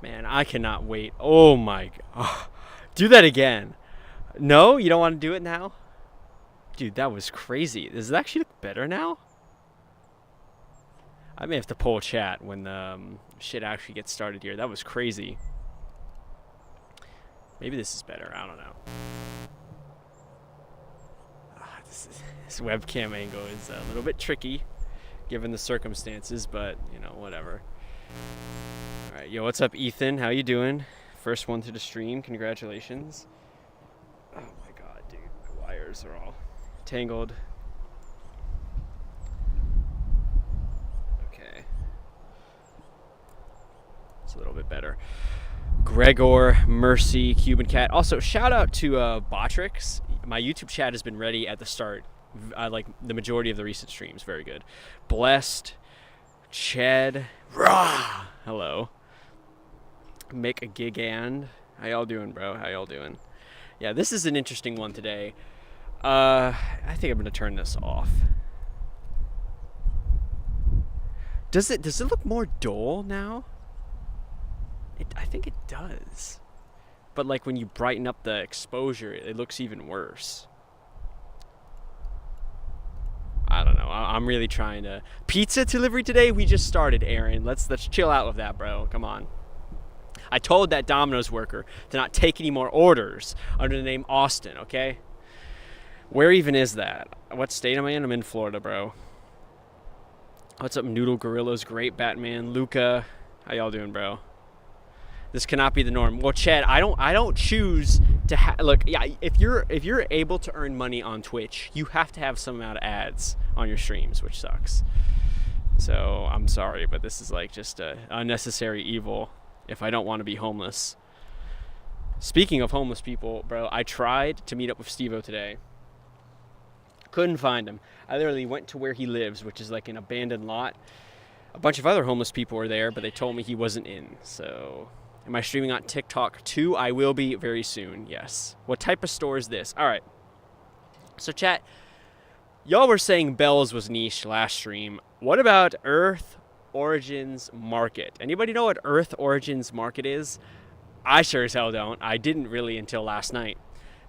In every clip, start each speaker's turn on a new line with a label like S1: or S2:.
S1: Man, I cannot wait. Oh my god. Do that again. No, you don't want to do it now? Dude, that was crazy. Does it actually look better now? I may have to pull chat when the shit actually gets started here. That was crazy. Maybe this is better. I don't know. This webcam angle is a little bit tricky given the circumstances, but, you know, whatever. Alright, yo, what's up, Ethan? How you doing? First one to the stream. Congratulations. Oh my god, dude. My wires are all tangled. Okay. It's a little bit better. Gregor, Mercy, Cuban Cat. Also, shout out to Botrix. My YouTube chat has been ready at the start. Like the majority of the recent streams. Very good. Blessed, Ched, Rah! Hello. Make a Gigand. How y'all doing, bro? How y'all doing? Yeah, this is an interesting one today. I think I'm gonna turn this off. Does it look more dull now? I think it does. But like when you brighten up the exposure, it looks even worse. I don't know. I'm really trying to. Pizza delivery today? We just started, Aaron. Let's chill out with that, bro. Come on. I told that Domino's worker to not take any more orders under the name Austin, okay? Where even is that? What state am I in? I'm in Florida, bro. What's up, Noodle Gorillas? Great, Batman. Luca. How y'all doing, bro? This cannot be the norm. Well, Chad, I don't choose to look. Yeah, if you're able to earn money on Twitch, you have to have some amount of ads on your streams, which sucks. So I'm sorry, but this is like just a unnecessary evil. If I don't want to be homeless. Speaking of homeless people, bro, I tried to meet up with Steve-O today. Couldn't find him. I literally went to where he lives, which is like an abandoned lot. A bunch of other homeless people were there, but they told me he wasn't in. So, am I streaming on TikTok too? I will be very soon, yes. What type of store is this? All right. So, chat, y'all were saying Bells was niche last stream. What about Earth Origins Market? Anybody know what Earth Origins Market is? I sure as hell don't. I didn't really until last night.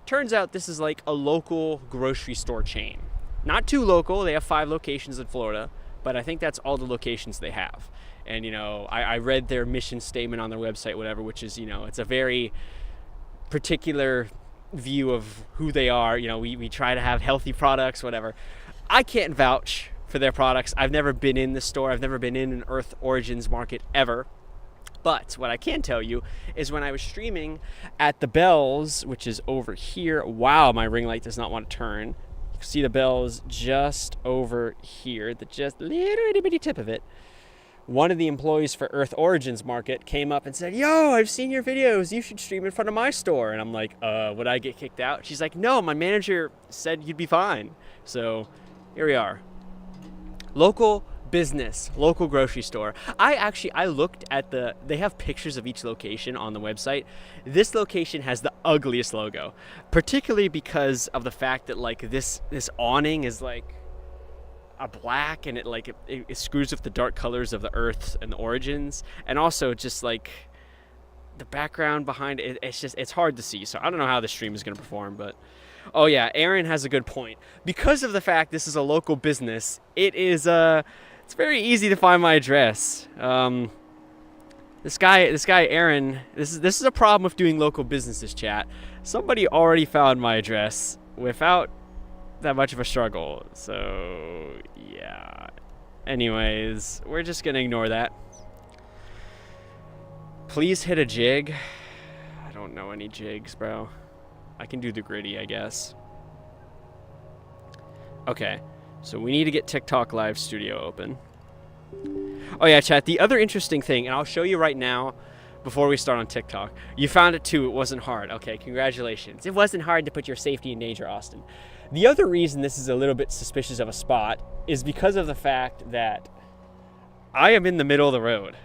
S1: Turns out this is like a local grocery store chain. Not too local. They have 5 locations in Florida, but I think that's all the locations they have. And, you know, I read their mission statement on their website, whatever, which is, you know, it's a very particular view of who they are. You know, we try to have healthy products, whatever. I can't vouch for their products. I've never been in the store. I've never been in an Earth Origins Market ever. But what I can tell you is when I was streaming at the Bells, which is over here. Wow, my ring light does not want to turn. You can see the Bells just over here, the just little itty bitty tip of it. One of the employees for Earth Origins Market came up and said, yo, I've seen your videos. You should stream in front of my store. And I'm like, would I get kicked out? She's like, no, my manager said you'd be fine. So here we are. Local business, local grocery store. I looked at they have pictures of each location on the website. This location has the ugliest logo, particularly because of the fact that like this awning is like a black and it screws with the dark colors of the Earth and the Origins, and also just like the background behind it, it's hard to see. So I don't know how the stream is going to perform, but oh yeah, Aaron has a good point. Because of the fact this is a local business, it's very easy to find my address. This guy Aaron, this is a problem with doing local businesses, chat. Somebody already found my address without that much of a struggle. So yeah. Anyways, we're just gonna ignore that. Please hit a jig. I don't know any jigs, bro. I can do the gritty, I guess. Okay, so we need to get TikTok Live Studio open. Oh yeah, chat, the other interesting thing, and I'll show you right now before we start on TikTok. You found it too, it wasn't hard. Okay, congratulations. It wasn't hard to put your safety in danger, Austin. The other reason this is a little bit suspicious of a spot is because of the fact that I am in the middle of the road.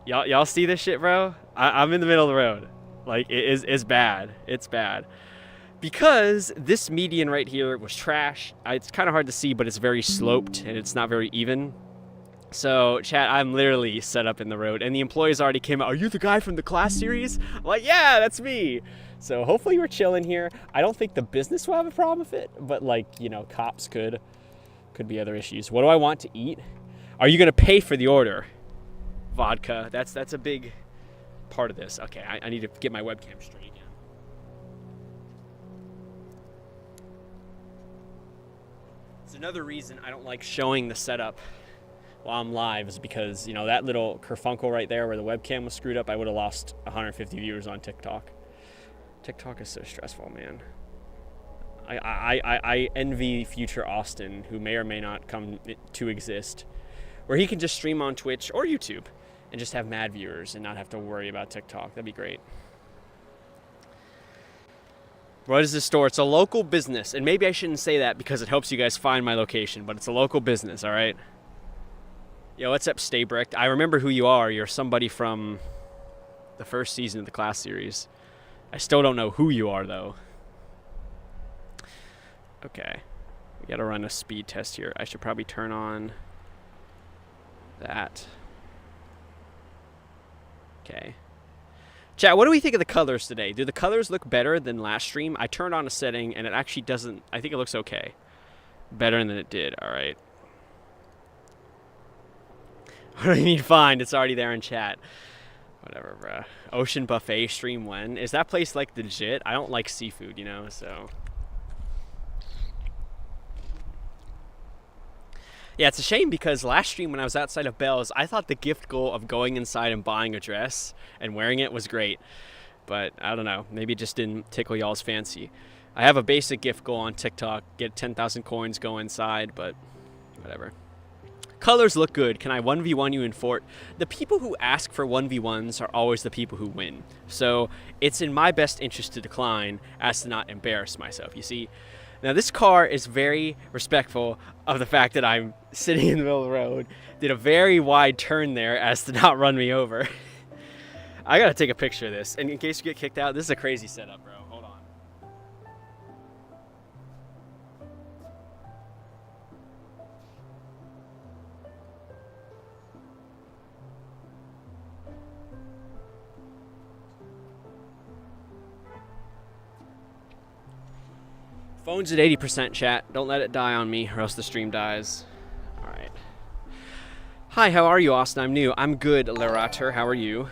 S1: Y'all see this shit, bro? I'm in the middle of the road. Like, it's bad. It's bad. Because this median right here was trash. It's kind of hard to see, but it's very sloped and it's not very even. So, chat, I'm literally set up in the road, and the employees already came out. Are you the guy from the class series? I'm like, yeah, that's me. So hopefully we're chilling here. I don't think the business will have a problem with it, but like, you know, cops could be other issues. What do I want to eat? Are you gonna pay for the order? Vodka. That's a big part of this. Okay, I need to get my webcam straight again. It's another reason I don't like showing the setup while I'm live is because, you know, that little kerfunkel right there where the webcam was screwed up, I would have lost 150 viewers on TikTok. TikTok is so stressful, man. I envy future Austin, who may or may not come to exist, where he can just stream on Twitch or YouTube and just have mad viewers and not have to worry about TikTok. That'd be great. What is this store? It's a local business, and maybe I shouldn't say that because it helps you guys find my location, but it's a local business, all right? Yo, what's up, Stay Bricked? I remember who you are. You're somebody from the first season of the class series. I still don't know who you are, though. Okay. We gotta run a speed test here. I should probably turn on that. Okay. Chat, what do we think of the colors today? Do the colors look better than last stream? I turned on a setting, and it actually doesn't... I think it looks okay. Better than it did. All right. What do you need to find? It's already there in chat. Whatever, bruh. Ocean Buffet stream when? Is that place like legit? I don't like seafood, you know, so. Yeah, it's a shame because last stream when I was outside of Bell's, I thought the gift goal of going inside and buying a dress and wearing it was great. But I don't know. Maybe it just didn't tickle y'all's fancy. I have a basic gift goal on TikTok. Get 10,000 coins, go inside, but whatever. Colors look good. Can I 1v1 you in Fort? The people who ask for 1v1s are always the people who win. So it's in my best interest to decline as to not embarrass myself, you see? Now this car is very respectful of the fact that I'm sitting in the middle of the road, did a very wide turn there as to not run me over. I gotta take a picture of this. And in case you get kicked out, this is a crazy setup, bro. Hold on. Phone's at 80% chat. Don't let it die on me or else the stream dies. Alright. Hi, how are you, Austin? I'm new. I'm good, Lerater. How are you?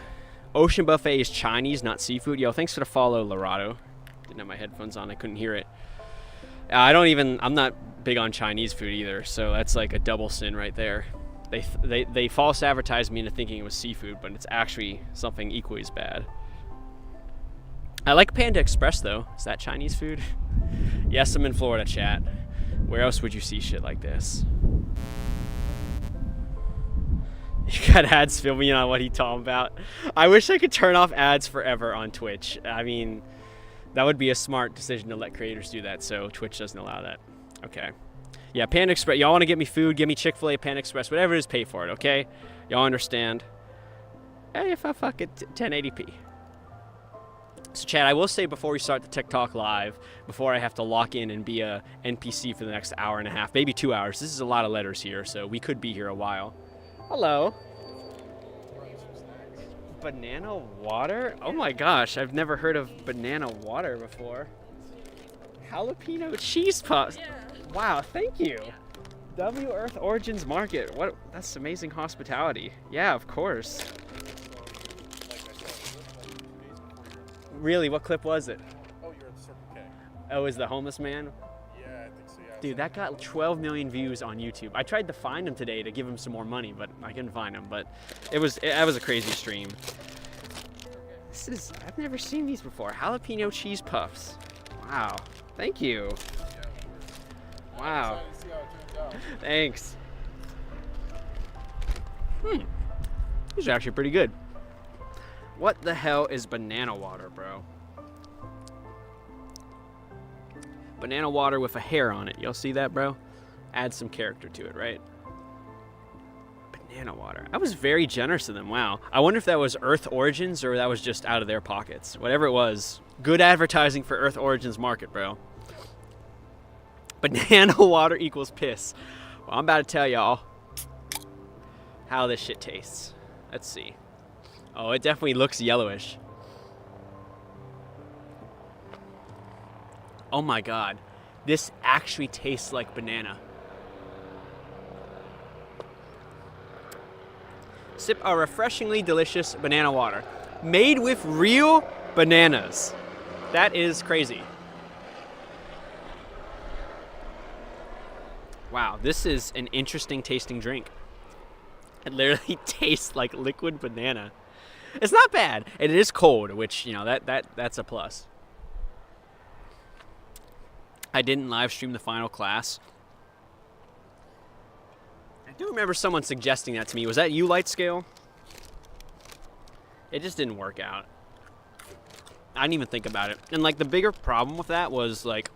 S1: Ocean Buffet is Chinese, not seafood. Yo, thanks for the follow, Lerato. Didn't have my headphones on. I couldn't hear it. I'm not big on Chinese food either, so that's like a double sin right there. They false advertised me into thinking it was seafood, but it's actually something equally as bad. I like Panda Express, though. Is that Chinese food? Yes, I'm in Florida, chat. Where else would you see shit like this? You got ads filming on what he talking about. I wish I could turn off ads forever on Twitch. I mean, that would be a smart decision to let creators do that, so Twitch doesn't allow that. Okay. Yeah, Panda Express. Y'all want to get me food? Give me Chick-fil-A, Panda Express, whatever it is, pay for it, okay? Y'all understand? Hey, if I fuck it, 1080p. So, Chad, I will say before we start the TikTok live, before I have to lock in and be a NPC for the next hour and a half, maybe 2 hours. This is a lot of letters here, so we could be here a while. Hello. Banana water? Oh my gosh, I've never heard of banana water before. Jalapeno cheese puffs. Yeah. Wow, thank you. Yeah. W Earth Origins Market. What? That's amazing hospitality. Yeah, of course. Really, what clip was it?
S2: Oh, you're at the Circle K.
S1: Oh, is the homeless man?
S2: Yeah, I think so, yeah.
S1: Dude, that got 12 million views on YouTube. I tried to find him today to give him some more money, but I couldn't find him. But that was a crazy stream. I've never seen these before. Jalapeno cheese puffs. Wow. Thank you.
S2: Yeah,
S1: wow.
S2: I'm excited to see how it turns out.
S1: Thanks. These are actually pretty good. What the hell is banana water, bro? Banana water with a hair on it. Y'all see that, bro? Add some character to it, right? Banana water. I was very generous to them. Wow. I wonder if that was Earth Origins or that was just out of their pockets. Whatever it was. Good advertising for Earth Origins Market, bro. Banana water equals piss. Well, I'm about to tell y'all. how this shit tastes. Let's see. Oh, it definitely looks yellowish. Oh my god. This actually tastes like banana. Sip a refreshingly delicious banana water. Made with real bananas. That is crazy. Wow, this is an interesting tasting drink. It literally tastes like liquid banana. It's not bad. And it is cold, which, you know, that's a plus. I didn't live stream the final class. I do remember someone suggesting that to me. Was that you, Lightscale? It just didn't work out. I didn't even think about it. And like the bigger problem with that was like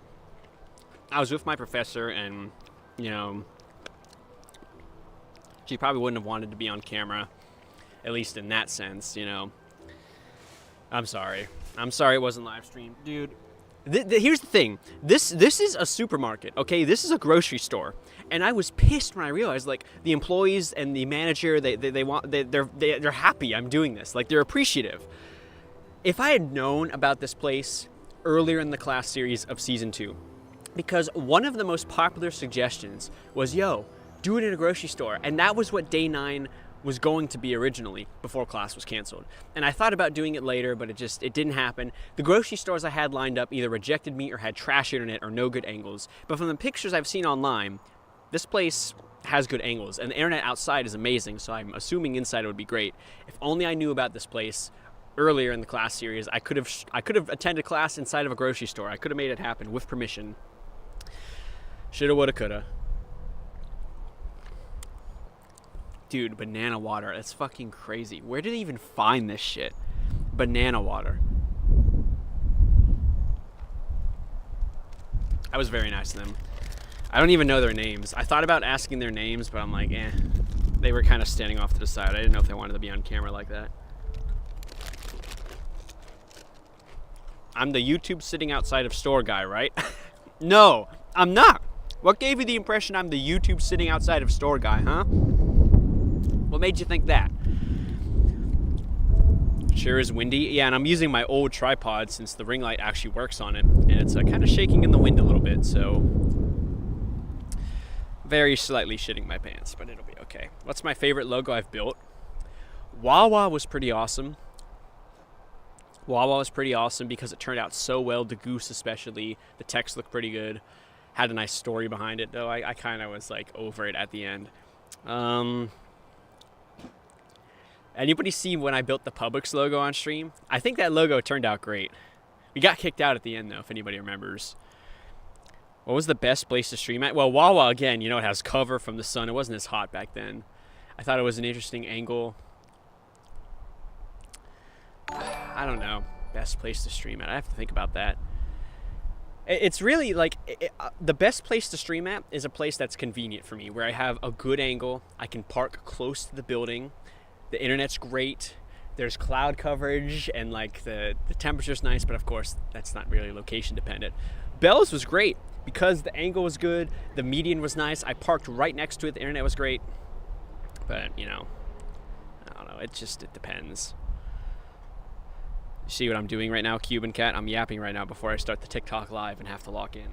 S1: I was with my professor and, you know, she probably wouldn't have wanted to be on camera, at least in that sense, you know. I'm sorry it wasn't live streamed. Dude, here's the thing. This is a supermarket, okay? This is a grocery store. And I was pissed when I realized, like, the employees and the manager, they're happy I'm doing this. Like, they're appreciative. If I had known about this place earlier in the class series of season 2, because one of the most popular suggestions was, yo, do it in a grocery store. And that was what day 9 was going to be originally before class was canceled. And I thought about doing it later, but it didn't happen. The grocery stores I had lined up either rejected me or had trash internet or no good angles. But from the pictures I've seen online, this place has good angles and the internet outside is amazing, so I'm assuming inside it would be great. If only I knew about this place earlier in the class series, I could have attended class inside of a grocery store. I could have made it happen with permission. Shoulda, woulda, coulda. Dude, banana water. That's fucking crazy. Where did they even find this shit? Banana water. I was very nice to them. I don't even know their names. I thought about asking their names, but I'm like, eh. They were kind of standing off to the side. I didn't know if they wanted to be on camera like that. I'm the YouTube sitting outside of store guy, right? No, I'm not. What gave you the impression I'm the YouTube sitting outside of store guy, huh? What made you think that? Sure is windy. Yeah, and I'm using my old tripod since the ring light actually works on it. And it's kind of shaking in the wind a little bit, so very slightly shitting my pants, but it'll be okay. What's my favorite logo I've built? Wawa was pretty awesome. Wawa was pretty awesome because it turned out so well. The goose especially. The text looked pretty good. Had a nice story behind it, though. I kind of was like over it at the end. Anybody see when I built the Publix logo on stream? I think that logo turned out great. We got kicked out at the end, though, if anybody remembers. What was the best place to stream at? Well, Wawa, again, you know, it has cover from the sun. It wasn't as hot back then. I thought it was an interesting angle. I don't know. Best place to stream at. I have to think about that. It's really like the best place to stream at is a place that's convenient for me, where I have a good angle. I can park close to the building. The internet's great. There's cloud coverage and like the temperature's nice, but of course that's not really location dependent. Bell's was great because the angle was good. The median was nice. I parked right next to it. The internet was great. But, you know, I don't know. It depends. You see what I'm doing right now, Cuban Cat? I'm yapping right now before I start the TikTok live and have to lock in.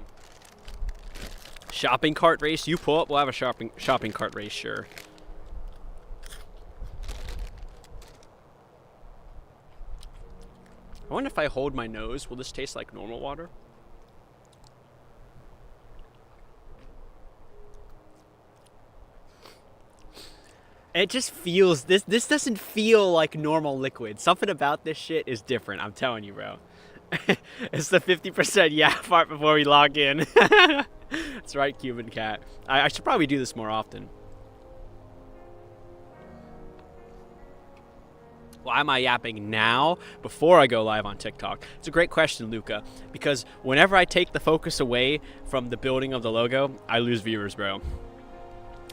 S1: Shopping cart race? You pull up, we'll have a shopping cart race, sure. I wonder if I hold my nose, will this taste like normal water? It just feels, this doesn't feel like normal liquid. Something about this shit is different, I'm telling you, bro. It's the 50% yeah part before we log in. That's right, Cuban Cat. I should probably do this more often. Why am I yapping now before I go live on TikTok? It's a great question, Luca, because whenever I take the focus away from the building of the logo, I lose viewers, bro.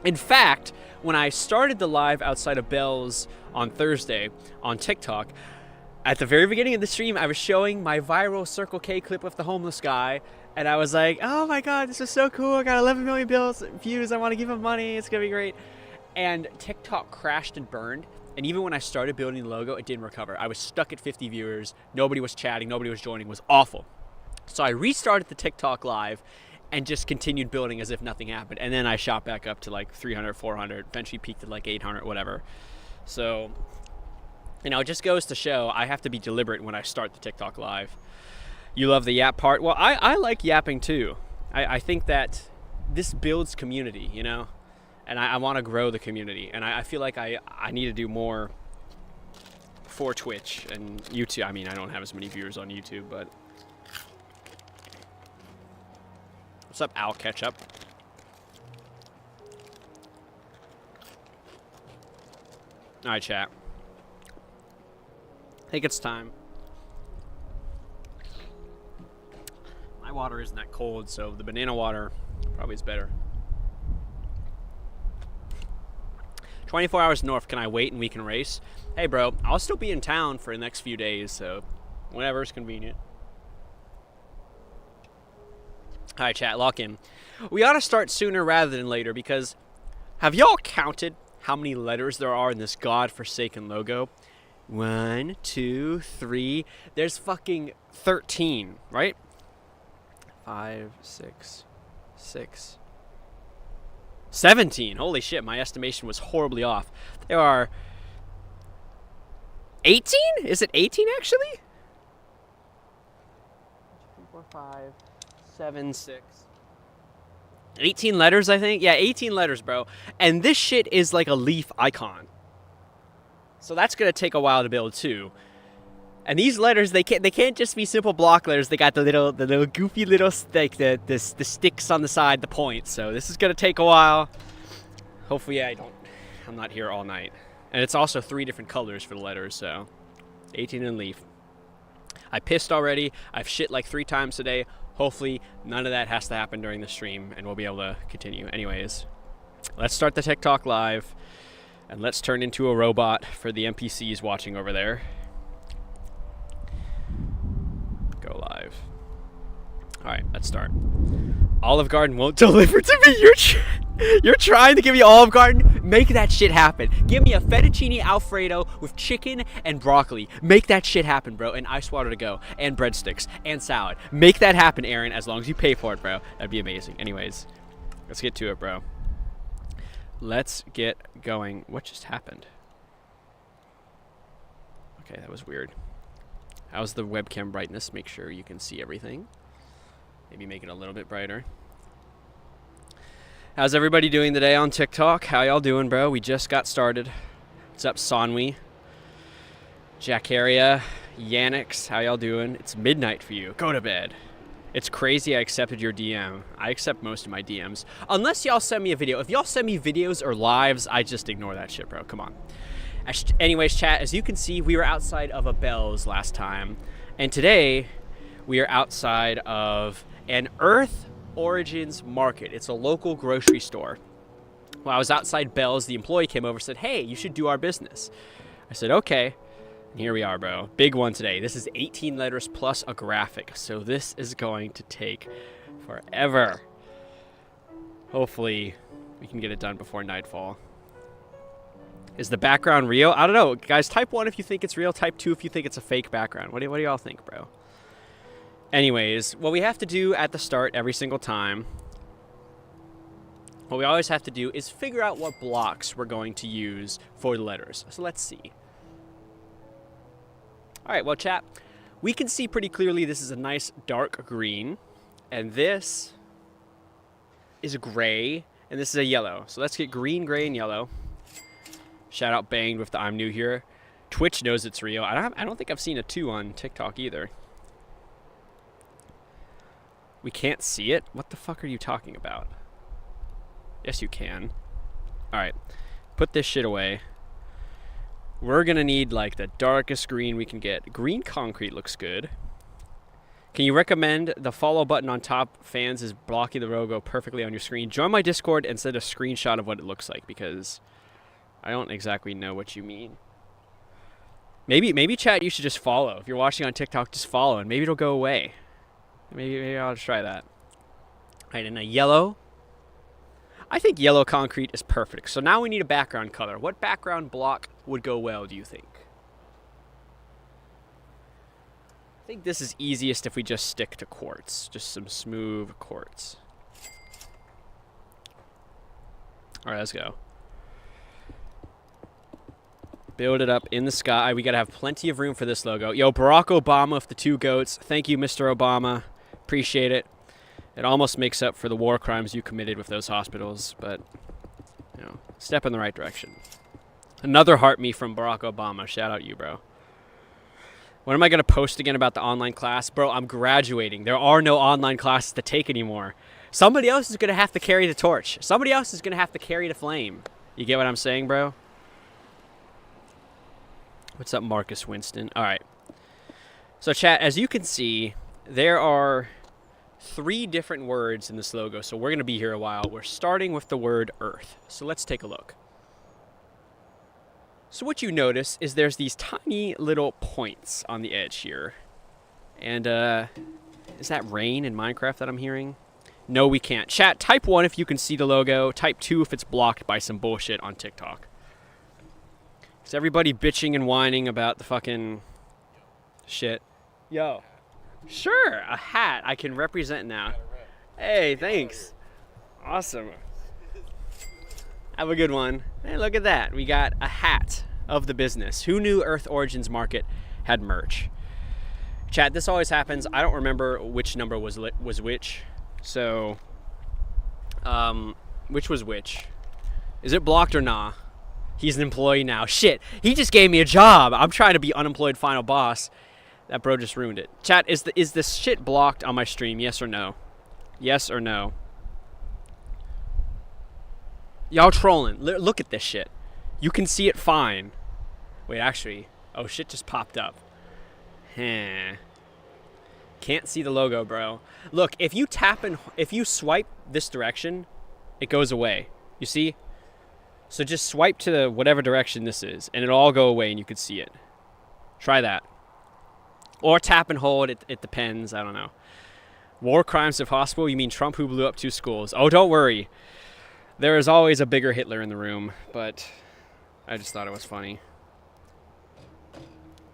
S1: In fact, when I started the live outside of Bell's on Thursday on TikTok, at the very beginning of the stream, I was showing my viral Circle K clip with the homeless guy, and I was like, oh my god, this is so cool, I got 11 million views, I want to give him money, it's gonna be great. And TikTok crashed and burned. And even when I started building the logo, it didn't recover. I was stuck at 50 viewers. Nobody was chatting. Nobody was joining. It was awful. So I restarted the TikTok live and just continued building as if nothing happened. And then I shot back up to like 300, 400, eventually peaked at like 800, whatever. So, you know, it just goes to show I have to be deliberate when I start the TikTok live. You love the yap part? Well, I like yapping too. I think that this builds community, you know? And I want to grow the community. And I feel like I need to do more for Twitch and YouTube. I mean, I don't have as many viewers on YouTube, but... What's up, Al Ketchup? Alright, chat. I think it's time. My water isn't that cold, so the banana water probably is better. 24 hours north, can I wait and we can race? Hey bro, I'll still be in town for the next few days, so whenever is convenient. Alright chat, lock in. We ought to start sooner rather than later because have y'all counted how many letters there are in this godforsaken logo? 1, 2, 3, there's fucking 13, right? 5, 6, 17. Holy shit, my estimation was horribly off. There are 18? Is it 18 actually? 2, 4, 5, 7, 6. 18 letters, I think? Yeah, 18 letters, bro. And this shit is like a leaf icon. So that's gonna take a while to build too. And these letters, they can't just be simple block letters. They got the little goofy little stick, the sticks on the side, the points. So this is gonna take a while. Hopefully I'm not here all night. And it's also 3 different colors for the letters, so 18 and leaf. I pissed already. I've shit like 3 times today. Hopefully none of that has to happen during the stream and we'll be able to continue. Anyways, let's start the TikTok live and let's turn into a robot for the NPCs watching over there. Go live. All right, let's start. Olive Garden won't deliver to me. You're trying to give me Olive Garden? Make that shit happen. Give me a fettuccine alfredo with chicken and broccoli. Make that shit happen, bro. And ice water to go. And breadsticks. And salad. Make that happen, Aaron, as long as you pay for it, bro. That'd be amazing. Anyways, let's get to it, bro. Let's get going. What just happened? Okay, that was weird. How's the webcam brightness? Make sure you can see everything. Maybe make it a little bit brighter. How's everybody doing today on TikTok? How y'all doing, bro? We just got started. What's up, Sonwi? Jackaria, Yannix, how y'all doing? It's midnight for you. Go to bed. It's crazy I accepted your DM. I accept most of my DMs. Unless y'all send me a video. If y'all send me videos or lives, I just ignore that shit, bro. Come on. Anyways, chat, as you can see, we were outside of a Bell's last time. And today, we are outside of an Earth Origins Market. It's a local grocery store. While I was outside Bell's, the employee came over and said, hey, you should do our business. I said, okay. And here we are, bro. Big one today. This is 18 letters plus a graphic. So this is going to take forever. Hopefully, we can get it done before nightfall. Is the background real? I don't know. Guys, type 1 if you think it's real. Type 2 if you think it's a fake background. What do y'all think, bro? Anyways, what we have to do at the start every single time, what we always have to do is figure out what blocks we're going to use for the letters. So let's see. All right, well, chat, we can see pretty clearly this is a nice dark green, and this is a gray, and this is a yellow. So let's get green, gray, and yellow. Shout out Banged with the I'm new here. Twitch knows it's real. I don't think I've seen a 2 on TikTok either. We can't see it? What the fuck are you talking about? Yes, you can. All right, put this shit away. We're gonna need like the darkest green we can get. Green concrete looks good. Can you recommend the follow button on top? Fans is blocking the logo perfectly on your screen. Join my Discord and send a screenshot of what it looks like because I don't exactly know what you mean. Maybe chat, you should just follow. If you're watching on TikTok, just follow and maybe it'll go away. Maybe I'll just try that. All right, and a yellow. I think yellow concrete is perfect. So now we need a background color. What background block would go well, do you think? I think this is easiest if we just stick to quartz. Just some smooth quartz. All right, let's go. Build it up in the sky. We got to have plenty of room for this logo. Yo, Barack Obama of the two goats. Thank you, Mr. Obama. Appreciate it. It almost makes up for the war crimes you committed with those hospitals, but, you know, step in the right direction. Another heart me from Barack Obama. Shout out you, bro. When am I going to post again about the online class? Bro, I'm graduating. There are no online classes to take anymore. Somebody else is going to have to carry the torch. Somebody else is going to have to carry the flame. You get what I'm saying, bro? What's up, Marcus Winston? All right. So, chat, as you can see, there are 3 different words in this logo, so we're going to be here a while. We're starting with the word Earth. So let's take a look. So what you notice is there's these tiny little points on the edge here. And is that rain in Minecraft that I'm hearing? No, we can't. Chat, type 1 if you can see the logo. Type 2 if it's blocked by some bullshit on TikTok. Is everybody bitching and whining about the fucking shit? Yo. Sure, a hat. I can represent now. Hey, thanks. Awesome. Have a good one. Hey, look at that. We got a hat of the business. Who knew Earth Origins Market had merch? Chat, this always happens. I don't remember which number was which. So, which was which? Is it blocked or nah? He's an employee now. Shit, he just gave me a job. I'm trying to be unemployed final boss. That bro just ruined it. Chat, is this shit blocked on my stream? Yes or no? Yes or no? Y'all trolling. Look at this shit. You can see it fine. Wait, actually. Oh, shit just popped up. Can't see the logo, bro. Look, if you swipe this direction, it goes away. You see? So just swipe to whatever direction this is, and it'll all go away and you can see it. Try that. Or tap and hold. It depends. I don't know. War crimes if possible. You mean Trump who blew up 2 schools? Oh, don't worry. There is always a bigger Hitler in the room, but I just thought it was funny.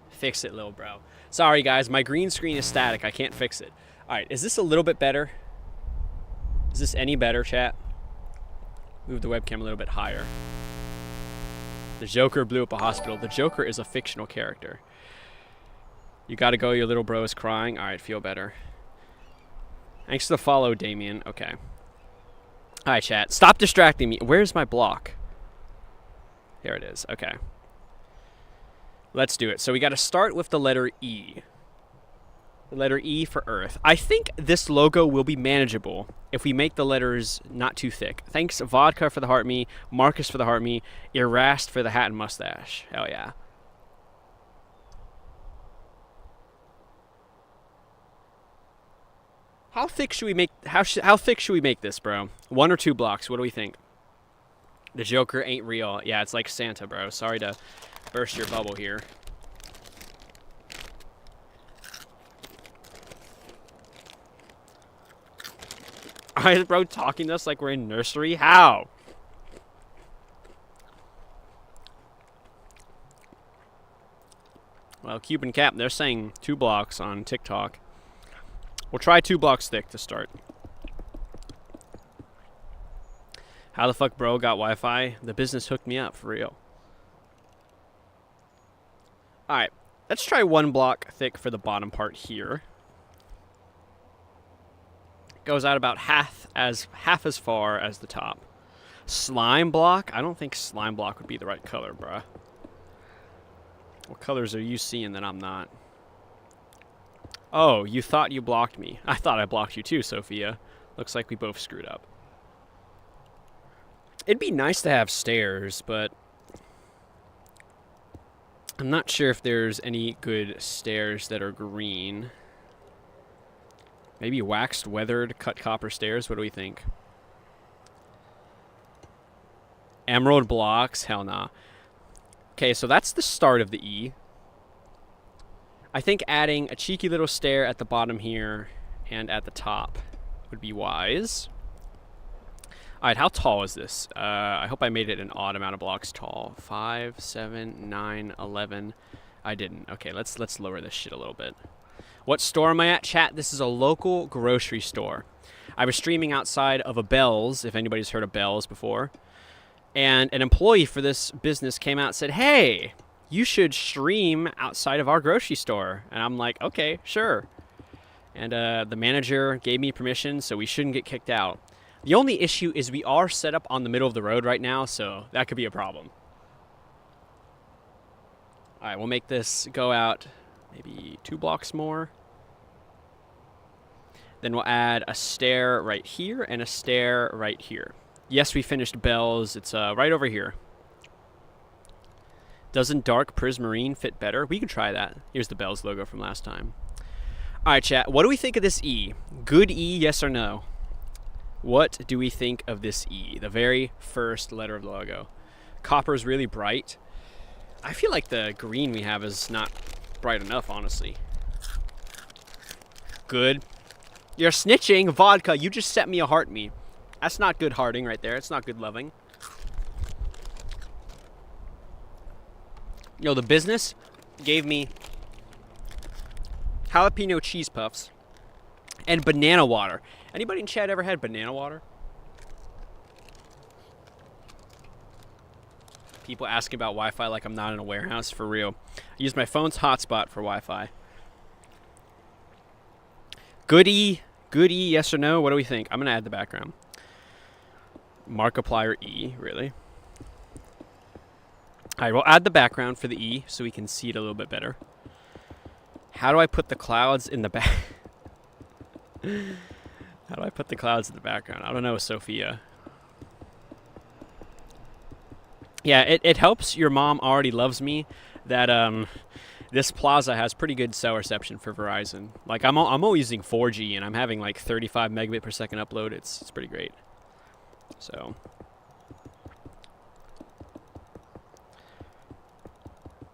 S1: Fix it, little bro. Sorry, guys. My green screen is static. I can't fix it. All right. Is this a little bit better? Is this any better, chat? Move the webcam a little bit higher. The Joker blew up a hospital. The Joker is a fictional character. You gotta go. Your little bro is crying. All right. Feel better. Thanks for the follow, Damien. Okay. All right, chat. Stop distracting me. Where's my block? Here it is. Okay. Let's do it. So we got to start with the letter E. The letter E for Earth. I think this logo will be manageable if we make the letters not too thick. Thanks, Vodka, for the heart me. Marcus for the heart me. Erast for the hat and mustache. Hell yeah. How thick should we make? How thick should we make this, bro? 1 or 2 blocks. What do we think? The Joker ain't real. Yeah, it's like Santa, bro. Sorry to burst your bubble here. Alright, bro, talking to us like we're in nursery. How? Well, Cuban Cap, they're saying 2 blocks on TikTok. We'll try 2 blocks thick to start. How the fuck, bro, got Wi-Fi? The business hooked me up, for real. Alright, let's try 1 block thick for the bottom part here. Goes out about half as far as the top. Slime block? I don't think slime block would be the right color, bruh. What colors are you seeing that I'm not? Oh, you thought you blocked me. I thought I blocked you too, Sophia. Looks like we both screwed up. It'd be nice to have stairs, but I'm not sure if there's any good stairs that are green. Maybe waxed, weathered, cut copper stairs. What do we think? Emerald blocks? Hell nah. Okay, so that's the start of the E. I think adding a cheeky little stair at the bottom here and at the top would be wise. All right, how tall is this? I hope I made it an odd amount of blocks tall. 5, 7, 9, 11. I didn't. Okay, let's lower this shit a little bit. What store am I at, chat? This is a local grocery store. I was streaming outside of a Bell's, if anybody's heard of Bell's before. And an employee for this business came out and said, hey, you should stream outside of our grocery store. And I'm like, okay, sure. And the manager gave me permission, so we shouldn't get kicked out. The only issue is we are set up on the middle of the road right now, so that could be a problem. All right, we'll make this go out maybe 2 blocks more. Then we'll add a stair right here and a stair right here. Yes, we finished Bell's. It's right over here. Doesn't dark prismarine fit better? We can try that. Here's the Bell's logo from last time. All right, chat. What do we think of this E? Good E, yes or no? What do we think of this E? The very first letter of the logo. Copper is really bright. I feel like the green we have is not bright enough, honestly. Good. You're snitching, vodka. You just set me a heart me. That's not good hearting right there. It's not good loving. You know, the business gave me jalapeno cheese puffs and banana water. Anybody in chat ever had banana water? People asking about Wi-Fi like I'm not in a warehouse, for real. I use my phone's hotspot for Wi-Fi. Good E, yes or no? What do we think? I'm gonna add the background. Markiplier E, really? All right, we'll add the background for the E so we can see it a little bit better. How do I put the clouds in the back? How do I put the clouds in the background? I don't know, Sophia. Yeah, it helps your mom already loves me that this plaza has pretty good cell reception for Verizon. Like I'm only using 4G and I'm having like 35 megabit per second upload. It's pretty great. So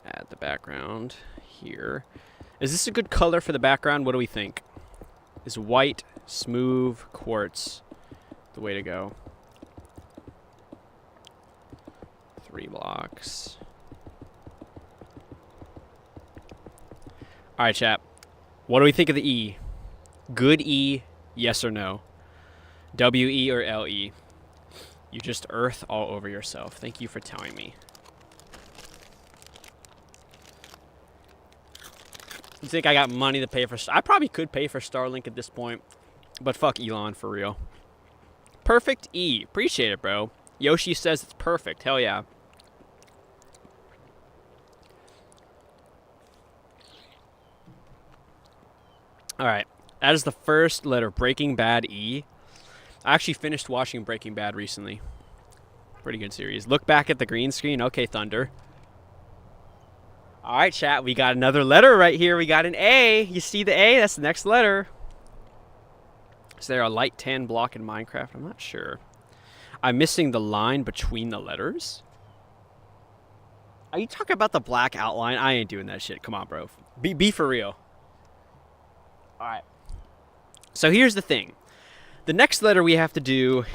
S1: add the background here. Is this a good color for the background? What do we think? Is white, smooth, quartz the way to go? 3 blocks. All right, chat. What do we think of the E? Good E, yes or no? W-E or L-E? You just earth all over yourself. Thank you for telling me. You think I got money to pay for... I probably could pay for Starlink at this point. But fuck Elon, for real. Perfect E. Appreciate it, bro. Yoshi says it's perfect. Hell yeah. All right. That is the first letter. Breaking Bad E. I actually finished watching Breaking Bad recently. Pretty good series. Look back at the green screen. Okay, Thunder. All right, chat. We got another letter right here. We got an A. You see the A? That's the next letter. Is there a light tan block in Minecraft? I'm not sure. I'm missing the line between the letters. Are you talking about the black outline? I ain't doing that shit. Come on, bro. Be for real. All right. So here's the thing. The next letter we have to do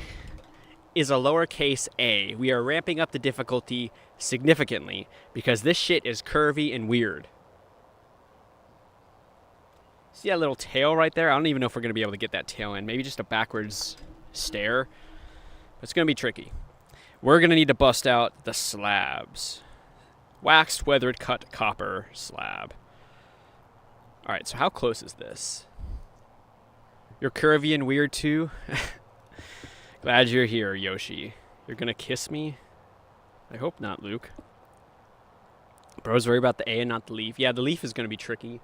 S1: is a lowercase a. We are ramping up the difficulty significantly because this shit is curvy and weird. See that little tail right there? I don't even know if we're going to be able to get that tail in. Maybe just a backwards stare. It's going to be tricky. We're going to need to bust out the slabs. Waxed, weathered, cut, copper slab. All right, so how close is this? You're curvy and weird too? Glad you're here, Yoshi. You're going to kiss me? I hope not, Luke. Bro's worried about the A and not the leaf. Yeah, the leaf is going to be tricky.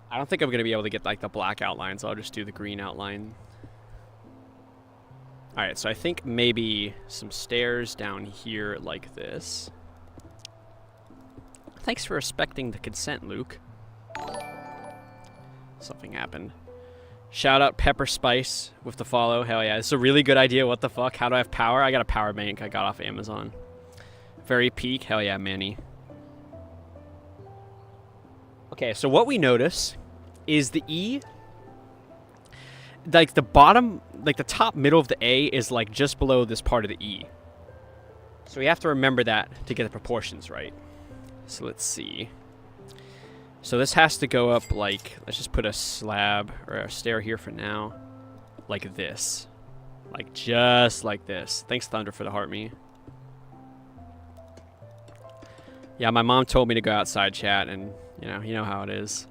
S1: I don't think I'm going to be able to get like the black outline, so I'll just do the green outline. All right, so I think maybe some stairs down here like this. Thanks for respecting the consent, Luke. Something happened. Shout out Pepper Spice with the follow. Hell yeah, this is a really good idea. What the fuck? How do I have power? I got a power bank I got off Amazon. Very peak. Hell yeah, Manny. Okay, so what we notice is the E like the bottom, like the top middle of the A is like just below this part of the E. So we have to remember that to get the proportions right. So let's see. So this has to go up like, let's just put a slab or a stair here for now. Like this. Like just like this. Thanks Thunder for the heart me. Yeah, my mom told me to go outside, chat, and you know how it is.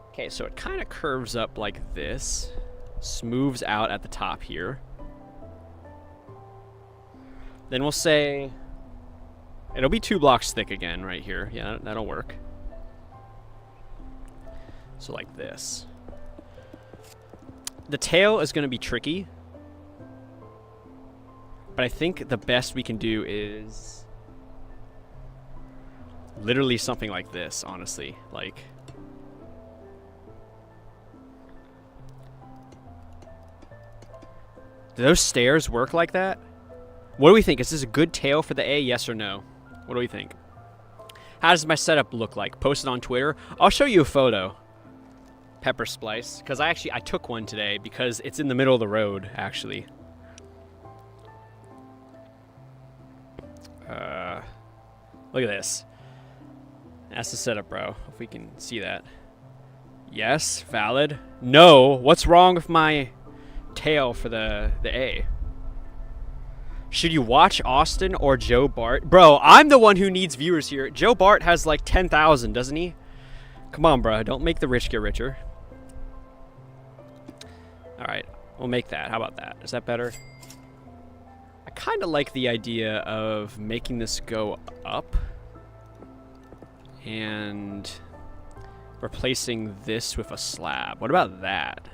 S1: Okay, so it kind of curves up like this. Smooths out at the top here. Then we'll say it'll be 2 blocks thick again right here. Yeah, that'll work. So like this. The tail is going to be tricky. But I think the best we can do is literally something like this, honestly. Like, do those stairs work like that? What do we think? Is this a good tail for the A? Yes or no? What do we think? How does my setup look like? Post it on Twitter. I'll show you a photo. Pepper splice. Because I took one today because it's in the middle of the road, actually. Look at this. That's the setup, bro. If we can see that. Yes, valid. No, what's wrong with my tail for the A? Should you watch Austin or Joe Bart? Bro, I'm the one who needs viewers here. Joe Bart has like 10,000, doesn't he? Come on, bro. Don't make the rich get richer. All right, we'll make that. How about that? Is that better? I kind of like the idea of making this go up and replacing this with a slab. What about that?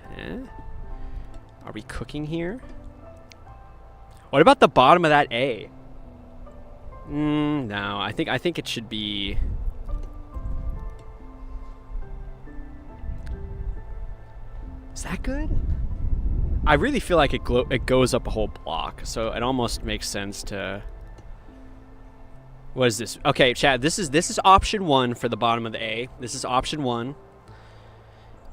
S1: Are we cooking here? What about the bottom of that A? No, I think it should be. Is that good? I really feel like it goes up a whole block, so it almost makes sense to. What is this? Okay, chat. This is option 1 for the bottom of the A. This is option 1.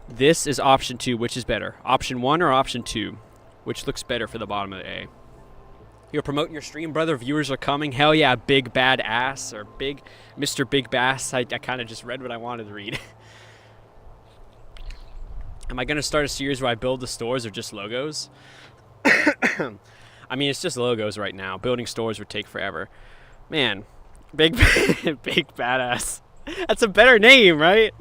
S1: This is option 2. Which is better, option 1 or option 2? Which looks better for the bottom of the A? You're promoting your stream, brother. Viewers are coming. Hell yeah, big bad ass or big Mr. Big Bass. I kind of just read what I wanted to read. Am I gonna start a series where I build the stores or just logos? I mean, it's just logos right now. Building stores would take forever. Man, big badass. That's a better name, right?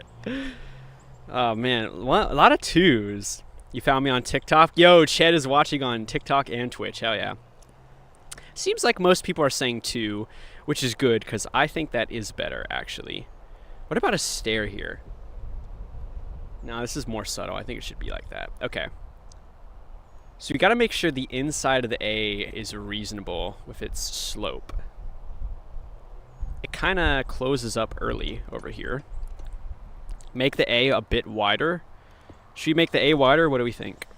S1: Oh man, a lot of 2s. You found me on TikTok. Yo, Ched is watching on TikTok and Twitch. Hell yeah. Seems like most people are saying 2, which is good because I think that is better actually. What about a stair here? No, this is more subtle. I think it should be like that. Okay. So we got to make sure the inside of the A is reasonable with its slope. It kind of closes up early over here. Make the A a bit wider. Should we make the A wider? What do we think?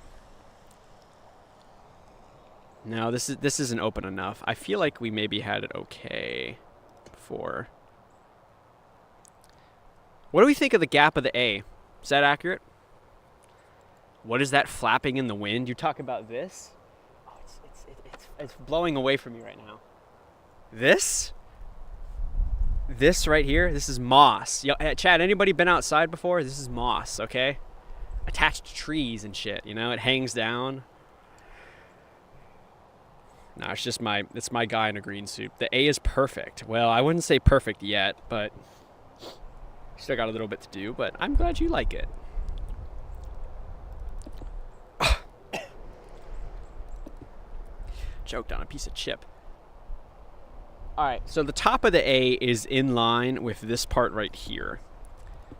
S1: No, this isn't open enough. I feel like we maybe had it okay before. What do we think of the gap of the A? Is that accurate? What is that flapping in the wind? You're talking about this? Oh, it's blowing away from me right now. This? This right here? This is moss. Yo, Chad, anybody been outside before? This is moss, okay? Attached to trees and shit, you know? It hangs down. No, it's just it's my guy in a green suit. The A is perfect. Well, I wouldn't say perfect yet, but still got a little bit to do, but I'm glad you like it. Choked on a piece of chip. Alright, so the top of the A is in line with this part right here.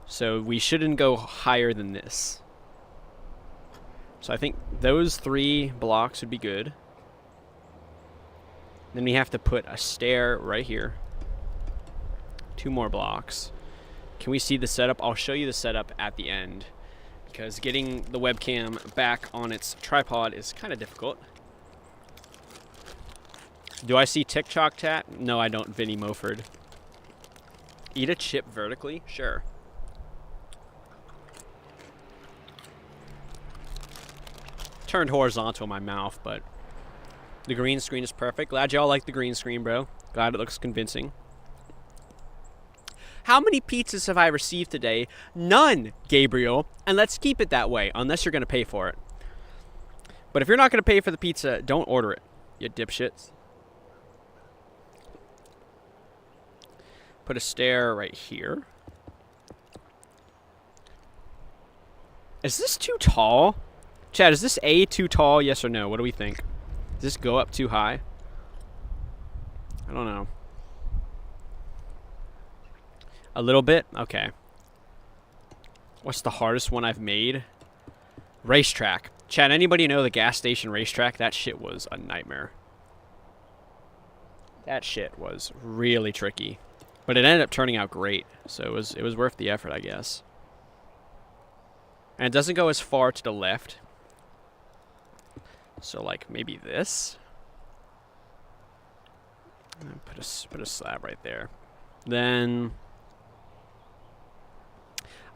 S1: So we shouldn't go higher than this. So I think those 3 blocks would be good. Then we have to put a stair right here. 2 more blocks. Can we see the setup? I'll show you the setup at the end because getting the webcam back on its tripod is kind of difficult. Do I see TikTok chat? No, I don't, Vinny Moford. Eat a chip vertically? Sure. turned horizontal in my mouth, but the green screen is perfect. Glad y'all like the green screen, bro. Glad it looks convincing. How many pizzas have I received today? None, Gabriel. And let's keep it that way, unless you're going to pay for it. But if you're not going to pay for the pizza, don't order it, you dipshits. Put a stair right here. Is this too tall? Chad, is this A too tall? Yes or no? What do we think? Does this go up too high? I don't know. A little bit? Okay. What's the hardest one I've made? Racetrack. Chad, anybody know the gas station racetrack? That shit was a nightmare. That shit was really tricky. But it ended up turning out great. So it was worth the effort, I guess. And it doesn't go as far to the left. So like maybe this. Put a slab right there. Then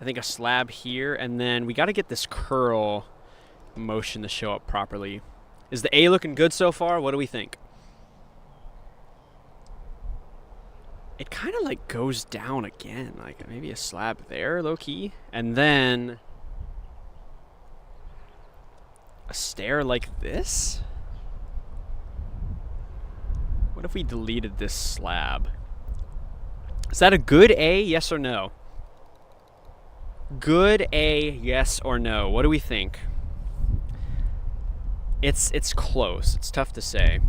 S1: I think a slab here, and then we got to get this curl motion to show up properly. Is the A looking good so far? What do we think? It kind of like goes down again, like maybe a slab there, low key, and then a stair like this. What if we deleted this slab? Is that a good A, yes or no? Good A, yes or no? What do we think? It's close. It's tough to say.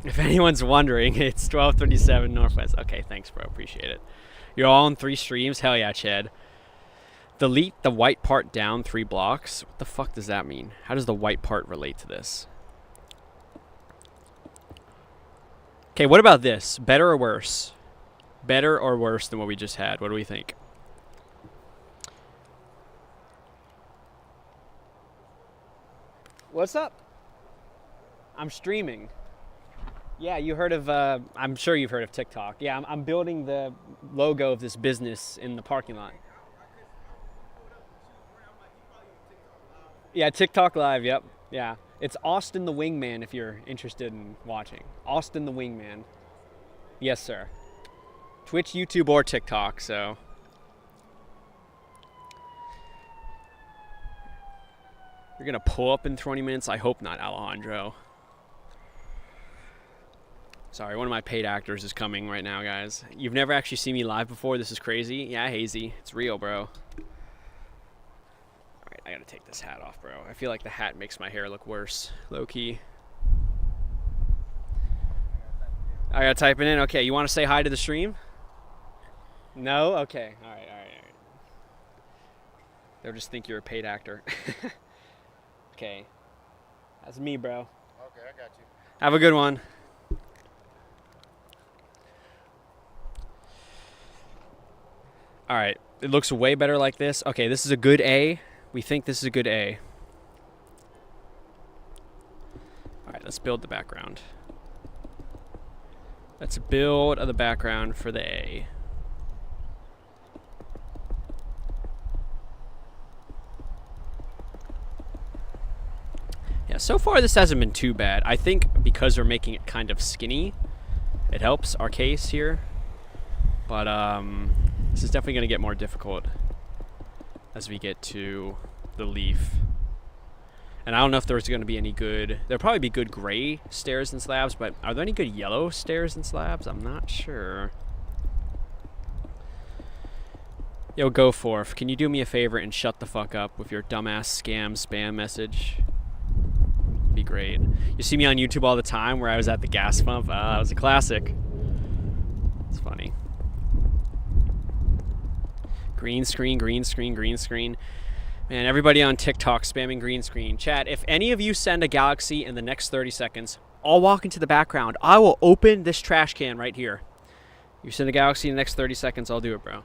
S1: If anyone's wondering, it's 1237 Northwest. Okay, thanks, bro. Appreciate it. You're all on 3 streams? Hell yeah, Chad. Delete the white part down 3 blocks. What the fuck does that mean? How does the white part relate to this? Okay, what about this? Better or worse? Better or worse than what we just had? What do we think? What's up? I'm streaming. Yeah, you heard of, I'm sure you've heard of TikTok. Yeah, I'm building the logo of this business in the parking lot. Yeah, TikTok Live, yep. Yeah, it's Austin the Wingman if you're interested in watching. Austin the Wingman. Yes, sir. Twitch, YouTube, or TikTok, so. You're gonna pull up in 20 minutes? I hope not, Alejandro. Sorry, one of my paid actors is coming right now, guys. You've never actually seen me live before? This is crazy. Yeah, Hazy. It's real, bro. Alright, I gotta take this hat off, bro. I feel like the hat makes my hair look worse. Low-key. I gotta type it in. Okay, you wanna say hi to the stream? No? Okay. Alright. They'll just think you're a paid actor. Okay. That's me, bro.
S2: Okay, I got you.
S1: Have a good one. All right, it looks way better like this. Okay, this is a good A. We think this is a good A. All right, let's build the background. Let's build the background for the A. Yeah, so far this hasn't been too bad. I think because we're making it kind of skinny, it helps our case here. But this is definitely going to get more difficult as we get to the leaf. And I don't know if there's going to be any good... There'll probably be good gray stairs and slabs, but are there any good yellow stairs and slabs? I'm not sure. Yo, Go Forth, can you do me a favor and shut the fuck up with your dumbass scam spam message? Be great. You see me on YouTube all the time where I was at the gas pump? That was a classic. It's funny. Green screen, green screen, green screen. Man, everybody on TikTok spamming green screen. Chat, if any of you send a galaxy in the next 30 seconds, I'll walk into the background. I will open this trash can right here. You send a galaxy in the next 30 seconds, I'll do it, bro.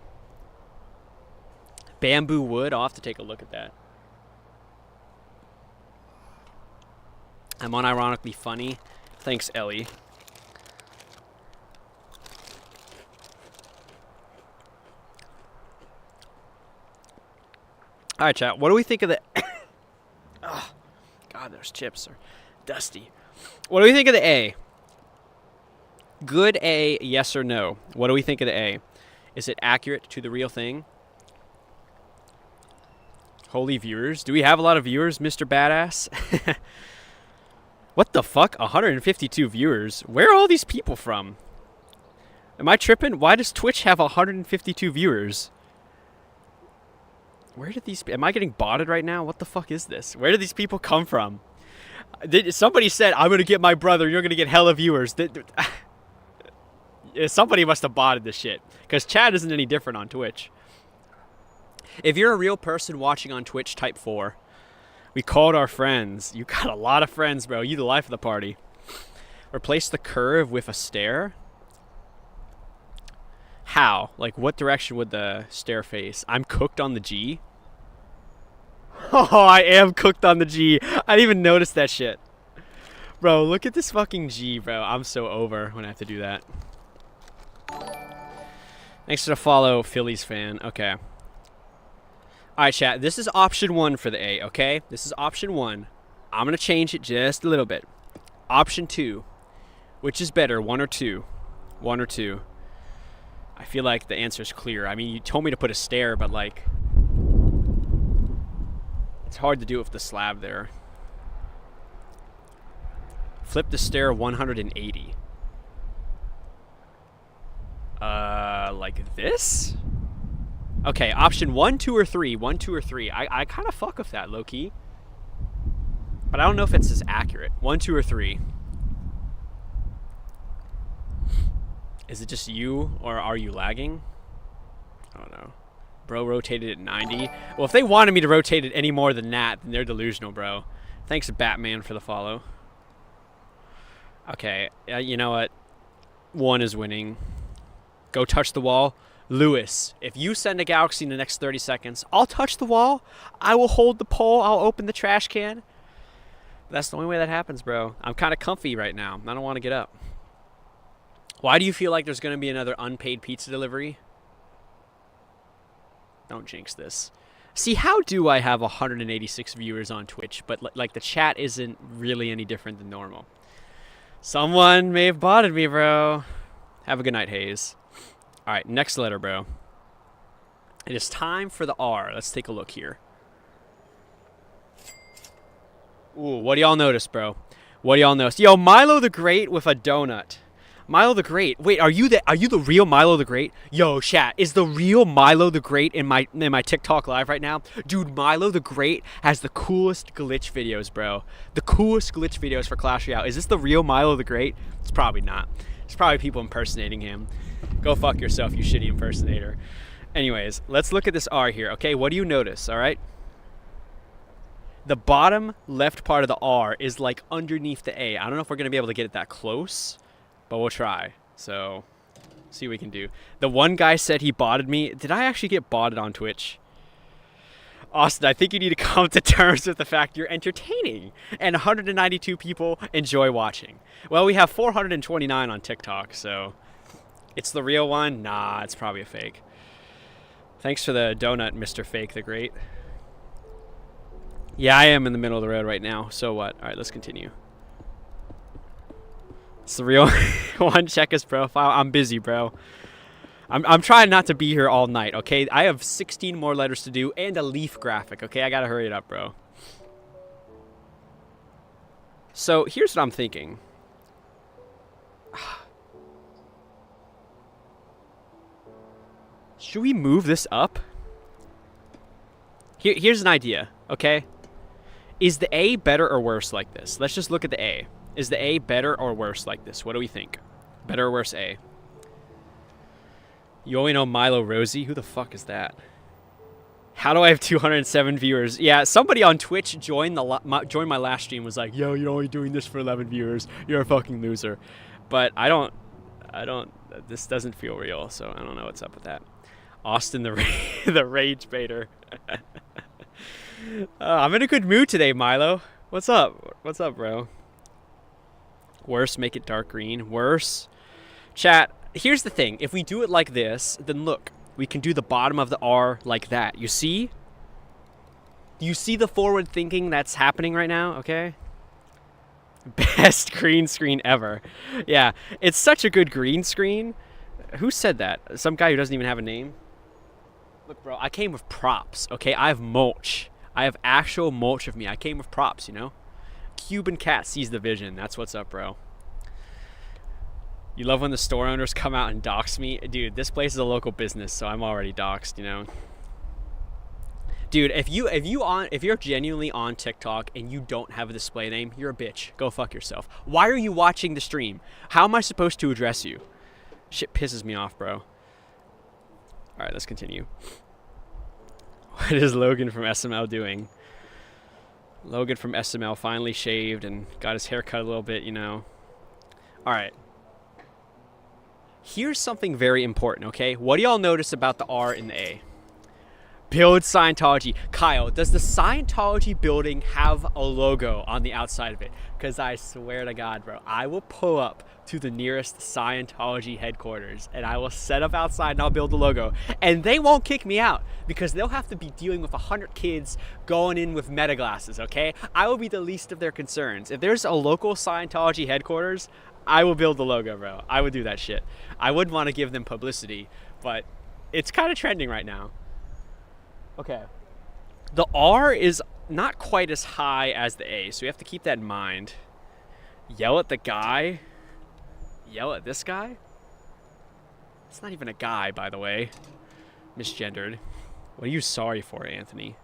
S1: Bamboo wood, I'll have to take a look at that. I'm unironically funny. Thanks, Ellie. All right, chat. What do we think of the? Oh, God, those chips are dusty. What do we think of the A? Good A, yes or no? What do we think of the A? Is it accurate to the real thing? Holy viewers. Do we have a lot of viewers, Mr. Badass? What the fuck? 152 viewers? Where are all these people from? Am I tripping? Why does Twitch have 152 viewers? Where did these... Am I getting botted right now? What the fuck is this? Where did these people come from? Somebody said, I'm going to get my brother. You're going to get hella viewers. Somebody must have botted this shit. Because chat isn't any different on Twitch. If you're a real person watching on Twitch, type 4. We called our friends. You got a lot of friends, bro. You the life of the party. Replace the curve with a stair? How? Like, what direction would the stair face? I'm cooked on the G? Oh, I am cooked on the G. I didn't even notice that shit. Bro, look at this fucking G, bro. I'm so over when I have to do that. Thanks for the follow, Phillies fan. Okay. Alright, chat. This is option 1 for the A, okay? This is option 1. I'm going to change it just a little bit. Option 2. Which is better, 1 or 2? 1 or 2? I feel like the answer is clear. I mean, you told me to put a stair, but, like... It's hard to do with the slab there. Flip the stair 180. Like this? Okay, option 1, 2, or 3. 1, 2, or 3. I kind of fuck with that, low-key. But I don't know if it's as accurate. 1, 2, or 3. Is it just you, or are you lagging? I don't know. Bro rotated at 90. Well, if they wanted me to rotate it any more than that, then they're delusional, bro. Thanks, Batman, for the follow. Okay, you know what? 1 is winning. Go touch the wall. Lewis, if you send a galaxy in the next 30 seconds, I'll touch the wall. I will hold the pole. I'll open the trash can. That's the only way that happens, bro. I'm kind of comfy right now. I don't want to get up. Why do you feel like there's going to be another unpaid pizza delivery? Don't jinx this. See, how do I have 186 viewers on Twitch, but like the chat isn't really any different than normal? Someone may have botted me, bro. Have a good night, Hayes. All right, next letter, bro. It is time for the R. Let's take a look here. Ooh, what do y'all notice, bro? What do y'all notice? Yo, Milo the Great with a donut. Milo the Great. Wait, are you the real Milo the Great? Yo, chat, is the real Milo the Great in my TikTok live right now? Dude, Milo the Great has the coolest glitch videos, bro. The coolest glitch videos for Clash Royale. Is this the real Milo the Great? It's probably not. It's probably people impersonating him. Go fuck yourself, you shitty impersonator. Anyways, let's look at this R here, okay? What do you notice, all right? The bottom left part of the R is like underneath the A. I don't know if we're going to be able to get it that close, but we'll try. So, see what we can do. The one guy said he botted me. Did I actually get botted on Twitch? Austin, I think you need to come to terms with the fact you're entertaining and 192 people enjoy watching. Well, we have 429 on TikTok, so it's the real one? Nah, it's probably a fake. Thanks for the donut, Mr. Fake the Great. Yeah, I am in the middle of the road right now. So what? All right, let's continue. It's the real one. Check his profile. I'm busy, bro. I'm trying not to be here all night, okay? I have 16 more letters to do and a leaf graphic, okay? I gotta hurry it up, bro. So here's what I'm thinking. Should we move this up? Here's an idea, okay? Is the A better or worse like this? Let's just look at the A. Is the A better or worse like this? What do we think? Better or worse A? You only know Milo Rosie? Who the fuck is that? How do I have 207 viewers? Yeah, somebody on Twitch joined my last stream, was like, yo, you're only doing this for 11 viewers. You're a fucking loser. But I don't, this doesn't feel real, so I don't know what's up with that. Austin the rage baiter. I'm in a good mood today, Milo. What's up? What's up, bro? Worse, make it dark green. Worse. Chat, here's the thing. If we do it like this, then look. We can do the bottom of the R like that. You see? Do you see the forward thinking that's happening right now? Okay. Best green screen ever. Yeah, it's such a good green screen. Who said that? Some guy who doesn't even have a name? Look, bro, I came with props, okay? I have mulch. I have actual mulch of me. I came with props, you know? Cuban cat sees the vision. That's what's up, bro. You love when the store owners come out and dox me? Dude, this place is a local business, so I'm already doxed, you know? Dude, if you're genuinely on TikTok and you don't have a display name, you're a bitch. Go fuck yourself. Why are you watching the stream? How am I supposed to address you? Shit pisses me off, bro. Alright, let's continue. What is Logan from SML doing? Logan from SML finally shaved and got his hair cut a little bit, you know. Alright. Here's something very important, okay? What do y'all notice about the R and the A? Build Scientology. Kyle, does the Scientology building have a logo on the outside of it? Because I swear to God, bro, I will pull up to the nearest Scientology headquarters and I will set up outside and I'll build the logo. And they won't kick me out because they'll have to be dealing with 100 kids going in with meta glasses, okay? I will be the least of their concerns. If there's a local Scientology headquarters, I will build the logo, bro. I would do that shit. I wouldn't want to give them publicity, but it's kind of trending right now. Okay. The R is not quite as high as the A, so we have to keep that in mind. Yell at the guy? Yell at this guy? It's not even a guy, by the way. Misgendered. What are you sorry for, Anthony?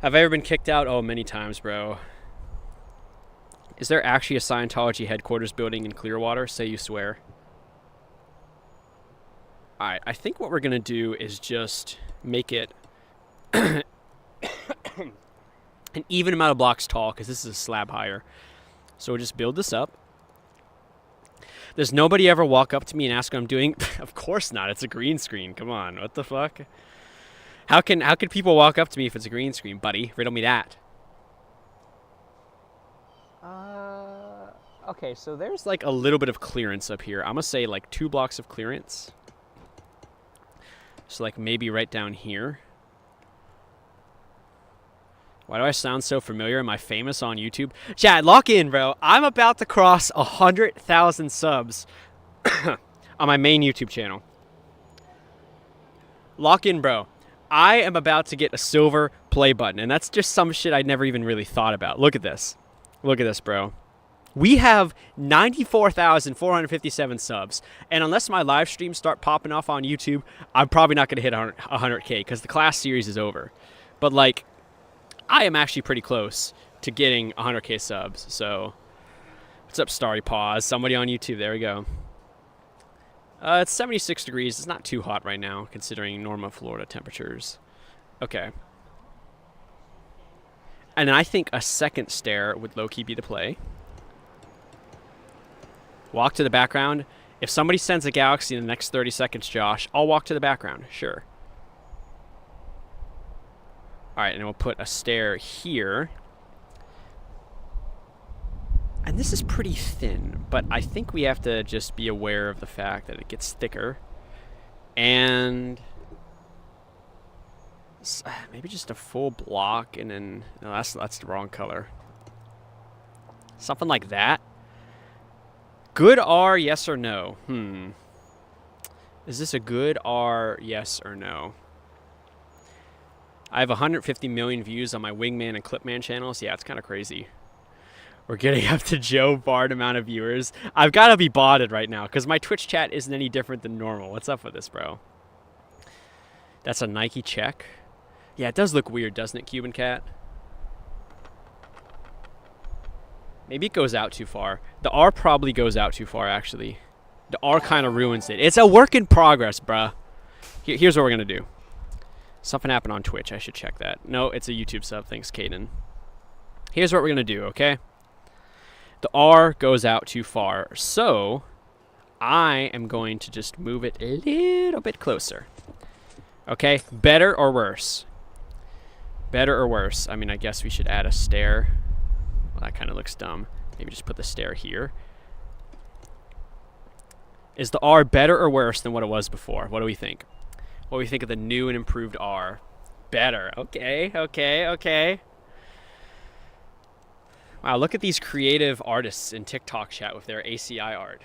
S1: Have I ever been kicked out? Oh, many times, bro. Is there actually a Scientology headquarters building in Clearwater? Say you swear. Alright, I think what we're going to do is just make it an even amount of blocks tall, because this is a slab higher. So we'll just build this up. Does nobody ever walk up to me and ask what I'm doing? Of course not. It's a green screen. Come on. What the fuck? How can people walk up to me if it's a green screen, buddy? Riddle me that. Okay, so there's like a little bit of clearance up here. I'm going to say like 2 blocks of clearance. So like maybe right down here. Why do I sound so familiar? Am I famous on YouTube? Chad, lock in, bro. I'm about to cross 100,000 subs on my main YouTube channel. Lock in, bro. I am about to get a silver play button, and that's just some shit I never even really thought about. Look at this. Look at this, bro. We have 94,457 subs, and unless my live streams start popping off on YouTube, I'm probably not going to hit 100K because the class series is over. But, like, I am actually pretty close to getting 100K subs, so what's up, Starry Paws? Somebody on YouTube. There we go. It's 76 degrees. It's not too hot right now, considering normal Florida temperatures. Okay. And I think a second stair would low-key be the play. Walk to the background. If somebody sends a galaxy in the next 30 seconds, Josh, I'll walk to the background. Sure. All right, and we'll put a stair here. And this is pretty thin, but I think we have to just be aware of the fact that it gets thicker. And maybe just a full block, and then no, that's the wrong color. Something like that. Good R, yes or no? Is this a good R, yes or no? I have 150 million views on my Wingman and Clipman channels. Yeah, it's kind of crazy. We're getting up to Joe Bard amount of viewers. I've got to be botted right now because my Twitch chat isn't any different than normal. What's up with this, bro? That's a Nike check. Yeah, it does look weird, doesn't it, Cuban Cat? Maybe it goes out too far. The R probably goes out too far, actually. The R kind of ruins it. It's a work in progress, bruh. Here's what we're going to do. Something happened on Twitch. I should check that. No, it's a YouTube sub. Thanks, Caden. Here's what we're going to do, okay? The R goes out too far. So, I am going to just move it a little bit closer. Okay? Better or worse? Better or worse? I mean, I guess we should add a stair. Well, that kind of looks dumb. Maybe just put the stair here. Is the R better or worse than what it was before? What do we think? What do we think of the new and improved R? better. Okay, okay, okay. Wow, look at these creative artists in TikTok chat with their ACI art.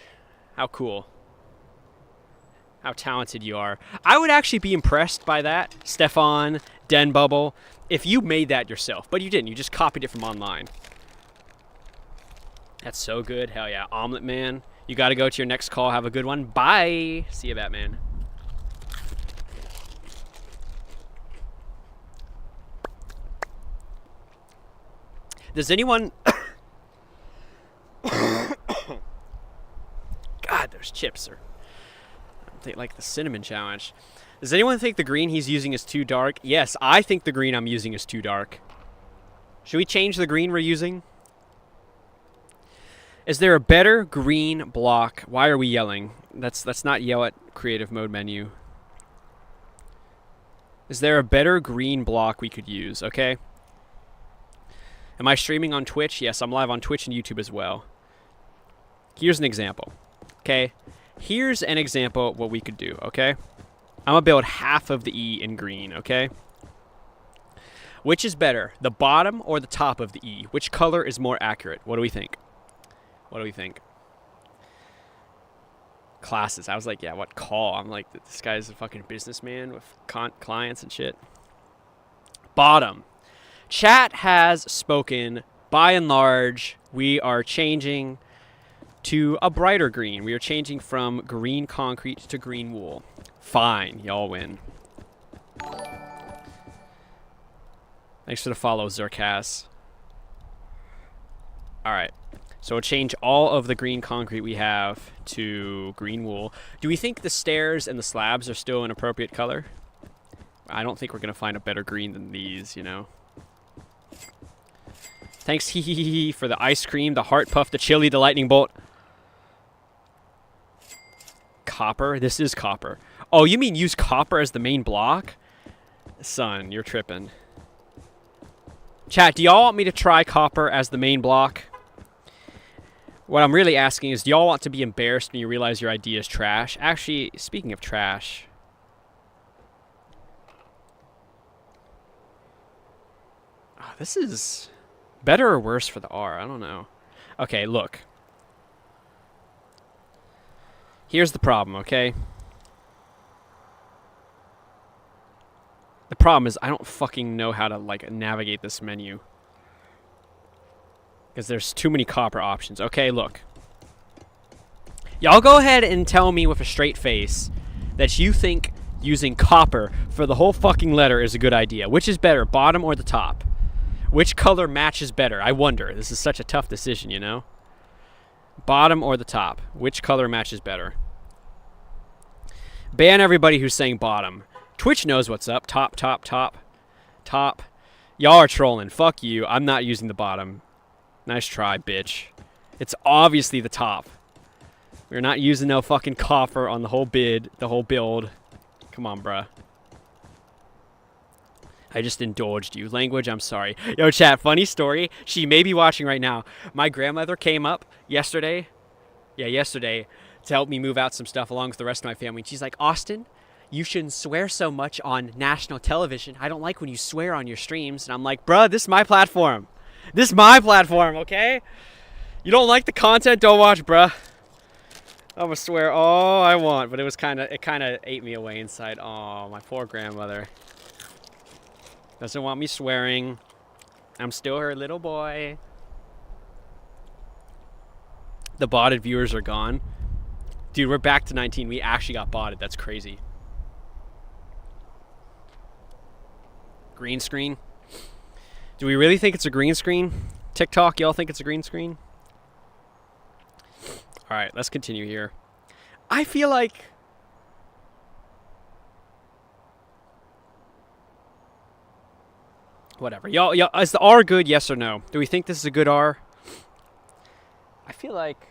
S1: How cool. How talented you are. I would actually be impressed by that, Stefan, Den Bubble, if you made that yourself. But you didn't. You just copied it from online. That's so good. Hell yeah. Omelet Man. You got to go to your next call. Have a good one. Bye. See you, Batman. Does anyone... God, those chips are... They like the cinnamon challenge. Does anyone think the green he's using is too dark? Yes, I think the green I'm using is too dark. Should we change the green we're using? Is there a better green block? Why are we yelling? Let's not yell at creative mode menu. Is there a better green block we could use? Okay. Am I streaming on Twitch? Yes, I'm live on Twitch and YouTube as well. Here's an example. Okay. Here's an example of what we could do, okay? I'm going to build half of the E in green, okay? Which is better, the bottom or the top of the E? Which color is more accurate? What do we think? What do we think? Classes. I was like, yeah, what call? I'm like, this guy's a fucking businessman with clients and shit. Bottom. Chat has spoken. By and large, we are changing to a brighter green. We are changing from green concrete to green wool. Fine, y'all win. Thanks for the follow, Zerkas. Alright, so we'll change all of the green concrete we have to green wool. Do we think the stairs and the slabs are still an appropriate color? I don't think we're going to find a better green than these, you know. Thanks, hee hee hee hee, for the ice cream, the heart puff, the chili, the lightning bolt. Copper? This is copper. Oh, you mean use copper as the main block? Son, you're tripping. Chat, do y'all want me to try copper as the main block? What I'm really asking is, do y'all want to be embarrassed when you realize your idea is trash? Actually, speaking of trash... Oh, this is better or worse for the R? I don't know. Okay, look. Here's the problem, okay? The problem is I don't fucking know how to, like, navigate this menu. Because there's too many copper options. Okay, look. Y'all go ahead and tell me with a straight face that you think using copper for the whole fucking letter is a good idea. Which is better, bottom or the top? Which color matches better? I wonder. This is such a tough decision, you know? Bottom or the top? Which color matches better? Ban everybody who's saying bottom. Twitch knows what's up. Top, top, top. Top. Y'all are trolling. Fuck you. I'm not using the bottom. Nice try, bitch. It's obviously the top. We're not using no fucking copper on the whole build. Come on, bruh. I just indulged you. Language, I'm sorry. Yo, chat, funny story. She may be watching right now. My grandmother came up yesterday. Yeah, yesterday. To help me move out some stuff along with the rest of my family. And she's like, Austin, you shouldn't swear so much on national television. I don't like when you swear on your streams. And I'm like, bruh, this is my platform. This is my platform, okay? You don't like the content, don't watch, bruh. I'm gonna swear all I want, but it kind of ate me away inside. Oh, my poor grandmother. Doesn't want me swearing. I'm still her little boy. The botted viewers are gone. Dude, we're back to 19. We actually got botted. That's crazy. Green screen. Do we really think it's a green screen? TikTok, y'all think it's a green screen? All right, let's continue here. I feel like... Whatever. Y'all, is the R good, yes or no? Do we think this is a good R? I feel like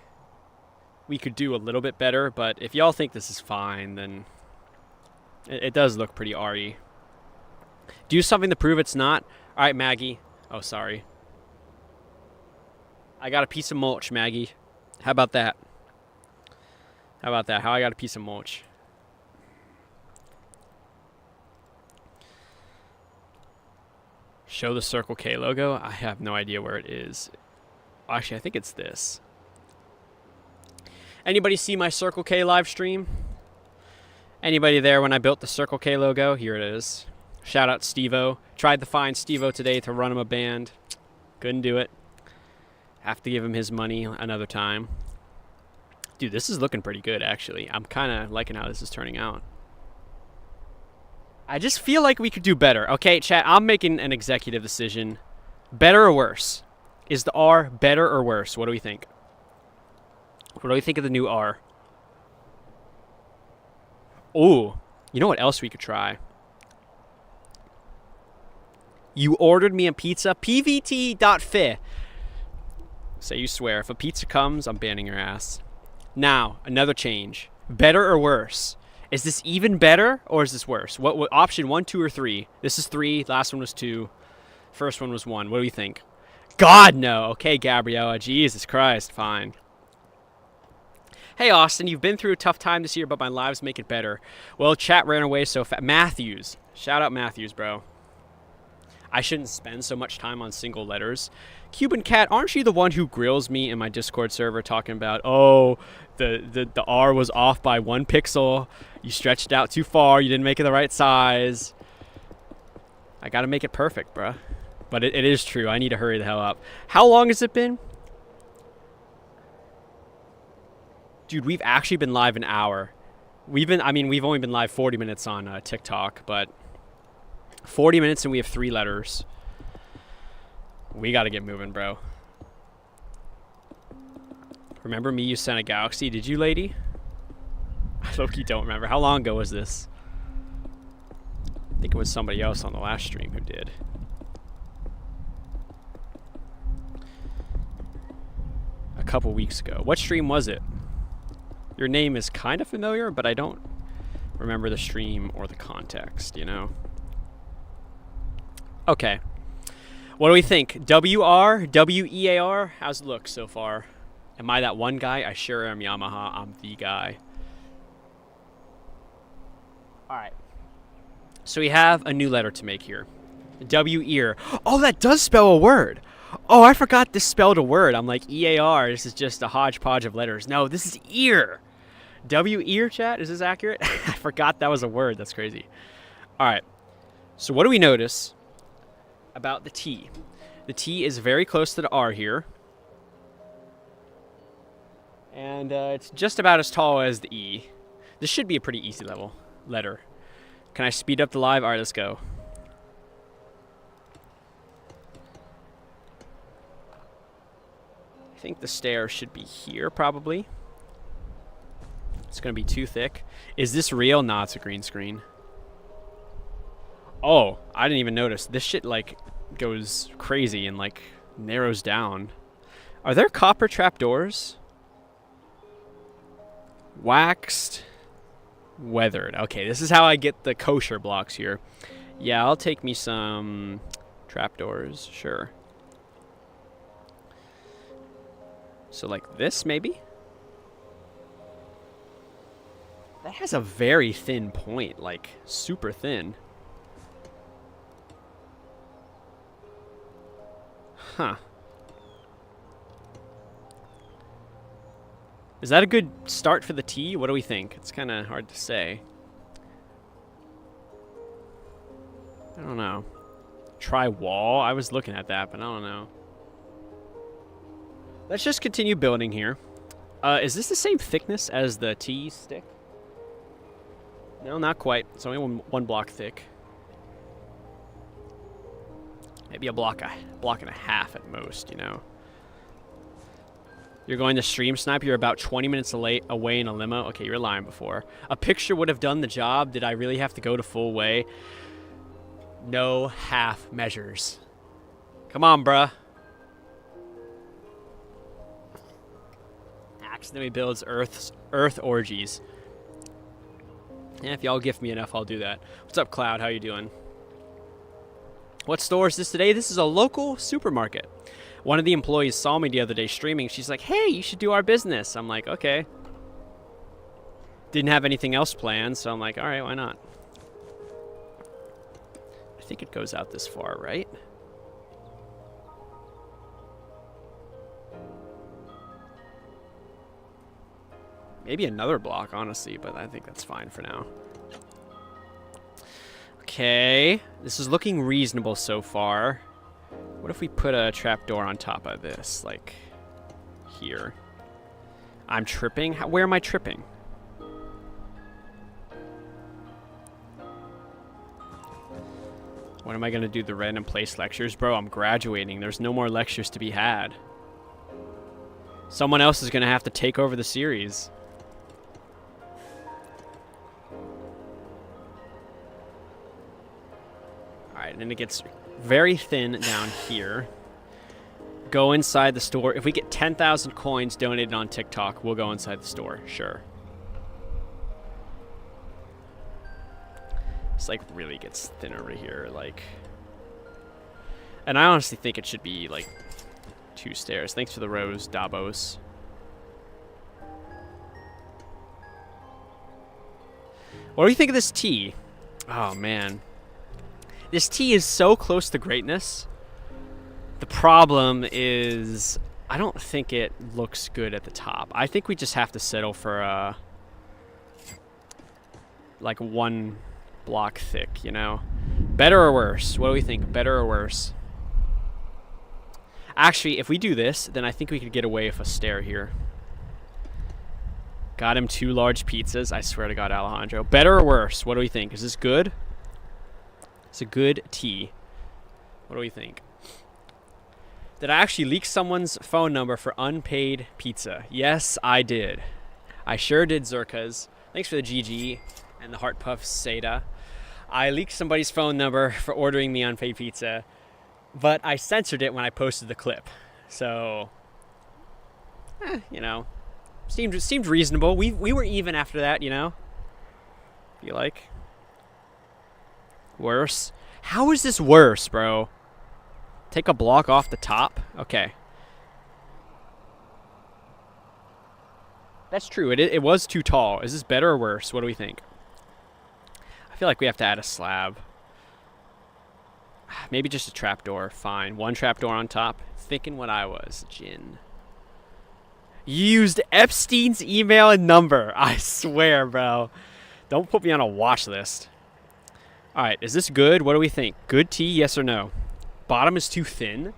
S1: we could do a little bit better, but if y'all think this is fine, then it does look pretty R-y. Do something to prove it's not. All right, Maggie. Oh, sorry. I got a piece of mulch, Maggie. How about that? How about that? How I got a piece of mulch. Show the Circle K logo. I have no idea where it is. Actually, I think it's this. Anybody see my Circle K live stream? Anybody there when I built the Circle K logo? Here it is. Shout out Steve-O. Tried to find Steve-O today to run him a band. Couldn't do it. Have to give him his money another time. Dude, this is looking pretty good, actually. I'm kind of liking how this is turning out. I just feel like we could do better. Okay, chat, I'm making an executive decision. Better or worse? Is the R better or worse? What do we think? What do we think of the new R? Ooh, you know what else we could try? You ordered me a pizza? PVT.fi. Say you swear. If a pizza comes, I'm banning your ass. Now, another change. Better or worse? Is this even better or is this worse? What option 1, 2, or 3? This is 3. Last one was 2. First one was 1. What do we think? God, no. Okay, Gabriella. Jesus Christ. Fine. Hey, Austin. You've been through a tough time this year, but my lives make it better. Well, chat ran away so fast. Matthews. Shout out Matthews, bro. I shouldn't spend so much time on single letters. Cuban Cat, aren't you the one who grills me in my Discord server talking about, oh, the R was off by 1 pixel. You stretched out too far. You didn't make it the right size. I got to make it perfect, bruh. But it is true. I need to hurry the hell up. How long has it been? Dude, we've actually been live an hour. We've only been live 40 minutes on TikTok, but 40 minutes and we have 3 letters. We got to get moving, bro. Remember me, you sent a galaxy? Did you, lady? I low-key don't remember. How long ago was this? I think it was somebody else on the last stream who did. A couple weeks ago. What stream was it? Your name is kind of familiar, but I don't remember the stream or the context, you know? Okay. What do we think? WR? WEAR? How's it look so far? Am I that one guy? I sure am, Yamaha. I'm the guy. Alright. So we have a new letter to make here. W-ear. Oh, that does spell a word. Oh, I forgot this spelled a word. I'm like, EAR. This is just a hodgepodge of letters. No, this is ear. W-ear, chat? Is this accurate? I forgot that was a word. That's crazy. Alright. So what do we notice about the T? The T is very close to the R here. And it's just about as tall as the E. This should be a pretty easy letter. Can I speed up the live? All right, let's go. I think the stairs should be here, probably. It's going to be too thick. Is this real? Nah, it's a green screen. Oh, I didn't even notice. This shit, like, goes crazy and, like, narrows down. Are there copper trapdoors? Waxed, weathered. Okay, this is how I get the kosher blocks here. Yeah, I'll take me some trapdoors, sure. So like this, maybe? That has a very thin point, like super thin. Huh. Is that a good start for the T? What do we think? It's kind of hard to say. I don't know. Try wall? I was looking at that, but I don't know. Let's just continue building here. Is this the same thickness as the T stick? No, not quite. It's only one block thick. Maybe a block and a half at most, you know. You're going to stream snipe. You're about 20 minutes away in a limo. Okay, you're lying before. A picture would have done the job. Did I really have to go to full way? No half measures. Come on, bruh. Accidentally builds Earth orgies. Yeah, if y'all gift me enough, I'll do that. What's up, Cloud? How you doing? What store is this today? This is a local supermarket. One of the employees saw me the other day streaming. She's like, hey, you should do our business. I'm like, okay. Didn't have anything else planned, so I'm like, all right, why not? I think it goes out this far, right? Maybe another block, honestly, but I think that's fine for now. Okay, this is looking reasonable so far. What if we put a trapdoor on top of this, like here? I'm tripping? Where am I tripping? When am I gonna do the random place lectures? Bro, I'm graduating. There's no more lectures to be had. Someone else is gonna have to take over the series. Alright, and then it gets very thin down here. Go inside the store. If we get 10,000 coins donated on TikTok, we'll go inside the store. Sure. It's like really gets thin over here, like. And I honestly think it should be like 2 stairs. Thanks for the rose, Davos. What do you think of this tea? Oh man. This tea is so close to greatness. The problem is I don't think it looks good at the top. I think we just have to settle for like 1 block thick, you know? Better or worse? What do we think? Better or worse? Actually, if we do this, then I think we could get away with a stair here. Got him 2 large pizzas. I swear to God, Alejandro. Better or worse? What do we think? Is this good? It's a good tea. What do we think? Did I actually leak someone's phone number for unpaid pizza? Yes, I did. I sure did, Zerkas. Thanks for the GG and the Heart Puff Seda. I leaked somebody's phone number for ordering me unpaid pizza, but I censored it when I posted the clip. So, you know, seemed reasonable. We were even after that, you know? Feel like. Worse? How is this worse, bro? Take a block off the top? Okay. That's true. It was too tall. Is this better or worse? What do we think? I feel like we have to add a slab. Maybe just a trapdoor. Fine. 1 trapdoor on top. Thinking what I was. Jin. You used Epstein's email and number. I swear, bro. Don't put me on a watch list. Alright, is this good? What do we think? Good tea, yes or no? Bottom is too thin?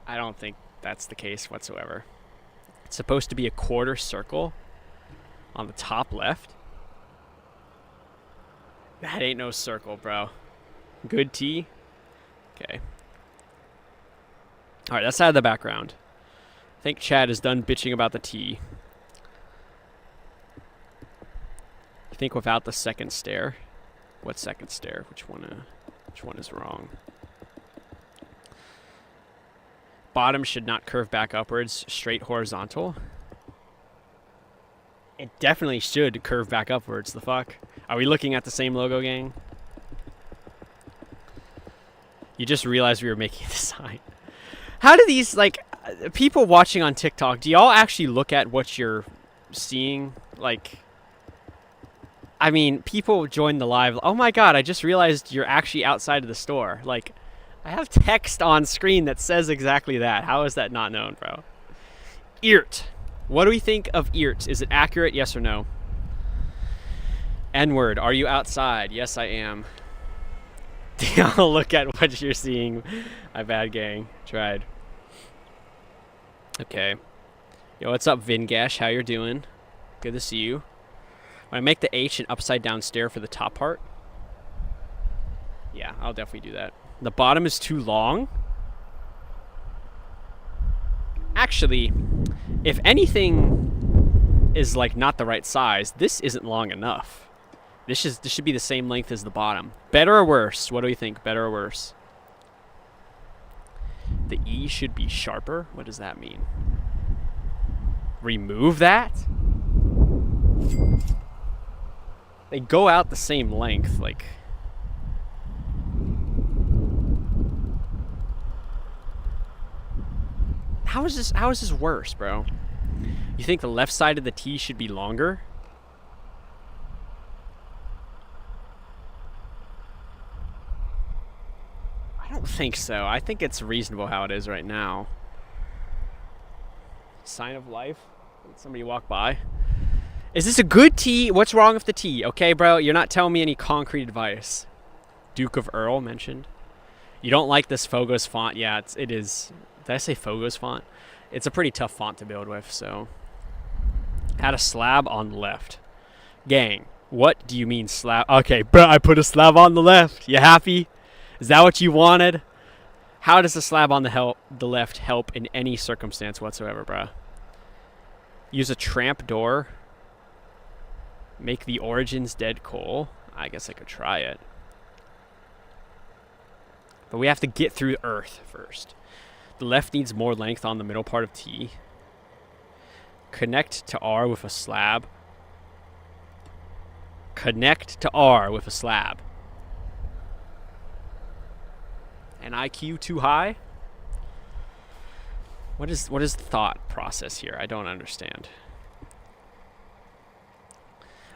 S1: I don't think that's the case whatsoever. It's supposed to be a quarter circle on the top left. That ain't no circle, bro. Good tea? Okay. Alright, that's out of the background. I think Chad is done bitching about the tea. I think without the second stair. What second stair? Which one is wrong? Bottom should not curve back upwards, straight horizontal. It definitely should curve back upwards. The fuck? Are we looking at the same logo, gang? You just realized we were making the sign. How do these, like, people watching on TikTok, do y'all actually look at what you're seeing? Like, I mean, people join the live. Oh my God, I just realized you're actually outside of the store. Like, I have text on screen that says exactly that. How is that not known, bro? Eert. What do we think of Eert? Is it accurate, yes or no? N-word, are you outside? Yes, I am. I'll look at what you're seeing. My bad, gang. Tried. Okay. Yo, what's up, Vingash? How you're doing? Good to see you. When I make the H an upside down stair for the top part. Yeah, I'll definitely do that. The bottom is too long. Actually, if anything is like not the right size, this isn't long enough. This should be the same length as the bottom. Better or worse? What do we think? Better or worse? The E should be sharper. What does that mean? Remove that? They go out the same length, like. How is this worse, bro? You think the left side of the T should be longer? I don't think so. I think it's reasonable how it is right now. Sign of life. Somebody walk by. Is this a good tee? What's wrong with the tee? Okay, bro, you're not telling me any concrete advice. Duke of Earl mentioned. You don't like this Fogos font? Yeah, it is. Did I say Fogos font? It's a pretty tough font to build with, so. Add a slab on the left. Gang, what do you mean slab? Okay, bro, I put a slab on the left. You happy? Is that what you wanted? How does the slab on the left help in any circumstance whatsoever, bro? Use a tramp door. Make the origins dead coal. I guess I could try it. But we have to get through Earth first. The left needs more length on the middle part of T. Connect to R with a slab. Connect to R with a slab. An IQ too high? What is the thought process here? I don't understand.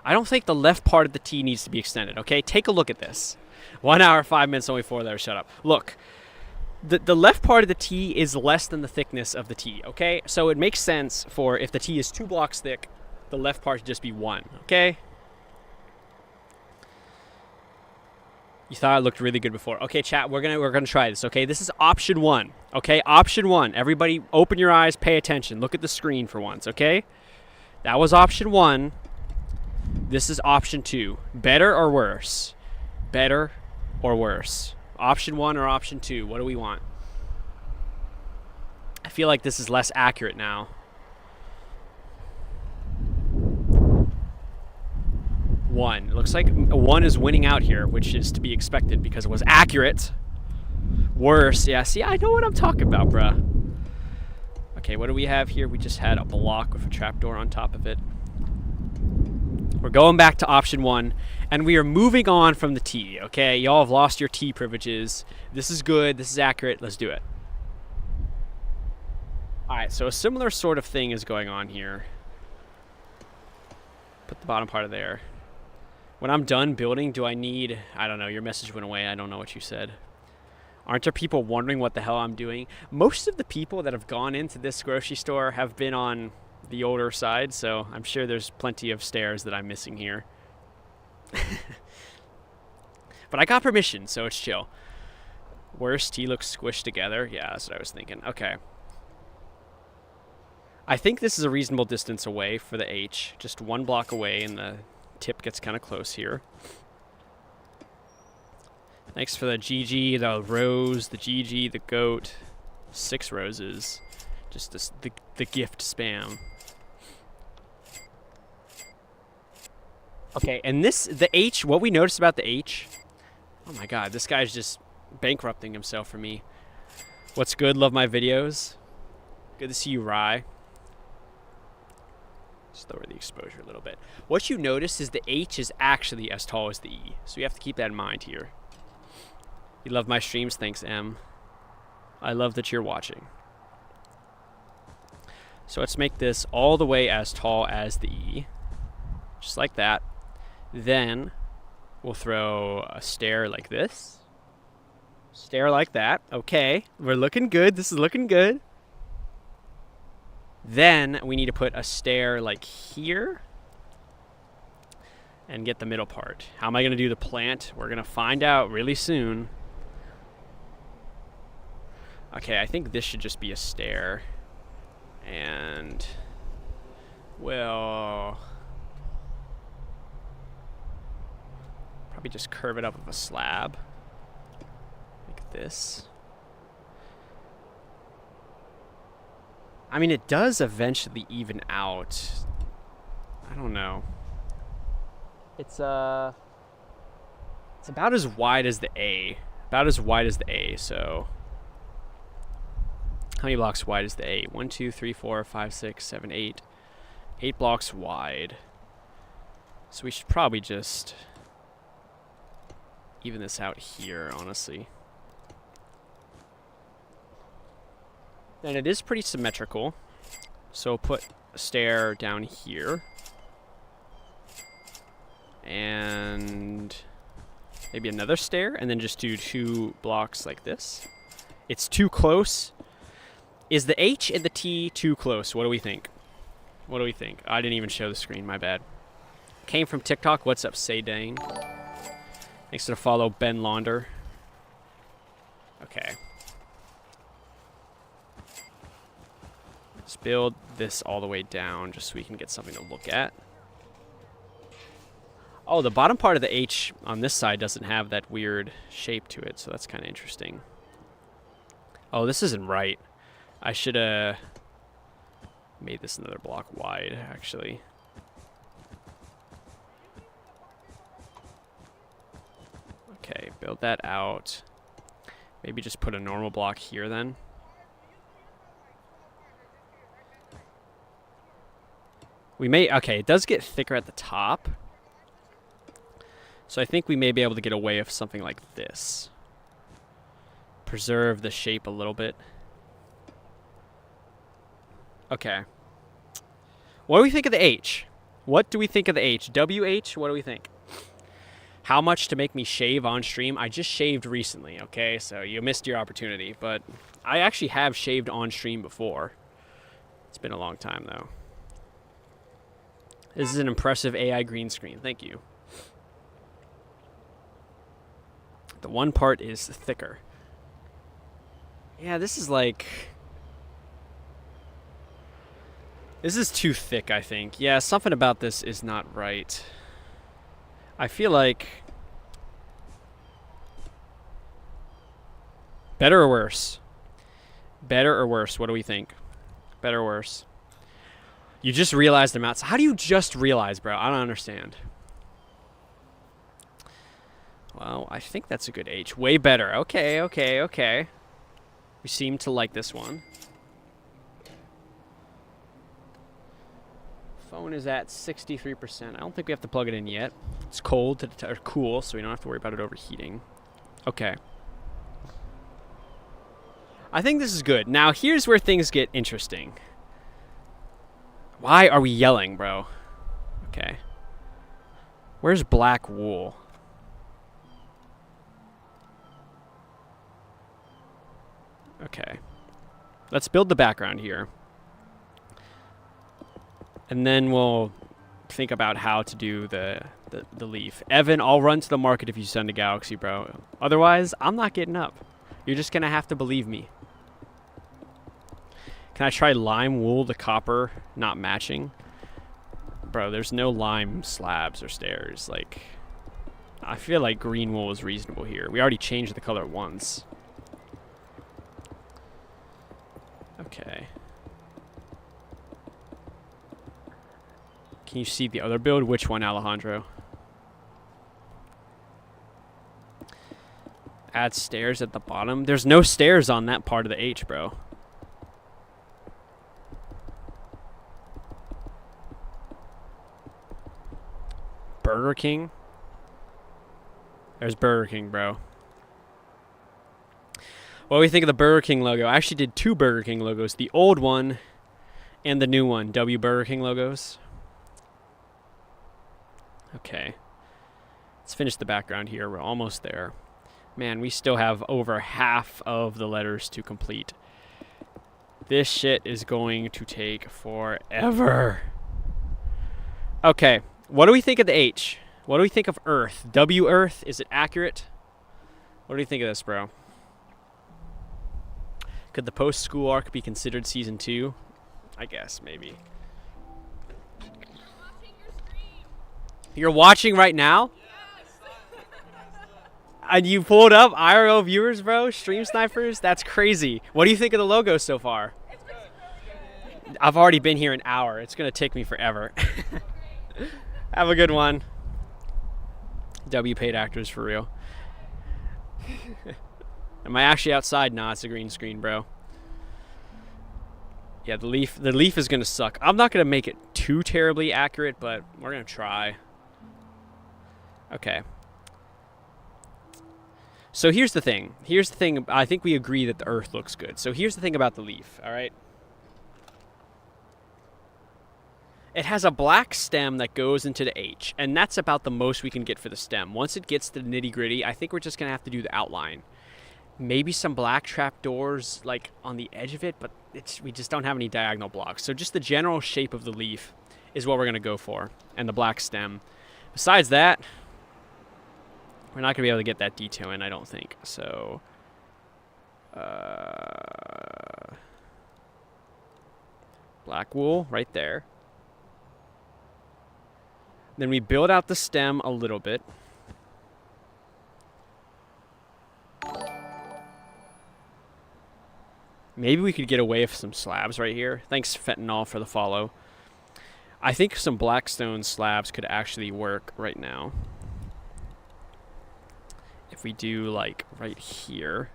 S1: I don't think the left part of the T needs to be extended, okay? Take a look at this. 1 hour, 5 minutes, only 4 letters, shut up. Look, the left part of the T is less than the thickness of the T, okay? So it makes sense for if the T is 2 blocks thick, the left part should just be 1, okay? You thought it looked really good before. Okay, chat, we're gonna try this, okay? This is option 1, okay? Option 1. Everybody open your eyes, pay attention. Look at the screen for once, okay? That was option 1. This is option 2. Better or worse? Better or worse? Option 1 or option 2? What do we want? I feel like this is less accurate now. One. It looks like 1 is winning out here, which is to be expected because it was accurate. Worse. Yeah, see, I know what I'm talking about, bruh. Okay, what do we have here? We just had a block with a trapdoor on top of it. We're going back to option 1, and we are moving on from the T, okay? Y'all have lost your T privileges. This is good. This is accurate. Let's do it. All right, so a similar sort of thing is going on here. Put the bottom part of there. When I'm done building, do I need... I don't know. Your message went away. I don't know what you said. Aren't there people wondering what the hell I'm doing? Most of the people that have gone into this grocery store have been on the older side, so I'm sure there's plenty of stairs that I'm missing here. But I got permission, so it's chill. Worst, T looks squished together. Yeah, that's what I was thinking. Okay. I think this is a reasonable distance away for the H. Just 1 block away, and the tip gets kind of close here. Thanks for the GG, the rose, the GG, the goat. 6 roses. Just this, the gift spam. Okay, and the H, what we noticed about the H, oh my god, this guy's just bankrupting himself for me. What's good? Love my videos. Good to see you, Rye. Just lower the exposure a little bit. What you notice is the H is actually as tall as the E, so you have to keep that in mind here. You love my streams? Thanks, M. I love that you're watching. So let's make this all the way as tall as the E, just like that. Then we'll throw a stair like this. Stair like that. Okay, we're looking good. This is looking good. Then we need to put a stair like here and get the middle part. How am I going to do the plant? We're going to find out really soon. Okay, I think this should just be a stair. And we'll probably just curve it up with a slab like this. I mean, it does eventually even out. I don't know. It's about as wide as the A. About as wide as the A, so how many blocks wide is the A? 1, 2, 3, 4, 5, 6, 7, 8. 8 blocks wide. So we should probably just even this out here, honestly. And it is pretty symmetrical. So put a stair down here. And maybe another stair, and then just do 2 blocks like this. It's too close. Is the H and the T too close? What do we think? What do we think? I didn't even show the screen, my bad. Came from TikTok. What's up, Say Dane? Thanks for the follow, Ben Launder. Okay. Let's build this all the way down just so we can get something to look at. Oh, the bottom part of the H on this side doesn't have that weird shape to it, so that's kind of interesting. Oh, this isn't right. I should have made this another block wide, actually. Okay, build that out. Maybe just put a normal block here then. We may, okay, it does get thicker at the top. So I think we may be able to get away with something like this. Preserve the shape a little bit. Okay. What do we think of the H? What do we think of the H? WH, what do we think? How much to make me shave on stream? I just shaved recently, okay? So you missed your opportunity, but I actually have shaved on stream before. It's been a long time though. This is an impressive AI green screen. Thank you. The one part is thicker. Yeah, this is like... This is too thick, I think. Yeah, something about this is not right. I feel like... Better or worse? Better or worse? What do we think? Better or worse? You just realized the amounts. How do you just realize, bro? I don't understand. Well, I think that's a good H. Way better. Okay, okay, okay. We seem to like this one. Phone is at 63%. I don't think we have to plug it in yet. It's cold or cool, so we don't have to worry about it overheating. Okay. I think this is good. Now, here's where things get interesting. Why are we yelling, bro? Okay. Where's black wool? Okay. Let's build the background here. And then we'll think about how to do the leaf. Evan, I'll run to the market if you send a Galaxy, bro. Otherwise, I'm not getting up. You're just going to have to believe me. Can I try lime wool to copper not matching? Bro, there's no lime slabs or stairs. Like, I feel like green wool is reasonable here. We already changed the color once. Okay. Can you see the other build? Which one, Alejandro? Add stairs at the bottom. There's no stairs on that part of the H, bro. Burger King? There's Burger King, bro. What do we think of the Burger King logo? I actually did two Burger King logos. The old one and the new one. W Burger King logos. Okay. Let's finish the background here. We're almost there. Man, we still have over half of the letters to complete. This shit is going to take forever. Okay. What do we think of the H? What do we think of Earth? W Earth? Is it accurate? What do you think of this, bro? Could the post-school arc be considered season 2? I guess, maybe. You're watching right now? And you pulled up IRL viewers, bro? Stream snipers? That's crazy. What do you think of the logo so far? I've already been here an hour. It's going to take me forever. Have a good one. W paid actors for real. Am I actually outside? Nah, it's a green screen, bro. Yeah, the leaf is going to suck. I'm not going to make it too terribly accurate, but we're going to try. Okay. So here's the thing. Here's the thing. I think we agree that the Earth looks good. So here's the thing about the leaf, all right? It has a black stem that goes into the H, and that's about the most we can get for the stem. Once it gets to the nitty-gritty, I think we're just going to have to do the outline. Maybe some black trap doors like on the edge of it, but we just don't have any diagonal blocks. So just the general shape of the leaf is what we're going to go for, and the black stem. Besides that, we're not going to be able to get that detail in, I don't think. So black wool right there. Then we build out the stem a little bit. Maybe we could get away with some slabs right here. Thanks, Fentanyl, for the follow. I think some blackstone slabs could actually work right now. If we do, like, right here.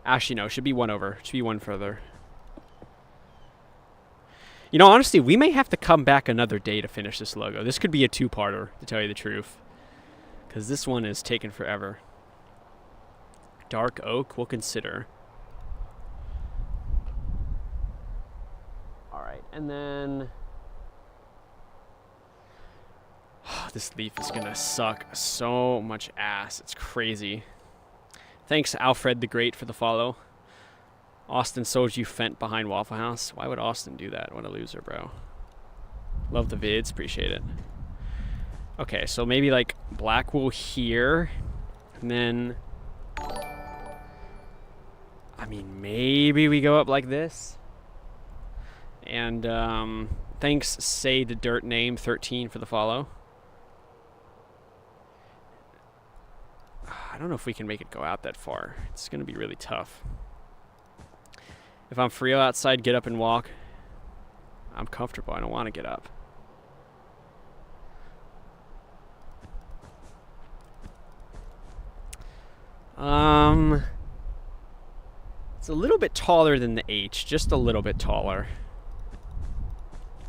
S1: Actually, no, it should be one over. It should be one further. You know, honestly, we may have to come back another day to finish this logo. This could be a two-parter, to tell you the truth. Because this one is taking forever. Dark oak, we'll consider. Alright, and then... this leaf is going to suck so much ass. It's crazy. Thanks, Alfred the Great, for the follow. Austin Soju Fent behind Waffle House. Why would Austin do that? What a loser, bro. Love the vids. Appreciate it. Okay, so maybe like black wool here. And then... I mean, maybe we go up like this. And thanks, Say the Dirt Name 13 for the follow. I don't know if we can make it go out that far. It's going to be really tough. If I'm free outside, get up and walk. I'm comfortable. I don't want to get up. It's a little bit taller than the H, just a little bit taller.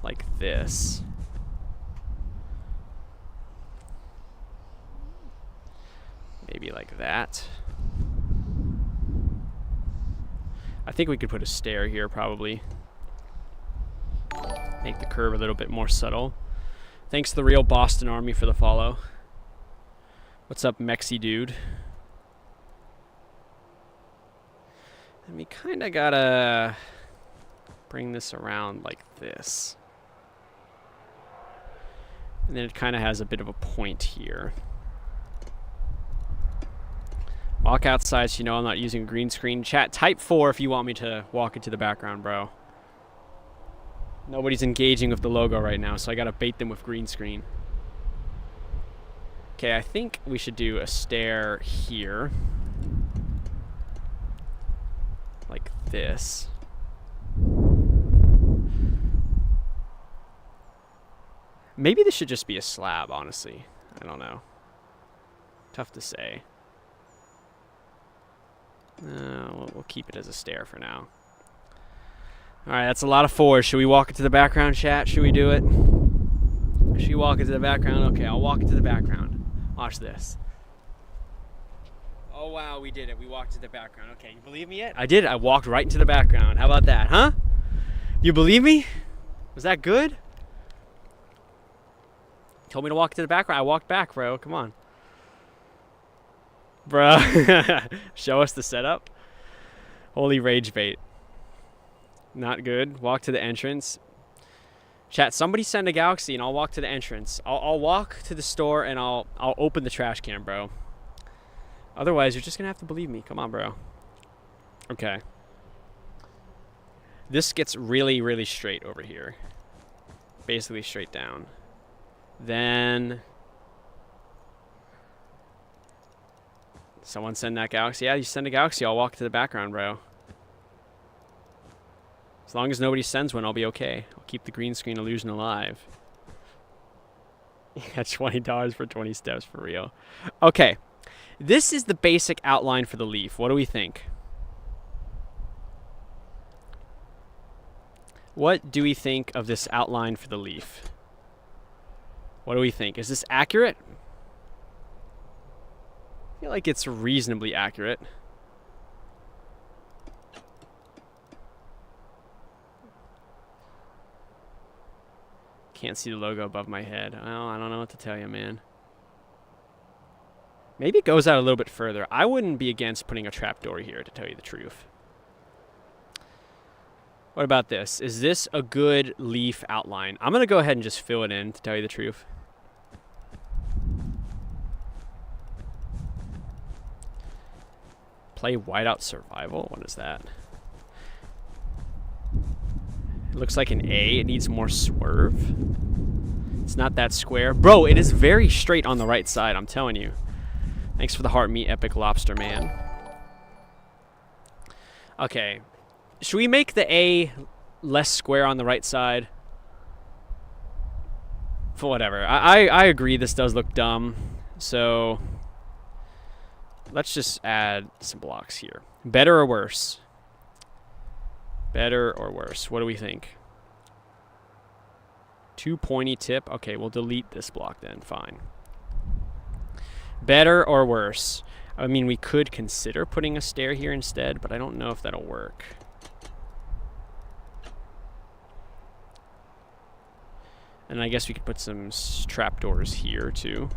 S1: Like this. Maybe like that. I think we could put a stair here probably. Make the curve a little bit more subtle. Thanks to the real Boston Army for the follow. What's up, Mexi dude? And we kind of gotta bring this around like this. And then it kind of has a bit of a point here. Walk outside so you know I'm not using a green screen. Chat, type 4 if you want me to walk into the background, bro. Nobody's engaging with the logo right now, so I gotta bait them with green screen. Okay, I think we should do a stair here. Like this. Maybe this should just be a slab, honestly. I don't know. Tough to say. We'll keep it as a stair for now. Alright, that's a lot of 4s. Should we walk into the background, chat? Should we do it? Should we walk into the background? Okay, I'll walk into the background. Watch this. Oh, wow, we did it. We walked into the background. Okay, you believe me yet? I did. I walked right into the background. How about that, huh? You believe me? Was that good? Told me to walk to the background. I walked back, bro. Come on. Bruh. Show us the setup. Holy rage bait. Not good. Walk to the entrance. Chat, somebody send a galaxy and I'll walk to the entrance. I'll walk to the store and I'll open the trash can, bro. Otherwise, you're just going to have to believe me. Come on, bro. Okay. This gets really, really straight over here. Basically straight down. Then... someone send that galaxy. Yeah, you send a galaxy. I'll walk to the background, bro. As long as nobody sends one, I'll be okay. I'll keep the green screen illusion alive. Yeah, $20 for 20 steps for real. Okay. This is the basic outline for the leaf. What do we think? What do we think of this outline for the leaf? What do we think? Is this accurate? I feel like it's reasonably accurate. Can't see the logo above my head. Well, I don't know what to tell you, man. Maybe it goes out a little bit further. I wouldn't be against putting a trapdoor here, to tell you the truth. What about this? Is this a good leaf outline? I'm going to go ahead and just fill it in, to tell you the truth. Play whiteout survival? What is that? It looks like an A. It needs more swerve. It's not that square. Bro, it is very straight on the right side, I'm telling you. Thanks for the heart meat, Epic Lobster Man. Okay. Should we make the A less square on the right side? For whatever. I agree this does look dumb. So let's just add some blocks here. Better or worse? Better or worse? What do we think? Too pointy tip. Okay, we'll delete this block then. Fine. Better or worse? I mean, we could consider putting a stair here instead, but I don't know if that'll work. And I guess we could put some trapdoors here too.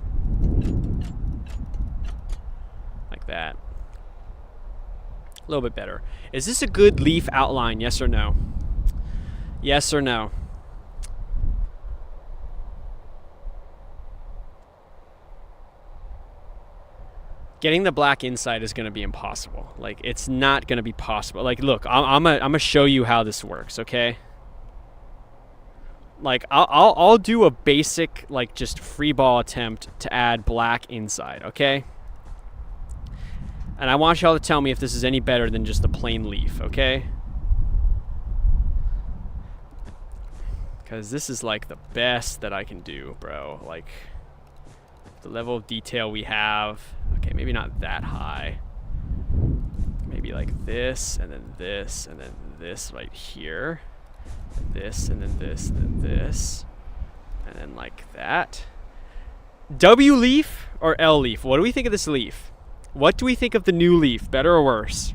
S1: Like that. A little bit better. Is this a good leaf outline? Yes or no? Yes or no? Getting the black inside is going to be impossible. Like, it's not going to be possible. Like, look, I'm gonna show you how this works, okay? Like, I'll do a basic, like, just free ball attempt to add black inside, okay? And I want y'all to tell me if this is any better than just a plain leaf, okay? Because this is, like, the best that I can do, bro. Like, the level of detail we have. Okay, maybe not that high. Maybe like this, and then this, and then this right here. This, and then this, and then this. And then like that. W leaf or L leaf? What do we think of this leaf? What do we think of the new leaf? Better or worse?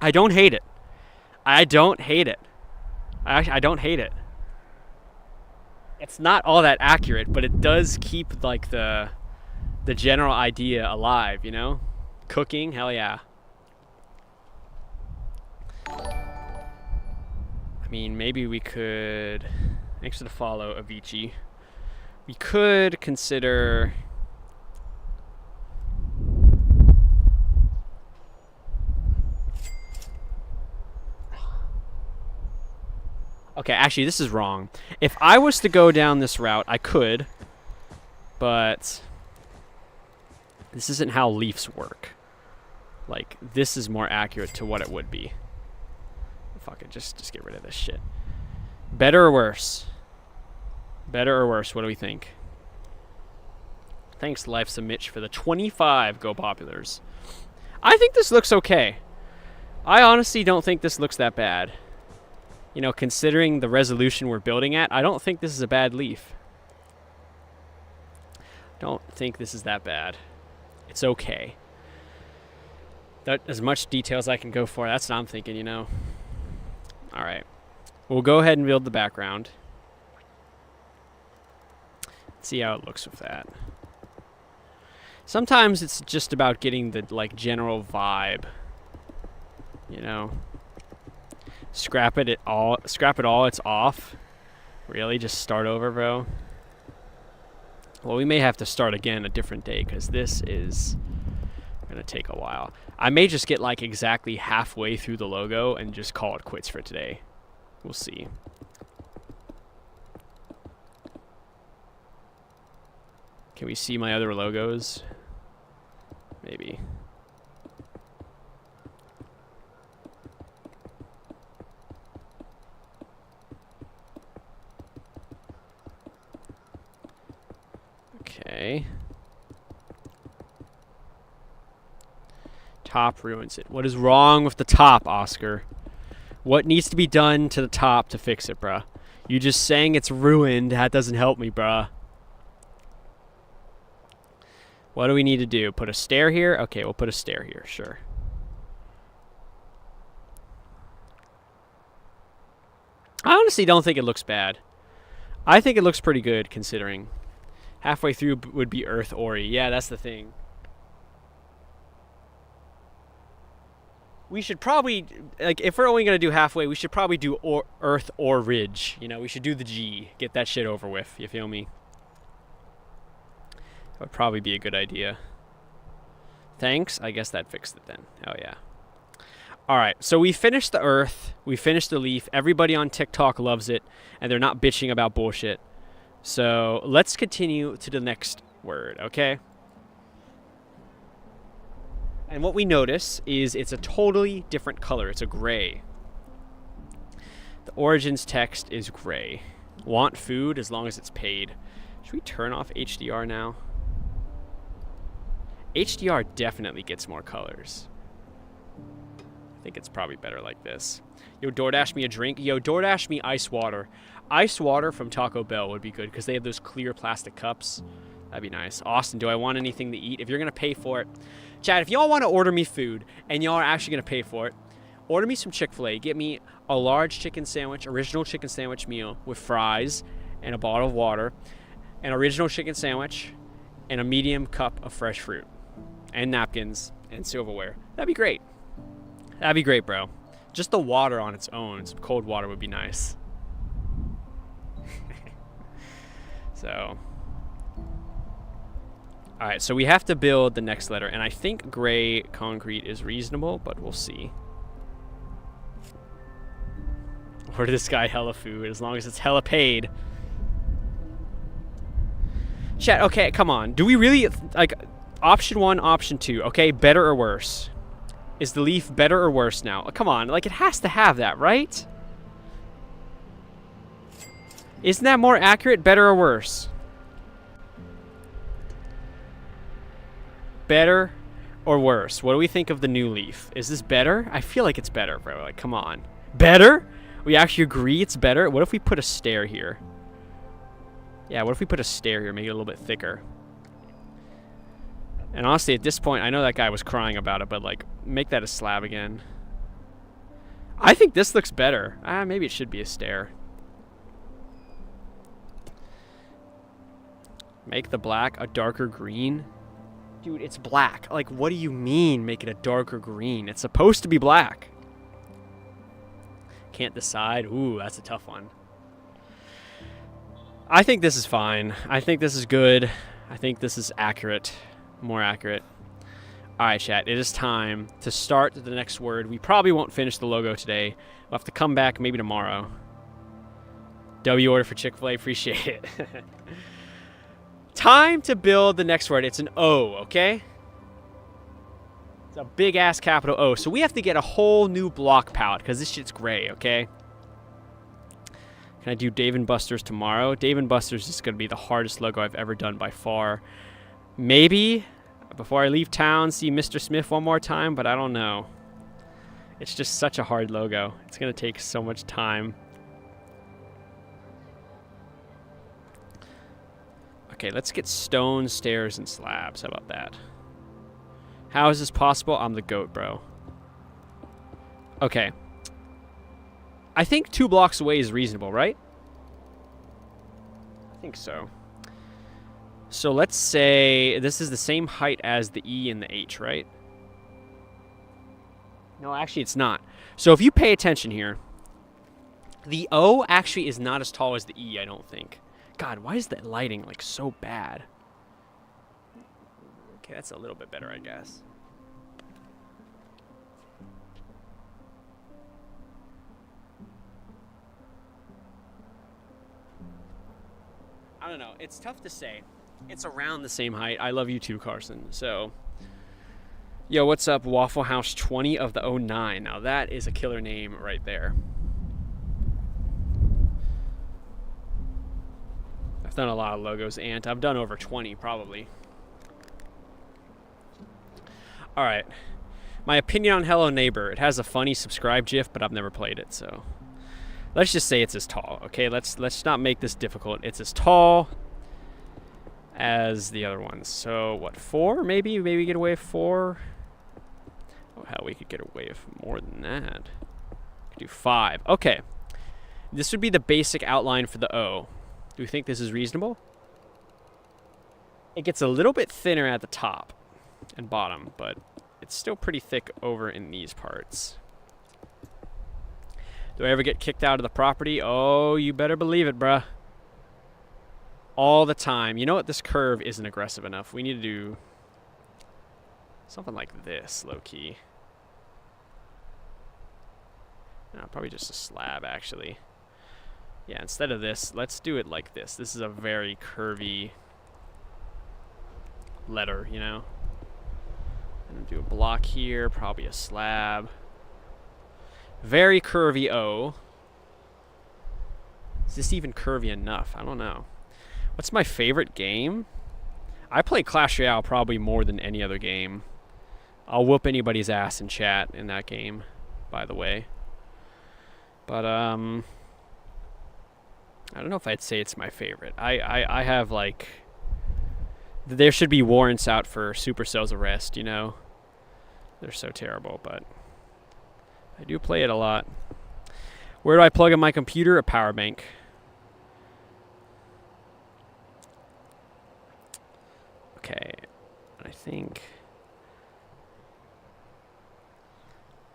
S1: I don't hate it. I don't hate it. I don't hate it. It's not all that accurate, but it does keep like the general idea alive, you know? Cooking, hell yeah. I mean, maybe we could, thanks for the follow, Avicii. We could consider okay, actually, this is wrong. If I was to go down this route, I could, but this isn't how leaves work. Like, this is more accurate to what it would be. Fuck it, just get rid of this shit. Better or worse? Better or worse? What do we think? Thanks, Life's a Mitch, for the 25 Go Populars. I think this looks okay. I honestly don't think this looks that bad. You know, considering the resolution we're building at, I don't think this is a bad leaf. Don't think this is that bad. It's okay. That, as much detail as I can go for, that's what I'm thinking, you know. All right. We'll go ahead and build the background. See how it looks with that. Sometimes it's just about getting the, like, general vibe. You know. Scrap it all, it's off. Really? Just start over, bro? Well, we may have to start again a different day, because this is gonna take a while. I may just get like exactly halfway through the logo and just call it quits for today. We'll see. Can we see my other logos? Maybe. Okay. Top ruins it. What is wrong with the top, Oscar? What needs to be done to the top to fix it, bruh? You just saying it's ruined, that doesn't help me, bruh. What do we need to do? Put a stair here? Okay, we'll put a stair here, sure. I honestly don't think it looks bad. I think it looks pretty good, considering. Halfway through would be Earth Ori. Yeah, that's the thing. we should probably, like, if we're only going to do halfway, we should probably do earth or ridge. You know, we should do the G. Get that shit over with. You feel me? That would probably be a good idea. Thanks. I guess that fixed it then. Oh, yeah. All right. So we finished the earth. We finished the leaf. Everybody on TikTok loves it, and they're not bitching about bullshit. So let's continue to the next word, okay? And what we notice is it's a totally different color. It's a gray. The origins text is gray. Want food as long as it's paid. Should we turn off HDR now? HDR definitely gets more colors. I think it's probably better like this. Yo, DoorDash me a drink. Yo, DoorDash me ice water. Ice water from Taco Bell would be good because they have those clear plastic cups. That'd be nice. Austin, do I want anything to eat? If you're going to pay for it. Chad, if y'all want to order me food and y'all are actually going to pay for it, order me some Chick-fil-A. Get me a large chicken sandwich, original chicken sandwich meal with fries and a bottle of water, an original chicken sandwich, and a medium cup of fresh fruit, and napkins and silverware. That'd be great. That'd be great, bro. Just the water on its own, some cold water would be nice. So... all right, so we have to build the next letter, and I think gray concrete is reasonable, but we'll see. Order this guy hella food, as long as it's hella paid. Chat, okay, come on. Do we really, like, option 1, option 2, okay? Better or worse? Is the leaf better or worse now? Come on, like, it has to have that, right? Isn't that more accurate, better or worse? Better or worse? What do we think of the new leaf? Is this better? I feel like it's better, bro. Like, come on. Better? We actually agree it's better? What if we put a stair here? Yeah, what if we put a stair here, make it a little bit thicker? And honestly, at this point, I know that guy was crying about it, but, like, make that a slab again. I think this looks better. Maybe it should be a stair. Make the black a darker green. Dude, it's black. Like, what do you mean make it a darker green? It's supposed to be black. Can't decide. Ooh, that's a tough one. I think this is fine. I think this is good. I think this is accurate. More accurate. All right, chat. It is time to start the next word. We probably won't finish the logo today. We'll have to come back maybe tomorrow. W order for Chick-fil-A. Appreciate it. Time to build the next word. It's an O, okay? It's a big-ass capital O. So we have to get a whole new block palette because this shit's gray, okay? Can I do Dave & Buster's tomorrow? Dave & Buster's is going to be the hardest logo I've ever done by far. Maybe before I leave town, see Mr. Smith one more time, but I don't know. It's just such a hard logo. It's going to take so much time. Okay, let's get stone, stairs, and slabs. How about that? How is this possible? I'm the GOAT, bro. Okay. I think 2 blocks away is reasonable, right? I think so. So let's say this is the same height as the E and the H, right? No, actually it's not. So if you pay attention here, the O actually is not as tall as the E, I don't think. God, why is that lighting like so bad? Okay, that's a little bit better, I guess. I don't know. It's tough to say. It's around the same height. I love you too, Carson. So, yo, what's up, Waffle House 20 of the 09? Now that is a killer name right there. I've done a lot of logos, Ant. I've done over 20, probably. All right. My opinion on Hello Neighbor. It has a funny subscribe GIF, but I've never played it, so let's just say it's as tall. Okay, let's not make this difficult. It's as tall as the other ones. So what? 4? Maybe get away with 4. Oh hell, we could get away with more than that. Could do 5. Okay. This would be the basic outline for the O. Do we think this is reasonable? It gets a little bit thinner at the top and bottom, but it's still pretty thick over in these parts. Do I ever get kicked out of the property? Oh, you better believe it, bruh. All the time. You know what? This curve isn't aggressive enough. We need to do something like this, low-key. No, probably just a slab, actually. Yeah, instead of this, let's do it like this. This is a very curvy letter, you know? And do a block here, probably a slab. Very curvy O. Is this even curvy enough? I don't know. What's my favorite game? I play Clash Royale probably more than any other game. I'll whoop anybody's ass in chat in that game, by the way. But, I don't know if I'd say it's my favorite. I have, like... There should be warrants out for Supercell's arrest, you know? They're so terrible, but... I do play it a lot. Where do I plug in my computer? A power bank. Okay, I think...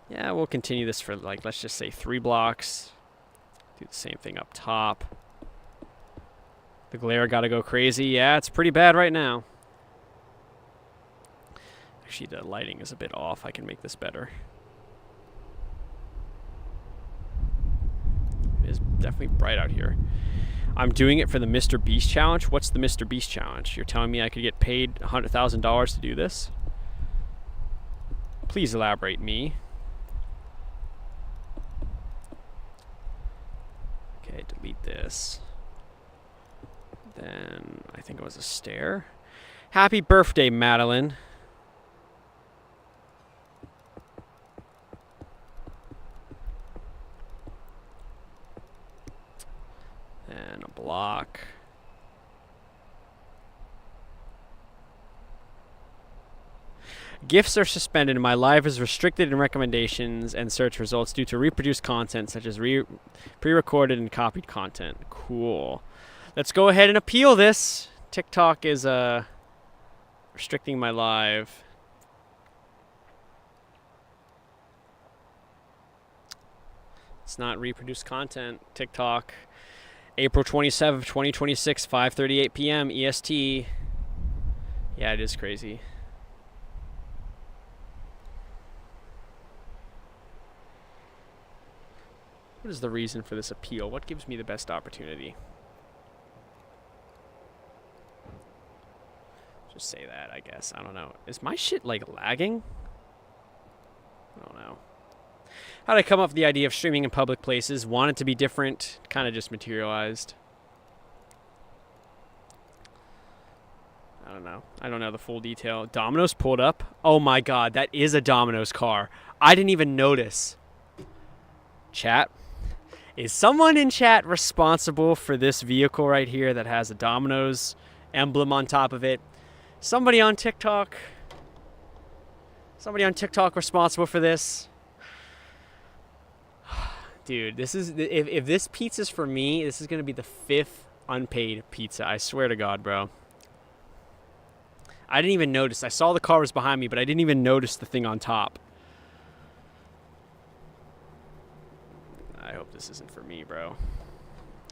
S1: Yeah, we'll continue this for, like, let's just say 3 blocks. Do the same thing up top. The glare gotta go crazy. Yeah, it's pretty bad right now. Actually, the lighting is a bit off. I can make this better. It is definitely bright out here. I'm doing it for the Mr. Beast challenge. What's the Mr. Beast challenge? You're telling me I could get paid $100,000 to do this? Please elaborate, me. Okay, delete this. Then I think it was a stair. Happy birthday, Madeline. And a block. Gifts are suspended and my life is restricted in recommendations and search results due to reproduced content such as pre-recorded and copied content. Cool. Let's go ahead and appeal this. TikTok is restricting my live. It's not reproduced content. TikTok. April 27th, 2026, 5:38 p.m. EST. Yeah, it is crazy. What is the reason for this appeal? What gives me the best opportunity? Just say that, I guess. I don't know. Is my shit, like, lagging? I don't know. How did I come up with the idea of streaming in public places? Want it to be different. Kind of just materialized. I don't know. I don't know the full detail. Domino's pulled up. Oh my god, that is a Domino's car. I didn't even notice. Chat. Is someone in chat responsible for this vehicle right here that has a Domino's emblem on top of it? Somebody on TikTok? Somebody on TikTok responsible for this? Dude, this is... If this pizza's for me, this is going to be the 5th unpaid pizza. I swear to God, bro. I didn't even notice. I saw the car was behind me, but I didn't even notice the thing on top. I hope this isn't for me, bro.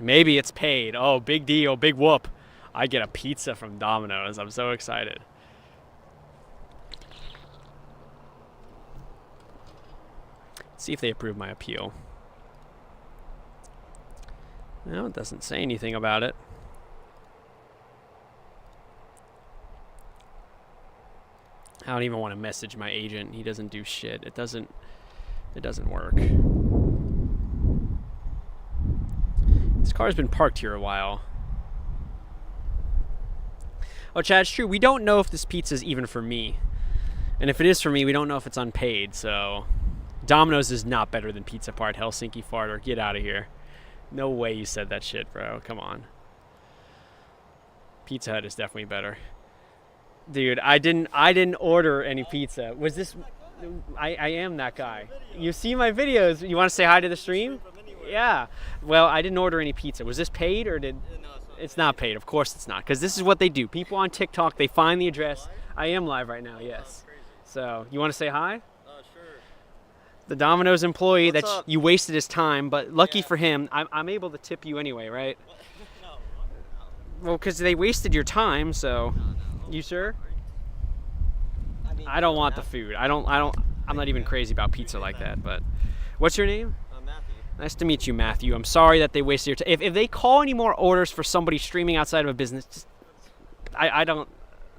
S1: Maybe it's paid. Oh, big deal. Big whoop. I get a pizza from Domino's. I'm so excited. Let's see if they approve my appeal. No, it doesn't say anything about it. I don't even want to message my agent. He doesn't do shit. It doesn't work. This car's been parked here a while. Oh, Chad, it's true. We don't know if this pizza is even for me. And if it is for me, we don't know if it's unpaid. So, Domino's is not better than Pizza Part, Helsinki Farter. Get out of here. No way you said that shit, bro. Come on. Pizza Hut is definitely better. Dude, I didn't order any pizza. Was this... I am that guy. You see my videos. You want to say hi to the stream? Yeah. Well, I didn't order any pizza. Was this paid or did... It's not paid. Of course it's not. Because this is what they do. People on TikTok, they find the address. I am live right now, yes. So you want to say hi?
S3: Sure.
S1: The Domino's employee
S3: What's
S1: that
S3: up?
S1: you wasted his time, but lucky
S3: Yeah.
S1: for him, I'm able to tip you anyway, right?
S3: What? No.
S1: Well, because they wasted your time, so. You sure?
S3: I mean,
S1: I don't want the food. I'm not even crazy about pizza like that, but. What's your name?
S3: Matthew.
S1: Nice to meet you, Matthew. I'm sorry that they wasted your time. If they call any more orders for somebody streaming outside of a business, just, I don't.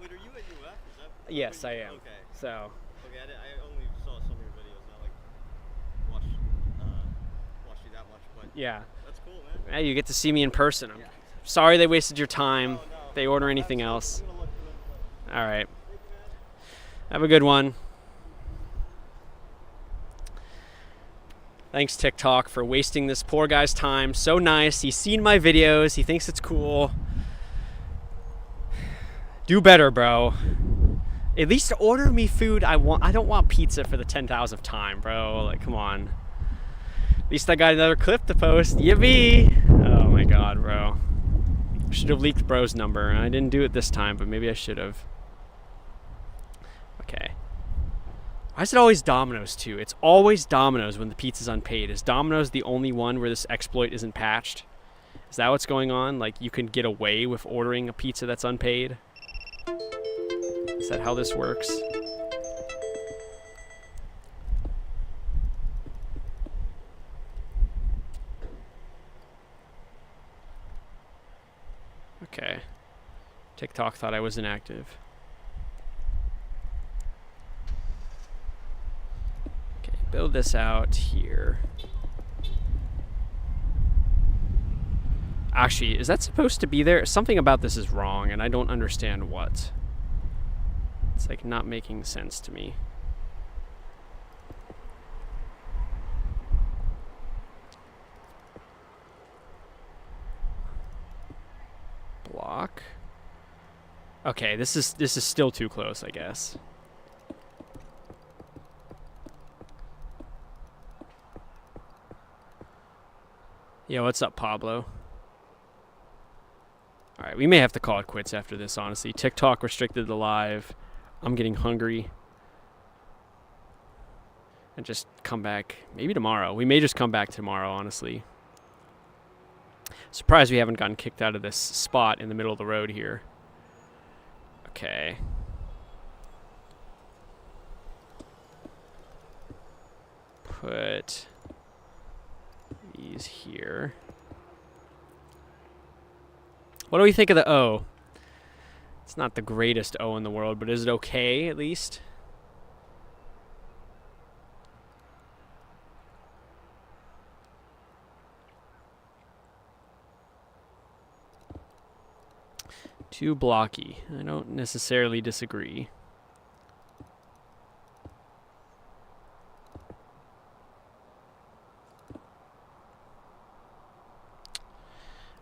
S3: Wait, are you at UF? Is that?
S1: Yes, I am.
S3: Okay.
S1: So.
S3: Okay, I only saw some of your videos, not like watched you that much, but
S1: Yeah.
S3: that's cool, man.
S1: Hey, you get to see me in person. I'm sorry they wasted your time.
S3: No.
S1: If they order anything else.
S3: I'm gonna look for them.
S1: All right. Have a good one. Thanks, TikTok, for wasting this poor guy's time. So nice. He's seen my videos. He thinks it's cool. Do better, bro. At least order me food I want. I don't want pizza for the 10,000th time, bro. Like, come on. At least I got another clip to post. Yippee! Oh my god, bro. Should have leaked bro's number. I didn't do it this time, but maybe I should have. Okay. Why is it always Domino's too? It's always Domino's when the pizza's unpaid. Is Domino's the only one where this exploit isn't patched? Is that what's going on? Like, you can get away with ordering a pizza that's unpaid? Is that how this works? Okay. TikTok thought I was inactive. Okay, build this out here. Actually, is that supposed to be there? Something about this is wrong, and I don't understand what. It's like not making sense to me. Block. Okay, this is still too close, I guess. Yo, what's up, Pablo? Alright, we may have to call it quits after this, honestly. TikTok restricted the live. I'm getting hungry. And just come back maybe tomorrow. We may just come back tomorrow, honestly. Surprised we haven't gotten kicked out of this spot in the middle of the road here. Okay. Put these here. What do we think of the O? It's not the greatest O in the world, but is it okay at least? Too blocky. I don't necessarily disagree.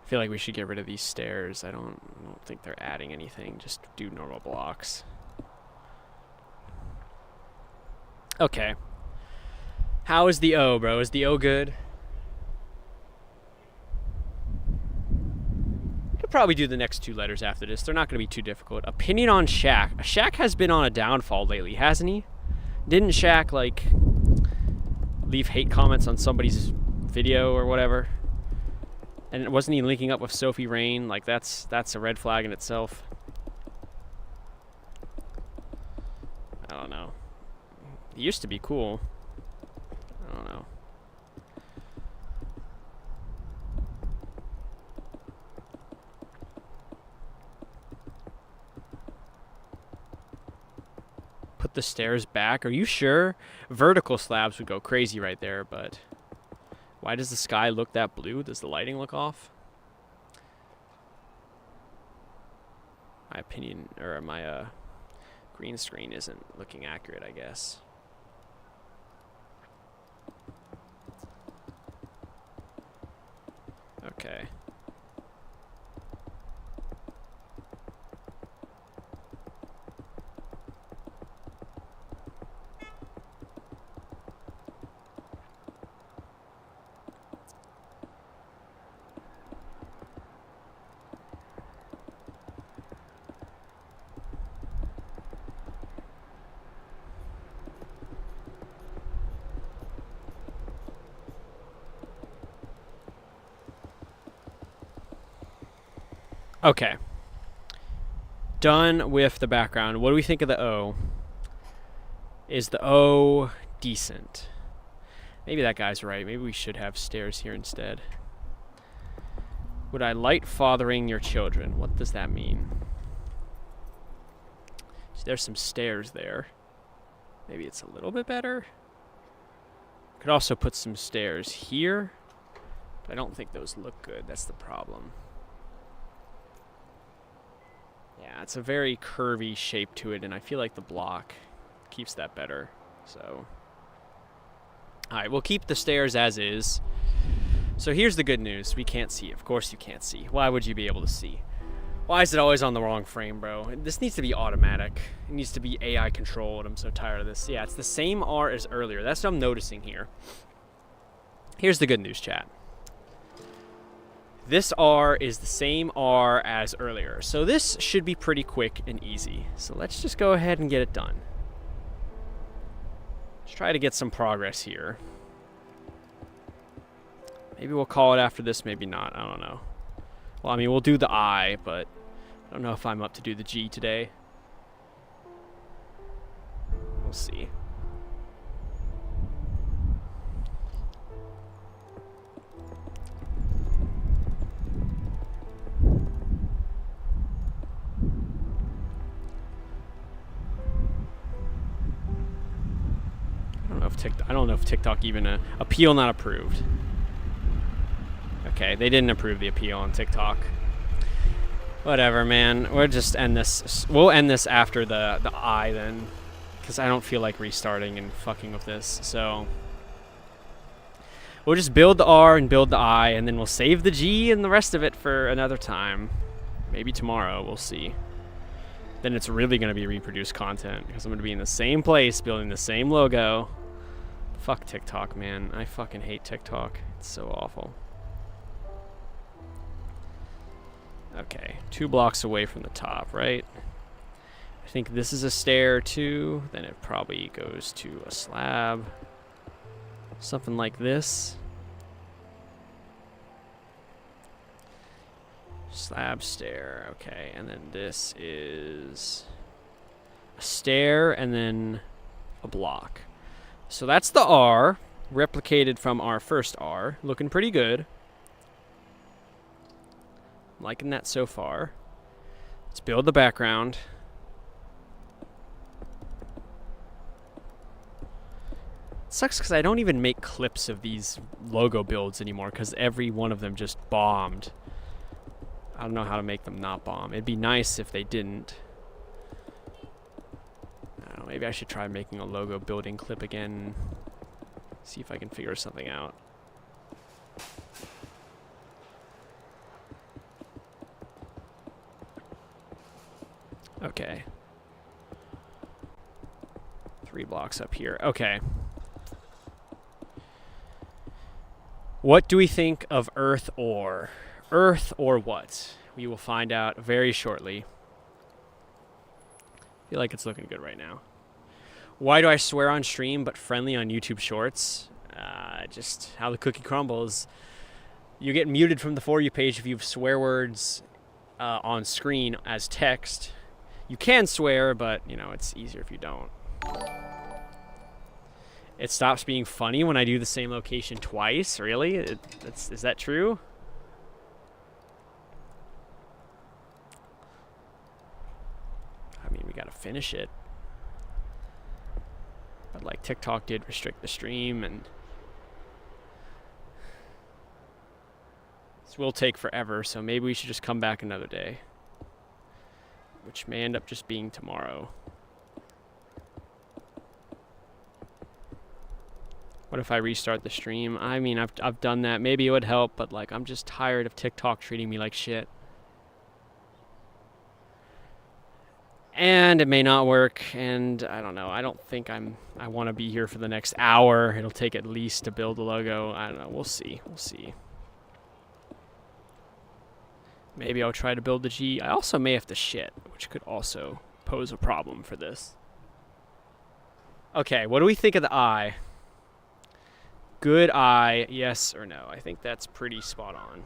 S1: I feel like we should get rid of these stairs. I don't think they're adding anything. Just do normal blocks. Okay. How is the O, bro? Is the O good? Could probably do the next two letters after this. They're not going to be too difficult. Opinion on Shaq. Shaq has been on a downfall lately, hasn't he? Didn't Shaq, like, leave hate comments on somebody's video or whatever? And wasn't he linking up with Sophie Rain? Like, that's a red flag in itself. I don't know. He used to be cool. I don't know. Put the stairs back. Are you sure? Vertical slabs would go crazy right there, but why does the sky look that blue? Does the lighting look off? My opinion, or my green screen isn't looking accurate, I guess. Okay. Okay. Done with the background. What do we think of the O? Is the O decent? Maybe that guy's right. Maybe we should have stairs here instead. Would I like fathering your children? What does that mean? So there's some stairs there. Maybe it's a little bit better. Could also put some stairs here. But I don't think those look good. That's the problem. Yeah, it's a very curvy shape to it, and I feel like the block keeps that better. So, alright, we'll keep the stairs as is. So here's the good news. We can't see. Of course you can't see. Why would you be able to see? Why is it always on the wrong frame, bro? This needs to be automatic. It needs to be AI controlled. I'm so tired of this. Yeah, it's the same R as earlier. That's what I'm noticing here. Here's the good news, chat. This R is the same R as earlier. So this should be pretty quick and easy. So let's just go ahead and get it done. Let's try to get some progress here. Maybe we'll call it after this, maybe not. I don't know. Well, I mean, we'll do the I, but I don't know if I'm up to do the G today. We'll see. I don't know if TikTok even appeal not approved. Okay, they didn't approve the appeal on TikTok. Whatever, man. We'll just end this. We'll end this after the I then, because I don't feel like restarting and fucking with this. So we'll just build the R and build the I, and then we'll save the G and the rest of it for another time. Maybe tomorrow. We'll see. Then it's really going to be reproduced content, because I'm going to be in the same place building the same logo. Fuck TikTok, man. I fucking hate TikTok. It's so awful. Okay, 2 blocks away from the top, right? I think this is a stair too. Then it probably goes to a slab. Something like this. Slab stair, okay. And then this is a stair and then a block. So that's the R, replicated from our first R. Looking pretty good. I'm liking that so far. Let's build the background. It sucks because I don't even make clips of these logo builds anymore because every one of them just bombed. I don't know how to make them not bomb. It'd be nice if they didn't. I don't know, maybe I should try making a logo building clip again. See if I can figure something out. Okay. 3 blocks up here. Okay. What do we think of Earth or? Earth or what? We will find out very shortly. I feel like it's looking good right now. Why do I swear on stream but friendly on YouTube Shorts? Just how the cookie crumbles. You get muted from the For You page if you have swear words on screen as text. You can swear, but, you know, it's easier if you don't. It stops being funny when I do the same location twice? Really? Is that true? I mean, we gotta finish it. But, like, TikTok did restrict the stream, and this will take forever, so maybe we should just come back another day. Which may end up just being tomorrow. What if I restart the stream? I mean, I've done that. Maybe it would help, but like I'm just tired of TikTok treating me like shit. And it may not work, and I don't know. I don't think I want to be here for the next hour. It'll take at least to build a logo. I don't know. We'll see. We'll see. Maybe I'll try to build the G. I also may have to shit, which could also pose a problem for this. Okay, what do we think of the I? Good I, yes or no? I think that's pretty spot on.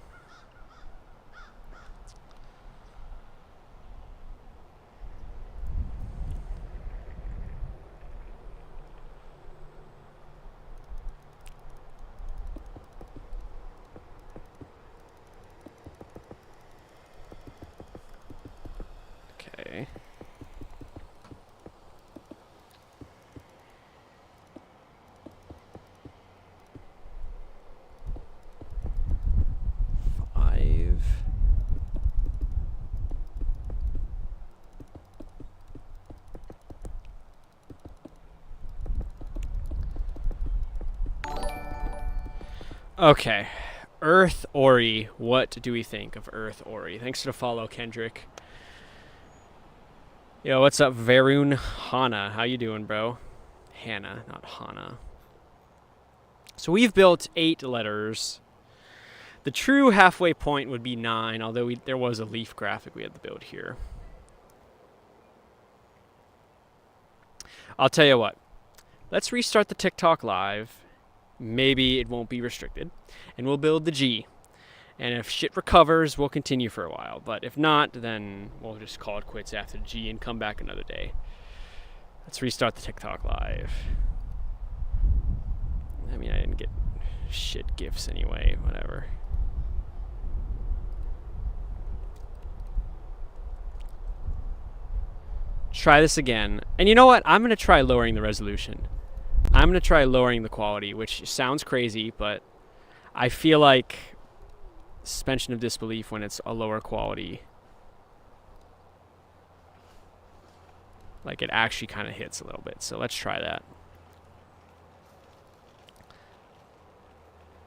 S1: Okay. Earth Ori. What do we think of Earth Ori? Thanks for the follow, Kendrick. Yo, what's up, Varun Hana? How you doing, bro? Hannah, not Hana. So we've built 8 letters. The true halfway point would be 9, although there was a leaf graphic we had to build here. I'll tell you what. Let's restart the TikTok live. Maybe it won't be restricted. And we'll build the G. And if shit recovers, we'll continue for a while. But if not, then we'll just call it quits after the G and come back another day. Let's restart the TikTok live. I mean, I didn't get shit gifts anyway. Whatever. Try this again. And you know what? I'm going to try lowering the resolution. I'm going to try lowering the quality, which sounds crazy, but I feel like suspension of disbelief when it's a lower quality. Like it actually kind of hits a little bit. So let's try that.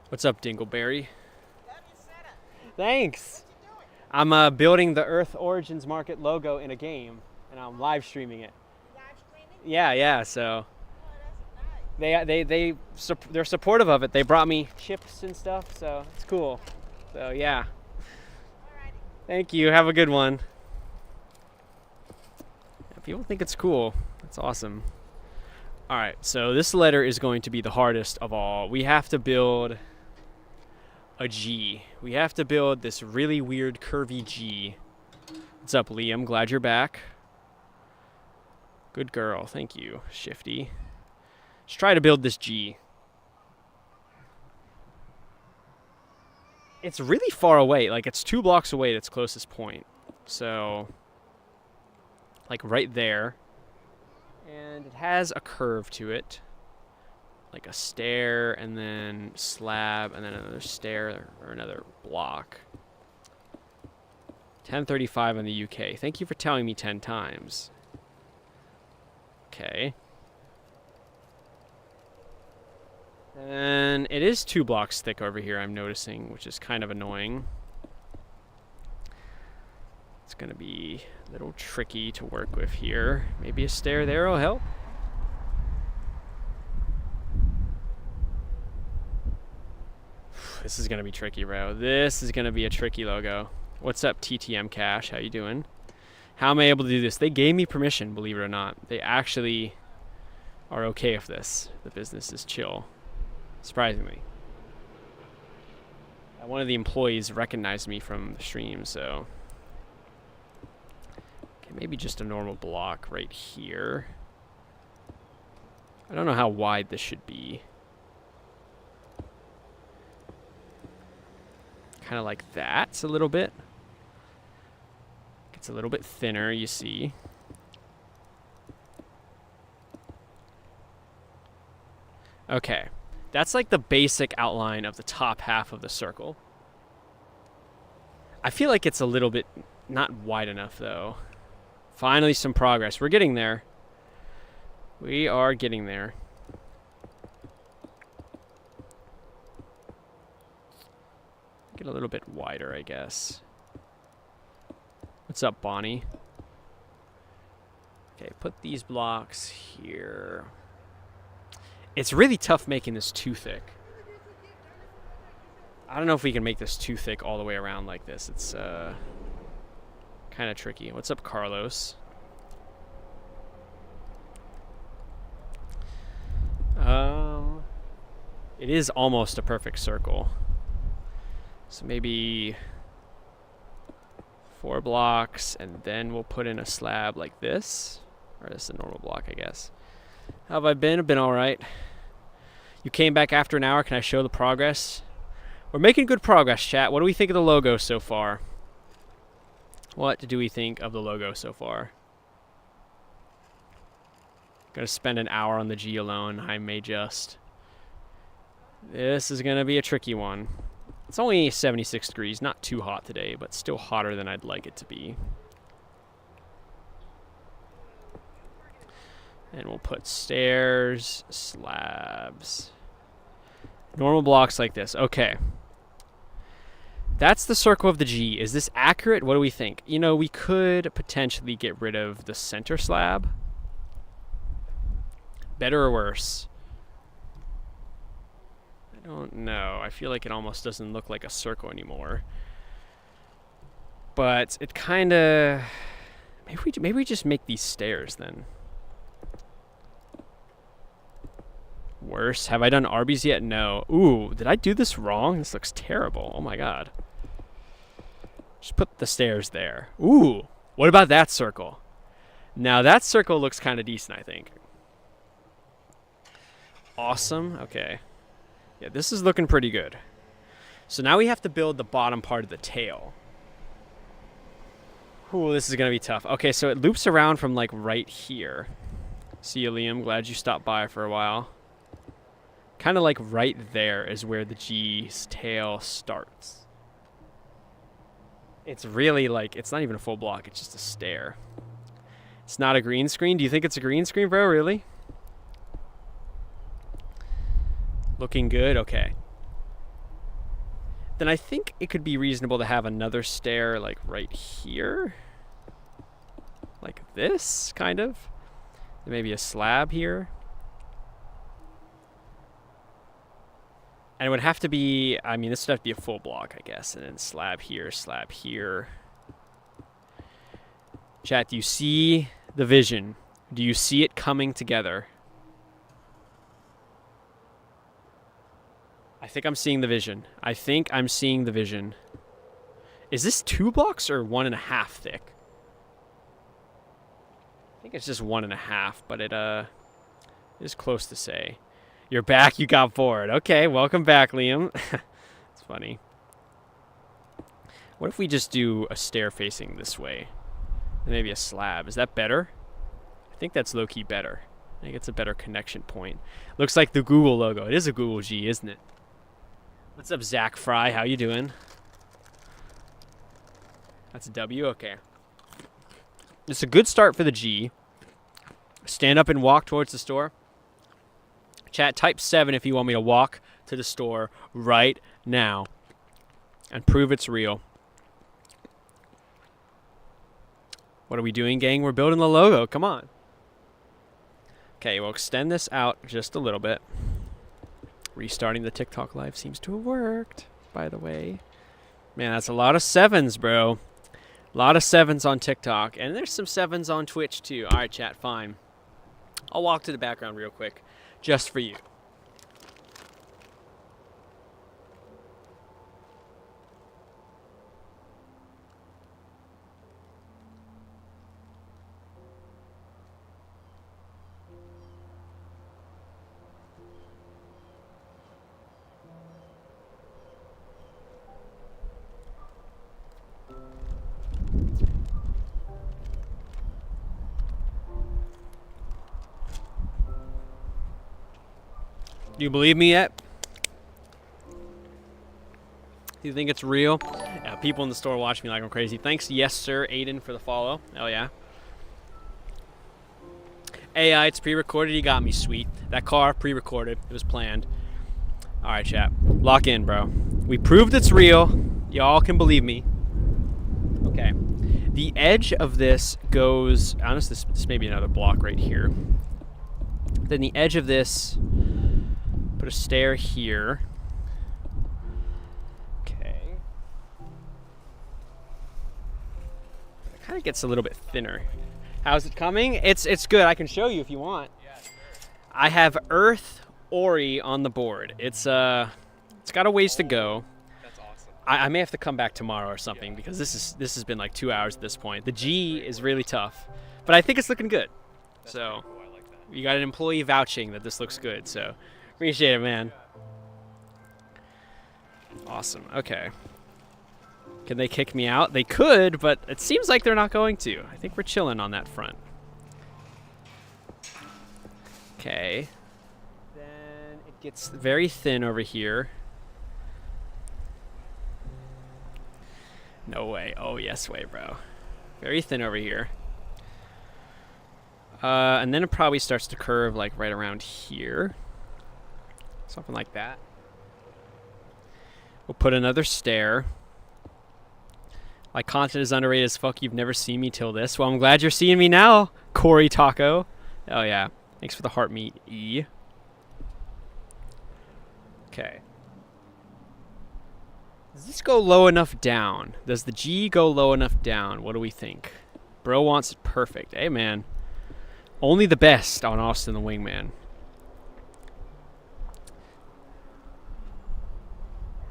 S1: What's up, Dingleberry? Thanks. I'm building the Earth Origins Market logo in a game, and I'm live streaming it.
S4: Live streaming?
S1: Yeah. So
S4: Oh, that's nice.
S1: they're supportive of it. They brought me chips and stuff, so it's cool. So yeah.
S4: Alrighty.
S1: Thank you. Have a good one. Yeah, people think it's cool. That's awesome. All right, so this letter is going to be the hardest of all. We have to build a G. We have to build this really weird curvy G. What's up, Liam? Glad you're back. Good girl. Thank you, Shifty. Let's try to build this G. It's really far away. Like, it's 2 blocks away at its closest point. So, like right there. And it has a curve to it. Like a stair, and then slab, and then another stair, or another block. 1035 on the UK. Thank you for telling me 10 times. Okay. And it is 2 blocks thick over here, I'm noticing, which is kind of annoying. It's going to be a little tricky to work with here. Maybe a stair there will help. This is going to be tricky, bro. This is going to be a tricky logo. What's up, TTM Cash? How you doing? How am I able to do this? They gave me permission, believe it or not. They actually are okay with this. The business is chill. Surprisingly. One of the employees recognized me from the stream, so... Okay, maybe just a normal block right here. I don't know how wide this should be. Kind of like that, a little bit. It's a little bit thinner, you see. Okay, that's like the basic outline of the top half of the circle. I feel like it's a little bit not wide enough, though. Finally, some progress. We're getting there. We are getting there. Get a little bit wider, I guess. What's up, Bonnie? Okay, put these blocks here. It's really tough making this too thick. I don't know if we can make this too thick all the way around like this. It's kind of tricky. What's up, Carlos? It is almost a perfect circle. So maybe 4 blocks, and then we'll put in a slab like this. Or this is a normal block, I guess. How have I been? I've been all right. You came back after an hour. Can I show the progress? We're making good progress, chat. What do we think of the logo so far? What do we think of the logo so far? Gonna spend an hour on the G alone. I may just. This is gonna be a tricky one. It's only 76 degrees, not too hot today, but still hotter than I'd like it to be. And we'll put stairs, slabs, Normal blocks like this. Okay. That's the circle of the G. Is this accurate? What do we think? You know, we could potentially get rid of the center slab. Better or worse? I don't know. I feel like it almost doesn't look like a circle anymore. But it kind of... Maybe we just make these stairs then. Worse. Have I done Arby's yet? No. Ooh, did I do this wrong? This looks terrible. Oh my god. Just put the stairs there. Ooh, what about that circle? Now that circle looks kind of decent, I think. Awesome. Okay. Yeah, this is looking pretty good. So now we have to build the bottom part of the tail. Ooh, this is going to be tough. Okay, so it loops around from like right here. See you, Liam. Glad you stopped by for a while. Kind of like right there is where the G's tail starts. It's really like, it's not even a full block, it's just a stair. It's not a green screen. Do you think it's a green screen, bro? Really? Looking good? Okay. Then I think it could be reasonable to have another stair like right here. Like this, kind of. Maybe a slab here. And it would have to be, I mean, this would have to be a full block, I guess. And then slab here, slab here. Chat, do you see the vision? Do you see it coming together? I think I'm seeing the vision. I think I'm seeing the vision. Is this 2 blocks or 1.5 thick? I think it's just 1.5, but it is close to say. You're back, you got bored. Okay, welcome back, Liam. It's funny. What if we just do a stair facing this way? And maybe a slab. Is that better? I think that's low-key better. I think it's a better connection point. Looks like the Google logo. It is a Google G, isn't it? What's up, Zach Fry? How you doing? That's a W? Okay. It's a good start for the G. Stand up and walk towards the store. Chat, type 7 if you want me to walk to the store right now and prove it's real. What are we doing, gang? We're building the logo. Come on. Okay, we'll extend this out just a little bit. Restarting the TikTok live seems to have worked, by the way. Man, that's a lot of 7s, bro. A lot of 7s on TikTok. And there's some 7s on Twitch, too. All right, chat, fine. I'll walk to the background real quick. Just for you. Do you believe me yet? Do you think it's real? Yeah, people in the store watch me like I'm crazy. Thanks, yes sir, Aiden, for the follow. Oh yeah. AI, it's pre-recorded. You got me, sweet. That car, pre-recorded. It was planned. All right, chat. Lock in, bro. We proved it's real. Y'all can believe me. Okay. The edge of this goes... Honestly, this may be another block right here. Then the edge of this... Put a stair here. Okay. It kind of gets a little bit thinner. How's it coming? It's good. I can show you if you want.
S2: Yeah, sure.
S1: I have Earth Ori on the board. It's got a ways to go.
S2: That's awesome.
S1: I may have to come back tomorrow or something because this has been like 2 hours at this point. The G is really tough, but I think it's looking good.
S2: That's
S1: So
S2: cool. I like that.
S1: you got an employee vouching that this looks good. So appreciate it, man. Awesome. Okay. Can they kick me out? They could, but it seems like they're not going to. I think we're chilling on that front. Okay. Then it gets very thin over here. No way. Oh, yes way, bro. Very thin over here. And then it probably starts to curve like right around here. Something like that. We'll put another stair. My content is underrated as fuck. You've never seen me till this. Well, I'm glad you're seeing me now, Corey Taco. Oh, yeah. Thanks for the heart meat, E. Okay. Does this go low enough down? Does the G go low enough down? What do we think? Bro wants it perfect. Hey, man. Only the best on Austin the Wingman.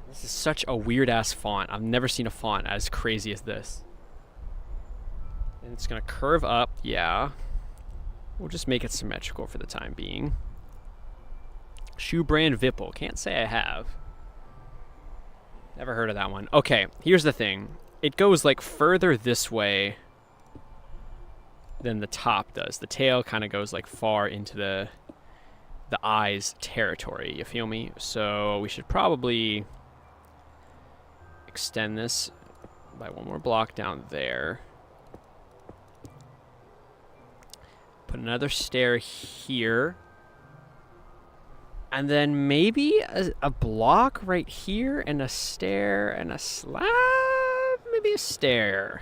S1: This is such a weird-ass font. I've never seen a font as crazy as this. And it's going to curve up. Yeah. We'll just make it symmetrical for the time being. Shoe brand Vipple. Can't say I have. Never heard of that one. Okay, here's the thing. It goes like further this way than the top does. The tail kind of goes like far into the eyes territory. You feel me? So we should probably extend this by one more block down there. Put another stair here. And then maybe a block right here and a stair and a slab. Maybe a stair.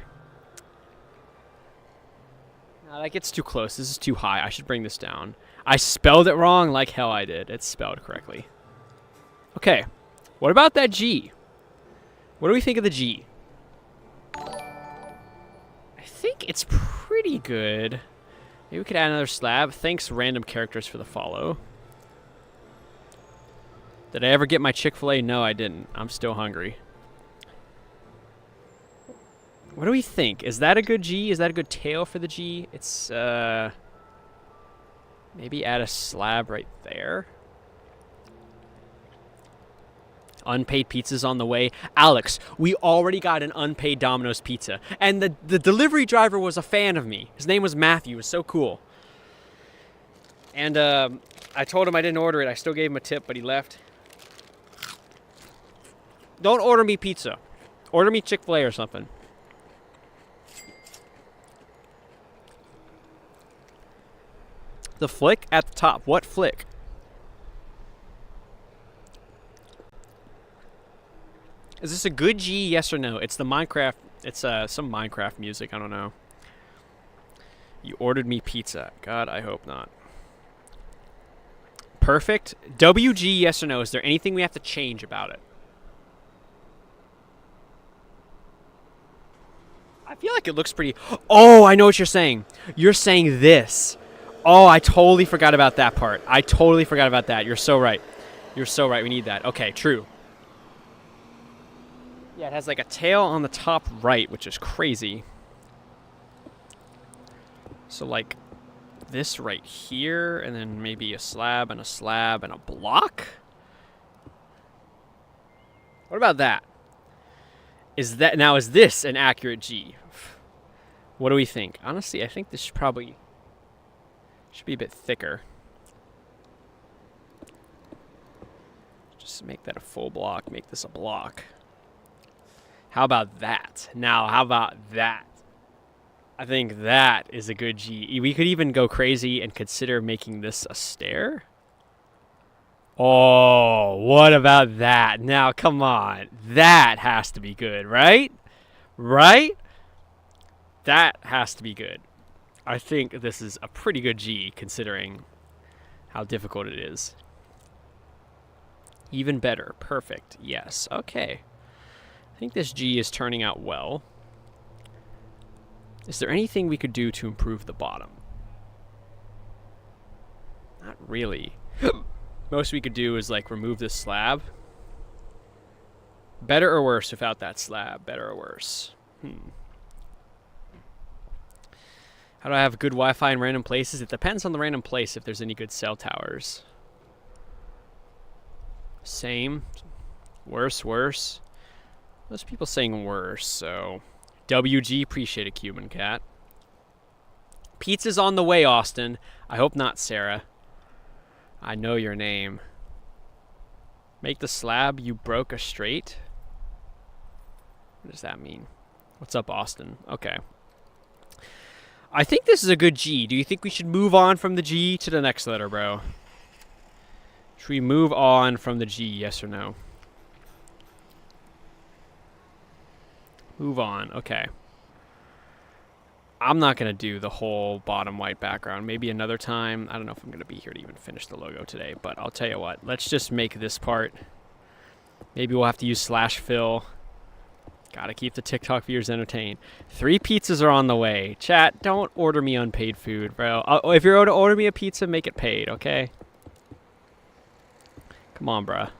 S1: No, that gets too close. This is too high. I should bring this down. I spelled it wrong like hell I did. It's spelled correctly. Okay. What about that G? What do we think of the G? I think it's pretty good. Maybe we could add another slab. Thanks, random characters, for the follow. Did I ever get my Chick-fil-A? No, I didn't. I'm still hungry. What do we think? Is that a good G? Is that a good tail for the G? It's, maybe add a slab right there. Unpaid pizza's on the way. Alex, we already got an unpaid Domino's pizza. And the delivery driver was a fan of me. His name was Matthew. It was so cool. And I told him I didn't order it. I still gave him a tip, but he left. Don't order me pizza. Order me Chick-fil-A or something. The flick at the top. What flick? Is this a good G? Yes or no? It's the Minecraft. It's some Minecraft music. I don't know. You ordered me pizza. God, I hope not. Perfect. WG, yes or no? Is there anything we have to change about it? I feel like it looks pretty... Oh, I know what you're saying. You're saying this. Oh, I totally forgot about that part. I totally forgot about that. You're so right. You're so right. We need that. Okay, true. Yeah, it has like a tail on the top right, which is crazy. So like this right here, and then maybe a slab and a block? What about that? Is this an accurate G? What do we think? Honestly, I think this should be a bit thicker. Just make that a full block, make this a block. How about that? Now, how about that? I think that is a good G. We could even go crazy and consider making this a stair. Oh, what about that? Now, come on. That has to be good, right? Right? That has to be good. I think this is a pretty good G considering how difficult it is. Even better. Perfect. Yes. Okay. I think this G is turning out well. Is there anything we could do to improve the bottom? Not really. Most we could do is like remove this slab. Better or worse without that slab? Better or worse? How do I have good Wi-Fi in random places? It depends on the random place if there's any good cell towers. Same. Worse, worse. Most people saying worse, so... WG, appreciate it, Cuban Cat. Pizza's on the way, Austin. I hope not, Sarah. I know your name. Make the slab you broke a straight? What does that mean? What's up, Austin? Okay. I think this is a good G. Do you think we should move on from the G to the next letter, bro? Should we move on from the G, yes or no? Move on. Okay. I'm not going to do the whole bottom white background. Maybe another time. I don't know if I'm going to be here to even finish the logo today, but I'll tell you what. Let's just make this part. Maybe we'll have to use slash fill. Gotta keep the TikTok viewers entertained. 3 pizzas are on the way. Chat, don't order me unpaid food, bro. If you're to order me a pizza, make it paid, okay? Come on, bruh.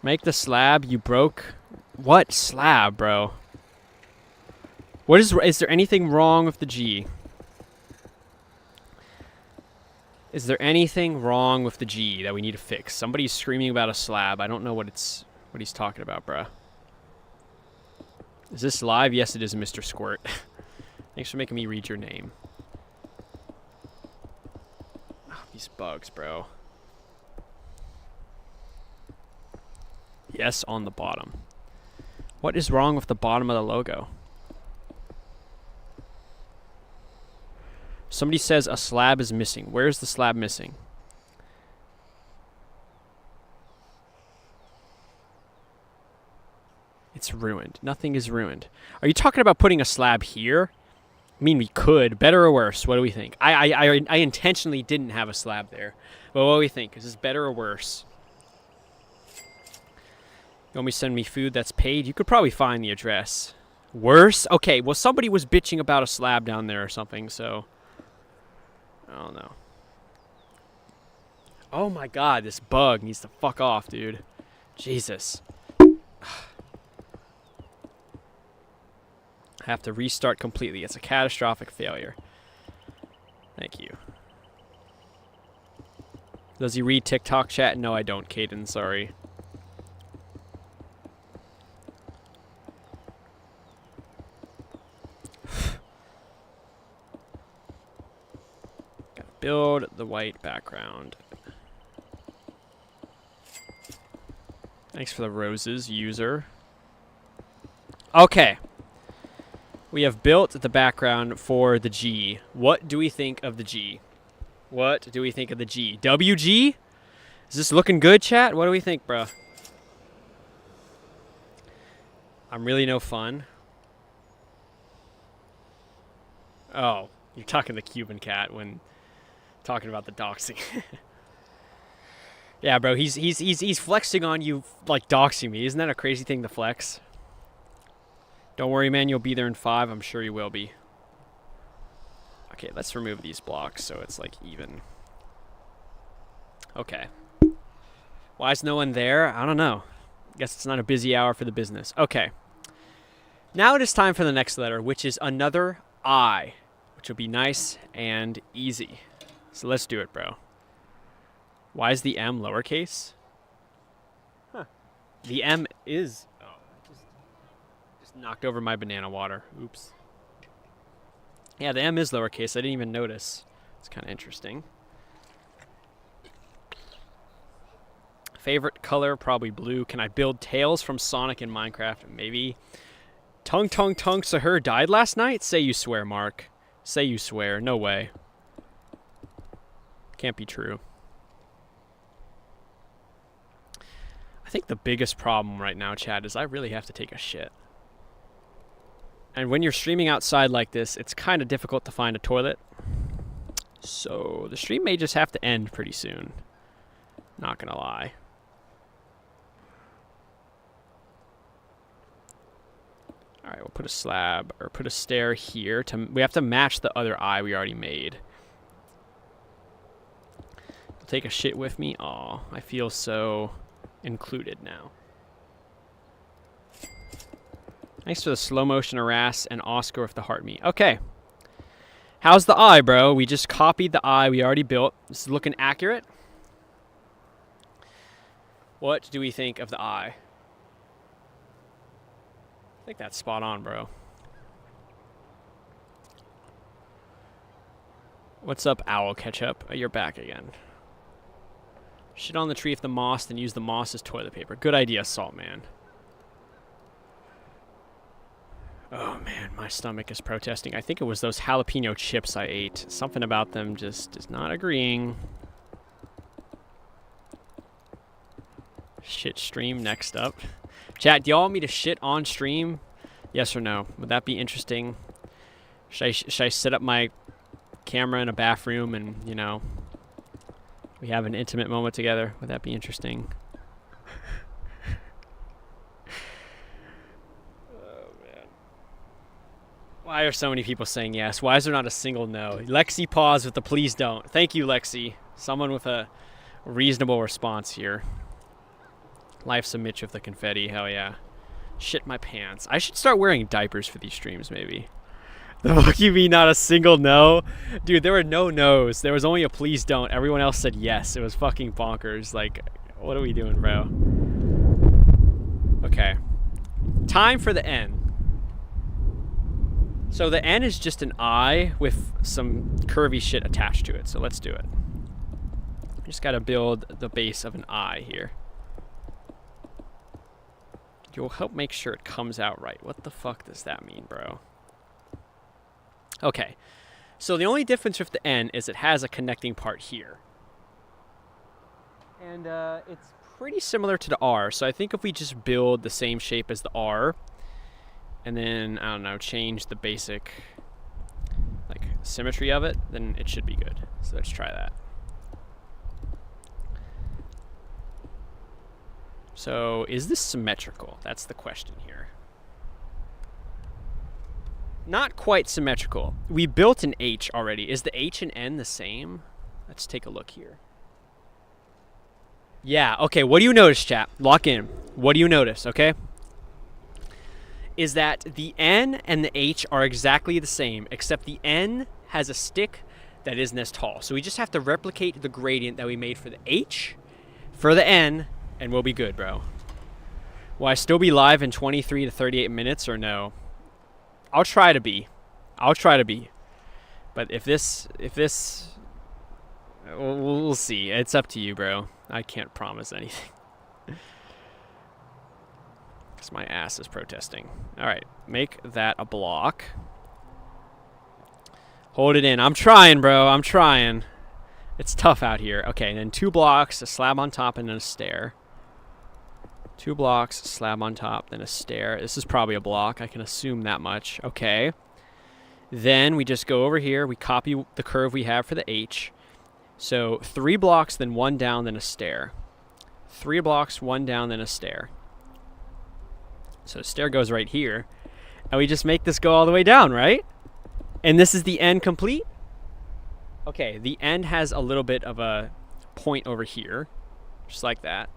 S1: Make the slab. You broke. What slab, bro? What is there anything wrong with the G? Is there anything wrong with the G that we need to fix? Somebody's screaming about a slab. I don't know what he's talking about, bruh. Is this live? Yes, it is, Mr. Squirt. Thanks for making me read your name. Oh, these bugs, bro. Yes, on the bottom. What is wrong with the bottom of the logo? Somebody says a slab is missing. Where's the slab missing? It's ruined. Nothing is ruined. Are you talking about putting a slab here? I mean, we could. Better or worse? What do we think? I intentionally didn't have a slab there. But what do we think? Is this better or worse? You want me to send me food that's paid? You could probably find the address. Worse? Okay, well, somebody was bitching about a slab down there or something, so... I don't know. Oh my god, this bug needs to fuck off, dude. Jesus. I have to restart completely. It's a catastrophic failure. Thank you. Does he read TikTok chat? No, I don't, Caden. Sorry. Gotta build the white background. Thanks for the roses, user. Okay. We have built the background for the G. What do we think of the G? What do we think of the G? WG? Is this looking good, chat? What do we think, bruh? I'm really no fun. Oh, you're talking the Cuban cat when talking about the doxing. Yeah, bro, he's flexing on you like doxing me. Isn't that a crazy thing to flex? Don't worry, man. You'll be there in 5. I'm sure you will be. Okay, let's remove these blocks so it's like even. Okay. Why is no one there? I don't know. Guess it's not a busy hour for the business. Okay. Now it is time for the next letter, which is another I, which will be nice and easy. So let's do it, bro. Why is the M lowercase? Huh. The M is... knocked over my banana water. Oops. Yeah, the M is lowercase. I didn't even notice. It's kind of interesting. Favorite color? Probably blue. Can I build Tails from Sonic in Minecraft? Maybe. Tung Sahur died last night? Say you swear, Mark. Say you swear. No way. Can't be true. I think the biggest problem right now, Chad, is I really have to take a shit. And when you're streaming outside like this, it's kind of difficult to find a toilet. So the stream may just have to end pretty soon. Not gonna lie. Alright, we'll put a slab, or put a stair here. We have to match the other eye we already made. Take a shit with me? Aw, I feel so included now. Thanks for the slow motion harass and Oscar with the heart me. Okay. How's the eye, bro? We just copied the eye we already built. This is looking accurate. What do we think of the eye? I think that's spot on, bro. What's up, Owl Ketchup? Oh, you're back again. Shit on the tree if the moss, then use the moss as toilet paper. Good idea, Salt Man. Oh man, my stomach is protesting. I think it was those jalapeno chips I ate. Something about them just is not agreeing. Shit stream next up. Chat, do y'all want me to shit on stream? Yes or no? Would that be interesting? Should I set up my camera in a bathroom and, you know, we have an intimate moment together? Would that be interesting? Oh, man. Why are so many people saying yes? Why is there not a single no? Lexi paused with the please don't. Thank you, Lexi. Someone with a reasonable response here. Life's a Mitch of the confetti. Hell yeah. Shit my pants. I should start wearing diapers for these streams, maybe. The fuck you mean not a single no? Dude, there were no no's. There was only a please don't. Everyone else said yes. It was fucking bonkers. Like, what are we doing, bro? Okay. Time for the N. So the N is just an I with some curvy shit attached to it. So let's do it. Just gotta build the base of an I here. You'll help make sure it comes out right. What the fuck does that mean, bro? Okay. So the only difference with the N is it has a connecting part here. And it's pretty similar to the R. So I think if we just build the same shape as the R, and then, I don't know, change the basic, like, symmetry of it, then it should be good. So let's try that. So, is this symmetrical? That's the question here. Not quite symmetrical. We built an H already. Is the H and N the same? Let's take a look here. Yeah, okay, what do you notice, chat? Lock in. What do you notice, okay? Is that the N and the H are exactly the same, except the N has a stick that isn't as tall. So we just have to replicate the gradient that we made for the H, for the N, and we'll be good, bro. Will I still be live in 23 to 38 minutes or no? I'll try to be. I'll try to be. But if this, we'll see. It's up to you, bro. I can't promise anything. Because my ass is protesting. All right, make that a block. Hold it in. I'm trying, bro. I'm trying. It's tough out here. Okay, and then 2 blocks, a slab on top, and then a stair. 2 blocks, slab on top, then a stair. This is probably a block. I can assume that much. Okay. Then we just go over here. We copy the curve we have for the H. So 3 blocks, then 1 down, then a stair. 3 blocks, 1 down, then a stair. So the stair goes right here. And we just make this go all the way down, right? And this is the end complete? Okay, the end has a little bit of a point over here. Just like that.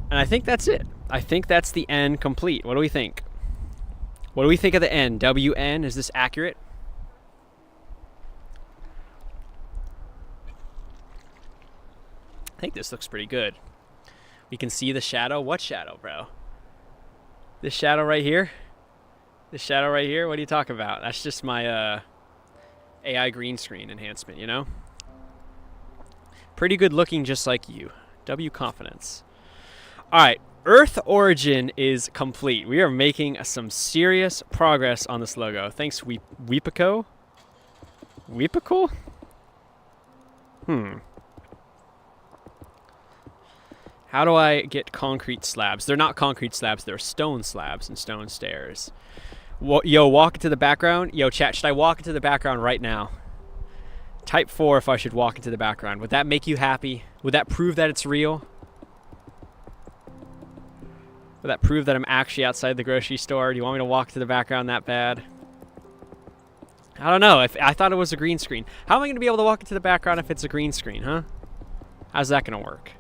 S1: And I think that's it. I think that's the end complete. What do we think? What do we think of the N? WN, is this accurate? I think this looks pretty good. We can see the shadow. What shadow, bro? This shadow right here? This shadow right here? What are you talking about? That's just my AI green screen enhancement, you know? Pretty good looking, just like you. W confidence. All right, Earth origin is complete. We are making some serious progress on this logo. Thanks, Weepico. Weepico? How do I get concrete slabs? They're not concrete slabs, they're stone slabs and stone stairs. Yo, walk into the background. Yo, chat, should I walk into the background right now? Type 4 if I should walk into the background. Would that make you happy? Would that prove that it's real? Would that prove that I'm actually outside the grocery store? Do you want me to walk to the background that bad? I don't know. I thought it was a green screen. How am I going to be able to walk into the background if it's a green screen, huh? How's that going to work?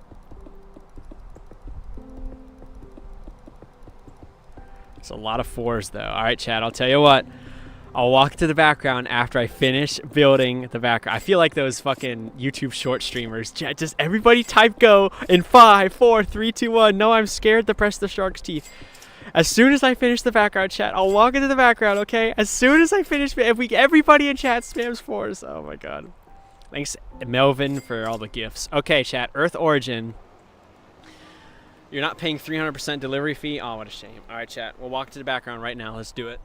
S1: It's a lot of 4s, though. All right, Chad, I'll tell you what. I'll walk to the background after I finish building the background. I feel like those fucking YouTube short streamers. Just everybody type go in 5, 4, 3, 2, 1. No, I'm scared to press the shark's teeth. As soon as I finish the background, chat, I'll walk into the background, okay? As soon as I finish, everybody in chat spams 4s. Oh, my God. Thanks, Melvin, for all the gifts. Okay, chat, Earth origin. You're not paying 300% delivery fee? Oh, what a shame. All right, chat, we'll walk to the background right now. Let's do it.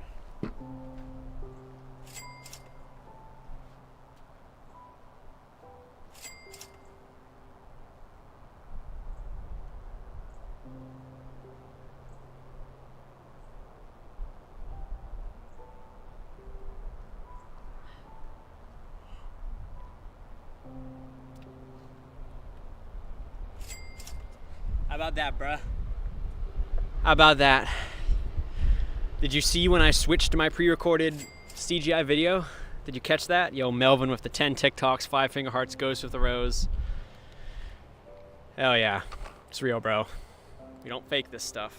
S1: How about that, bruh? How about that? Did you see when I switched to my pre-recorded CGI video? Did you catch that? Yo, Melvin with the 10 TikToks, 5 finger hearts, Ghost with the rose. Hell yeah. It's real, bro. We don't fake this stuff.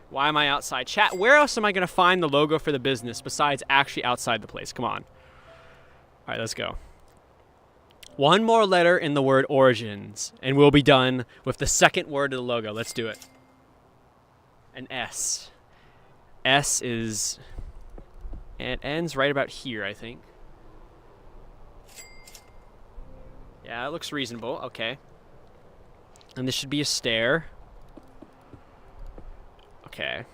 S1: Why am I outside? Chat, where else am I going to find the logo for the business besides actually outside the place? Come on. All right, let's go. One more letter in the word origins, and we'll be done with the second word of the logo. Let's do it. An S. S is... It ends right about here, I think. Yeah, it looks reasonable. Okay. And this should be a stair. Okay.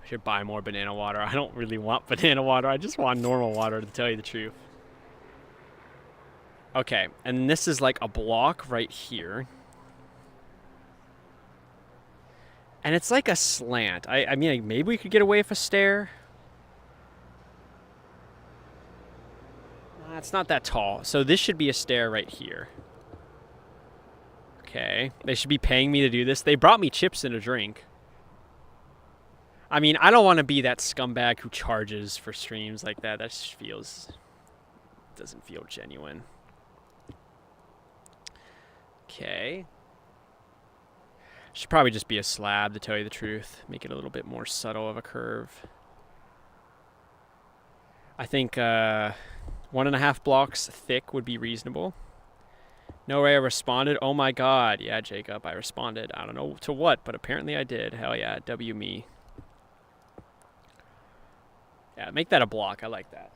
S1: I should buy more banana water. I don't really want banana water. I just want normal water, to tell you the truth. Okay, and this is like a block right here. And it's like a slant. I mean, like, maybe we could get away with a stair. It's not that tall. So this should be a stair right here. Okay. They should be paying me to do this. They brought me chips and a drink. I mean, I don't want to be that scumbag who charges for streams like that. That just feels... doesn't feel genuine. Okay. Should probably just be a slab, to tell you the truth. Make it a little bit more subtle of a curve. I think 1.5 blocks thick would be reasonable. No way I responded. Oh my god. Yeah, Jacob, I responded. I don't know to what, but apparently I did. Hell yeah, W me. Yeah, make that a block. I like that.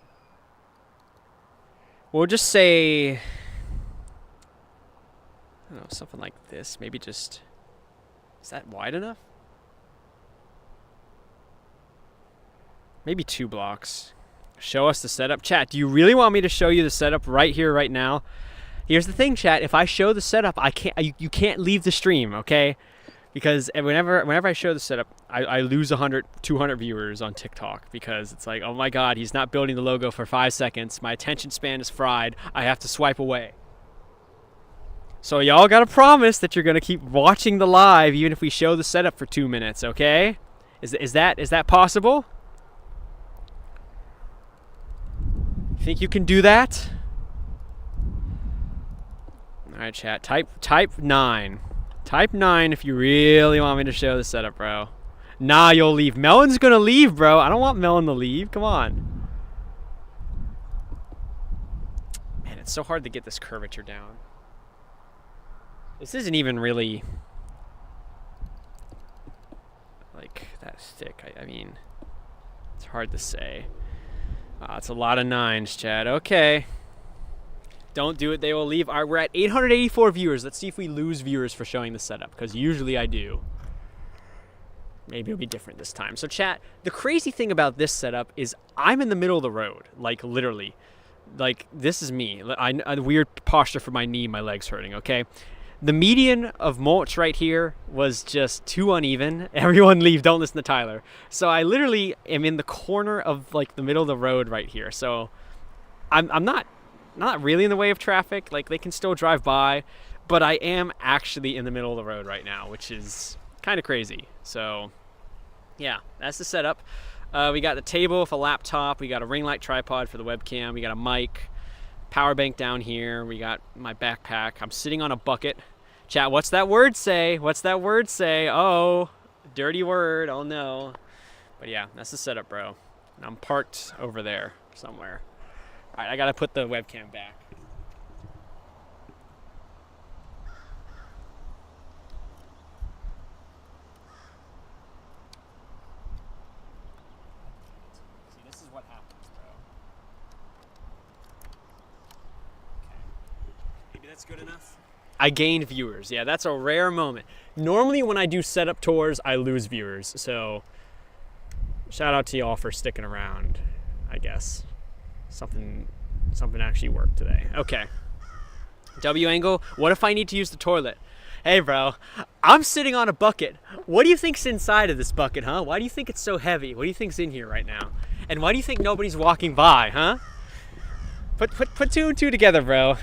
S1: We'll just say... I don't know, something like this. Maybe just... Is that wide enough? Maybe 2 blocks. Show us the setup. Chat, do you really want me to show you the setup right here, right now? Here's the thing, chat. If I show the setup, I can't. You can't leave the stream, okay? Because whenever I show the setup, I lose 100, 200 viewers on TikTok because it's like, oh my god, he's not building the logo for 5 seconds. My attention span is fried. I have to swipe away. So y'all gotta promise that you're gonna keep watching the live even if we show the setup for 2 minutes, okay? Is that possible? Think you can do that? All right, chat. Type 9. Type 9 if you really want me to show the setup, bro. Nah, you'll leave. Melon's gonna leave, bro. I don't want Melon to leave. Come on. Man, it's so hard to get this curvature down. This isn't even really like that thick. I mean, it's hard to say. It's a lot of 9s, Chad. Okay. Don't do it. They will leave. All right, we're at 884 viewers. Let's see if we lose viewers for showing the setup, because usually I do. Maybe it'll be different this time. So, chat, the crazy thing about this setup is I'm in the middle of the road, like literally. Like, this is me. A weird posture for my knee, my leg's hurting, okay? The median of mulch right here was just too uneven. Everyone leave, don't listen to Tyler. So I literally am in the corner of like the middle of the road right here. So I'm not really in the way of traffic. Like, they can still drive by, but I am actually in the middle of the road right now, which is kind of crazy. So yeah, that's the setup. We got the table with a laptop. We got a ring light tripod for the webcam. We got a mic. Power bank down here. We got my backpack. I'm sitting on a bucket. Chat, what's that word say? What's that word say? Oh, dirty word. Oh no. But yeah, that's the setup, bro. And I'm parked over there somewhere. All right, I gotta put the webcam back. See, this is what happens, bro. Maybe that's good enough. I gained viewers. Yeah, that's a rare moment. Normally when I do setup tours, I lose viewers. So shout out to y'all for sticking around, I guess. Something actually worked today. Okay. W angle. What if I need to use the toilet? Hey, bro. I'm sitting on a bucket. What do you think's inside of this bucket, huh? Why do you think it's so heavy? What do you think's in here right now? And why do you think nobody's walking by, huh? Put 2 and 2 together, bro.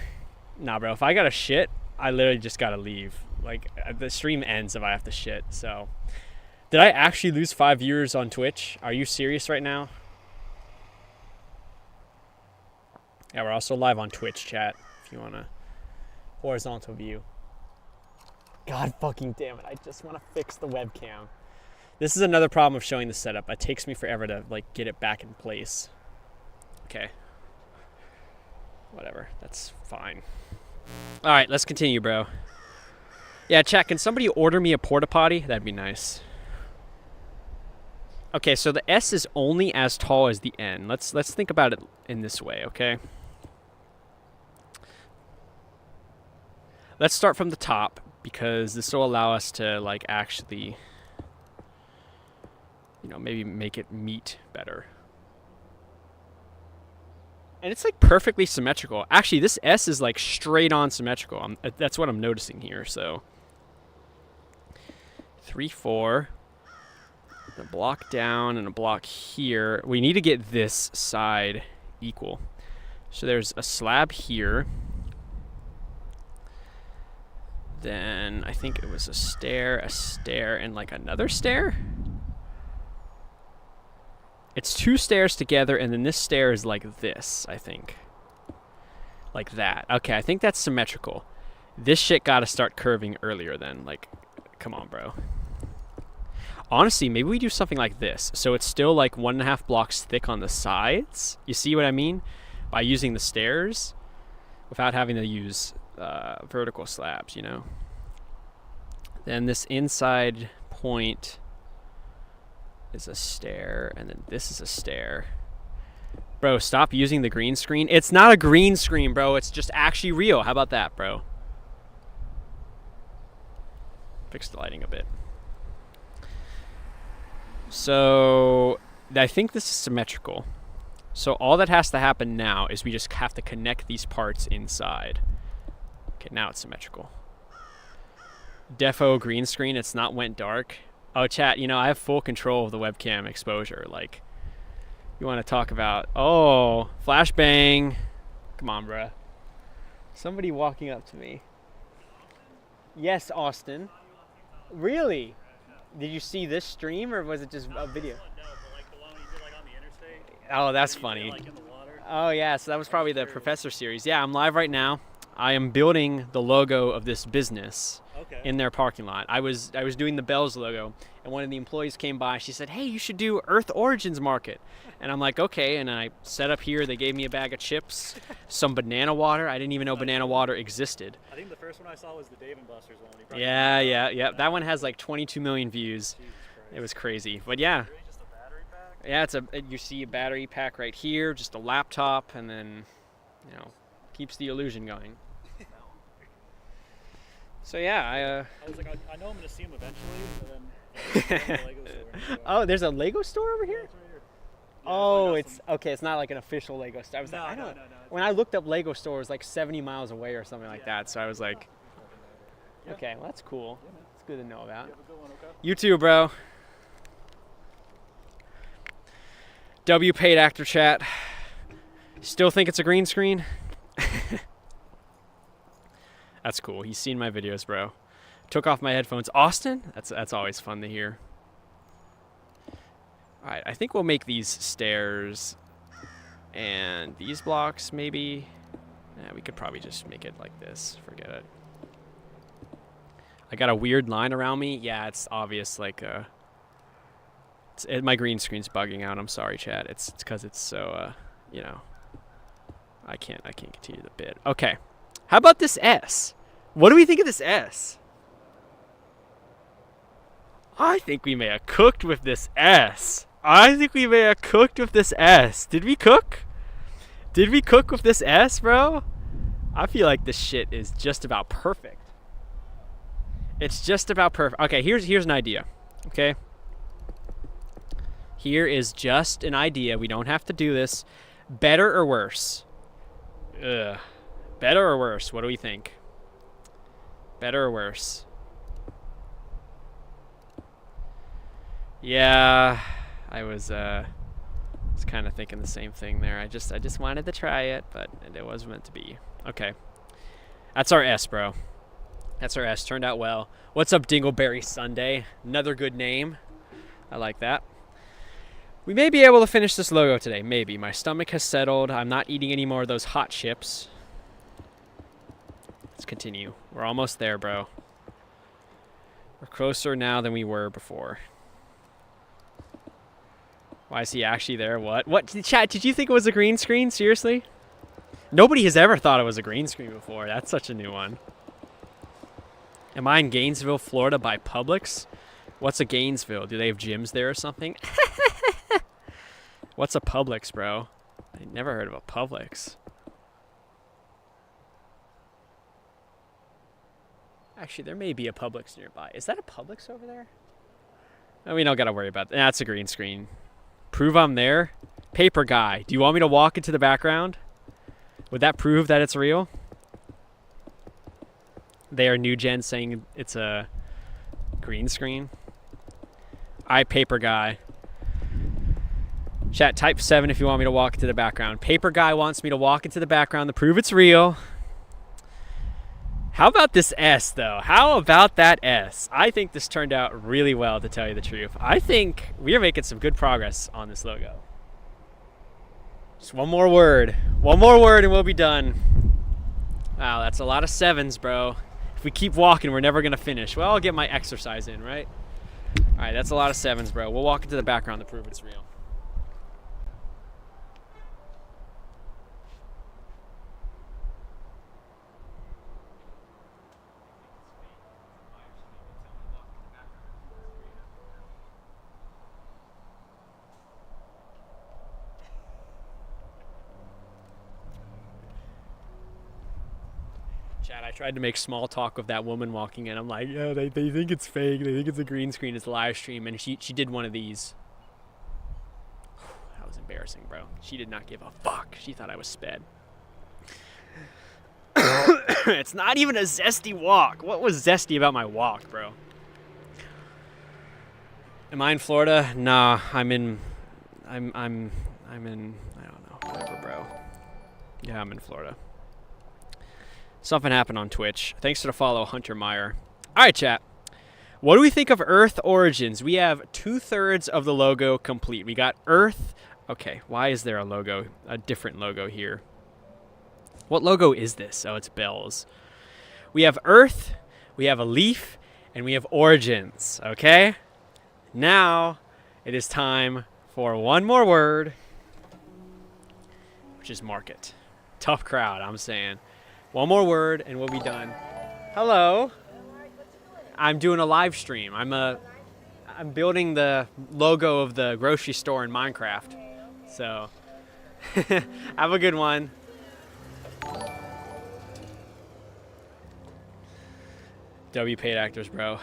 S1: Nah, bro, if I got a shit, I literally just gotta leave. Like the stream ends if I have to shit. So, did I actually lose 5 viewers on Twitch? Are you serious right now? Yeah, we're also live on Twitch, chat. If you wanna horizontal view. God fucking damn it! I just want to fix the webcam. This is another problem of showing the setup. It takes me forever to like get it back in place. Okay. Whatever. That's fine. All right, let's continue, bro. Yeah, chat, can somebody order me a porta potty? That'd be nice. Okay, so the S is only as tall as the N. Let's think about it in this way, okay? Let's start from the top because this will allow us to like actually, you know, maybe make it meet better. And it's like perfectly symmetrical. Actually, this S is like straight on symmetrical. That's what I'm noticing here. So 3, 4, a block down and a block here. We need to get this side equal. So there's a slab here. Then I think it was a stair, and like another stair. It's 2 stairs together, and then this stair is like this, I think. Like that. Okay, I think that's symmetrical. This shit gotta start curving earlier then. Like, come on, bro. Honestly, maybe we do something like this. So it's still like 1.5 blocks thick on the sides. You see what I mean? By using the stairs without having to use vertical slabs, you know? Then this inside point is a stair, and then this is a stair. Bro, stop using the green screen. It's not a green screen, bro. It's just actually real. How about that, bro? Fix the lighting a bit. So I think this is symmetrical. So all that has to happen now is we just have to connect these parts inside. Okay, now it's symmetrical. Defo green screen, it's not went dark. Oh, chat, you know, I have full control of the webcam exposure. Like, you want to talk about, oh, flashbang. Come on, bruh. Somebody walking up to me. Yes, Austin. Really? Did you see this stream, or was it just a video?
S5: No, but like the one you did like on the interstate.
S1: Oh, that's
S5: You did,
S1: funny.
S5: like in the water.
S1: Oh, yeah, so that was probably the Professor series. Yeah, I'm live right now. I am building the logo of this business
S5: Okay.
S1: in their parking lot. I was doing the Bells logo, and one of the employees came by. She said, "Hey, you should do Earth Origins Market." And I'm like, "Okay." And I set up here. They gave me a bag of chips, some banana water. I didn't even know banana water existed.
S5: I think the first one I saw was the Dave and Buster's one. He brought
S1: Yeah. That one has like 22 million views.
S5: Jesus Christ.
S1: It was crazy. But yeah,
S5: Really just a battery pack?
S1: yeah, you see a battery pack right here, just a laptop, and then, you know, keeps the illusion going. So yeah,
S5: I was like, I know I'm gonna see him eventually, but then the Lego store.
S1: Oh, there's a Lego store over here?
S5: Yeah, it's right here. Yeah,
S1: Oh,
S5: like
S1: it's okay. It's not like an official Lego store. I was like, I
S5: No,
S1: don't.
S5: no.
S1: When I looked up Lego store, it was like 70 miles away or something like that. So I was like, okay, well that's cool. It's good to know about.
S5: You have a good one, okay?
S1: You too, bro. W paid actor chat. Still think it's a green screen? That's cool. He's seen my videos, bro. Took off my headphones. Austin? That's always fun to hear. All right, I think we'll make these stairs and these blocks maybe. Yeah, we could probably just make it like this. Forget it. I got a weird line around me. Yeah, it's obvious. Like, my green screen's bugging out. I'm sorry, chat. It's because it's so, you know, I can't continue the bit. Okay. How about this S? What do we think of this S? I think we may have cooked with this S. Did we cook? Did we cook with this S, bro? I feel like this shit is just about perfect. It's just about perfect. Okay, here's an idea. Okay? Here is just an idea. We don't have to do this. Better or worse? Ugh. Better or worse? What do we think? Better or worse? Yeah, I was kind of thinking the same thing there. I just wanted to try it, but it was meant to be. Okay. That's our S, bro. That's our S. Turned out well. What's up, Dingleberry Sunday? Another good name. I like that. We may be able to finish this logo today. Maybe. My stomach has settled. I'm not eating any more of those hot chips. Let's continue. We're almost there, bro. We're closer now than we were before. Why is he actually there? What? What? Chat, did you think it was a green screen? Seriously? Nobody has ever thought it was a green screen before. That's such a new one. Am I in Gainesville, Florida by Publix? What's a Gainesville? Do they have gyms there or something? What's a Publix, bro? I never heard of a Publix. Actually, there may be a Publix nearby. Is that a Publix over there? No, we don't got to worry about that. That's a green screen. Prove I'm there. Paper guy. Do you want me to walk into the background? Would that prove that it's real? They are new gen saying it's a green screen. Paper guy. Chat, type 7 if you want me to walk into the background. Paper guy wants me to walk into the background to prove it's real. How about this S, though? How about that S? I think this turned out really well, to tell you the truth. I think we are making some good progress on this logo. Just one more word. One more word and we'll be done. Wow, that's a lot of 7s, bro. If we keep walking, we're never going to finish. Well, I'll get my exercise in, right? All right, that's a lot of 7s, bro. We'll walk into the background to prove it's real. Chat, I tried to make small talk of that woman walking in. I'm like, yeah, they think it's fake. They think it's a green screen. It's a live stream. And she did one of these. That was embarrassing, bro. She did not give a fuck. She thought I was sped. It's not even a zesty walk. What was zesty about my walk, bro? Am I in Florida? Nah, I'm in, I don't know, whatever, bro. Yeah, I'm in Florida. Something happened on Twitch. Thanks for the follow, Hunter Meyer. All right, chat. What do we think of Earth Origins? We have 2/3 of the logo complete. We got Earth. Okay, why is there a different logo here? What logo is this? Oh, it's Bell's. We have Earth, we have a leaf, and we have Origins, okay? Now, it is time for one more word, which is market. Tough crowd, I'm saying. One more word and we'll be done. Hello. I'm doing a live stream. I'm building the logo of the grocery store in Minecraft. So have a good one. W paid actors, bro.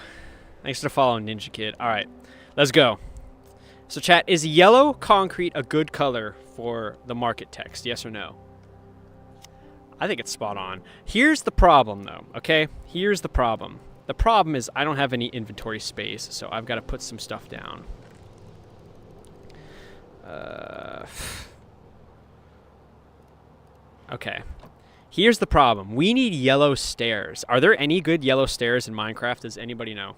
S1: Thanks for following, Ninja Kid. All right, let's go. So chat, is yellow concrete a good color for the market text? Yes or no? I think it's spot on. Here's the problem, though, okay? Here's the problem. The problem is I don't have any inventory space, so I've got to put some stuff down. Okay. Here's the problem. We need yellow stairs. Are there any good yellow stairs in Minecraft? Does anybody know?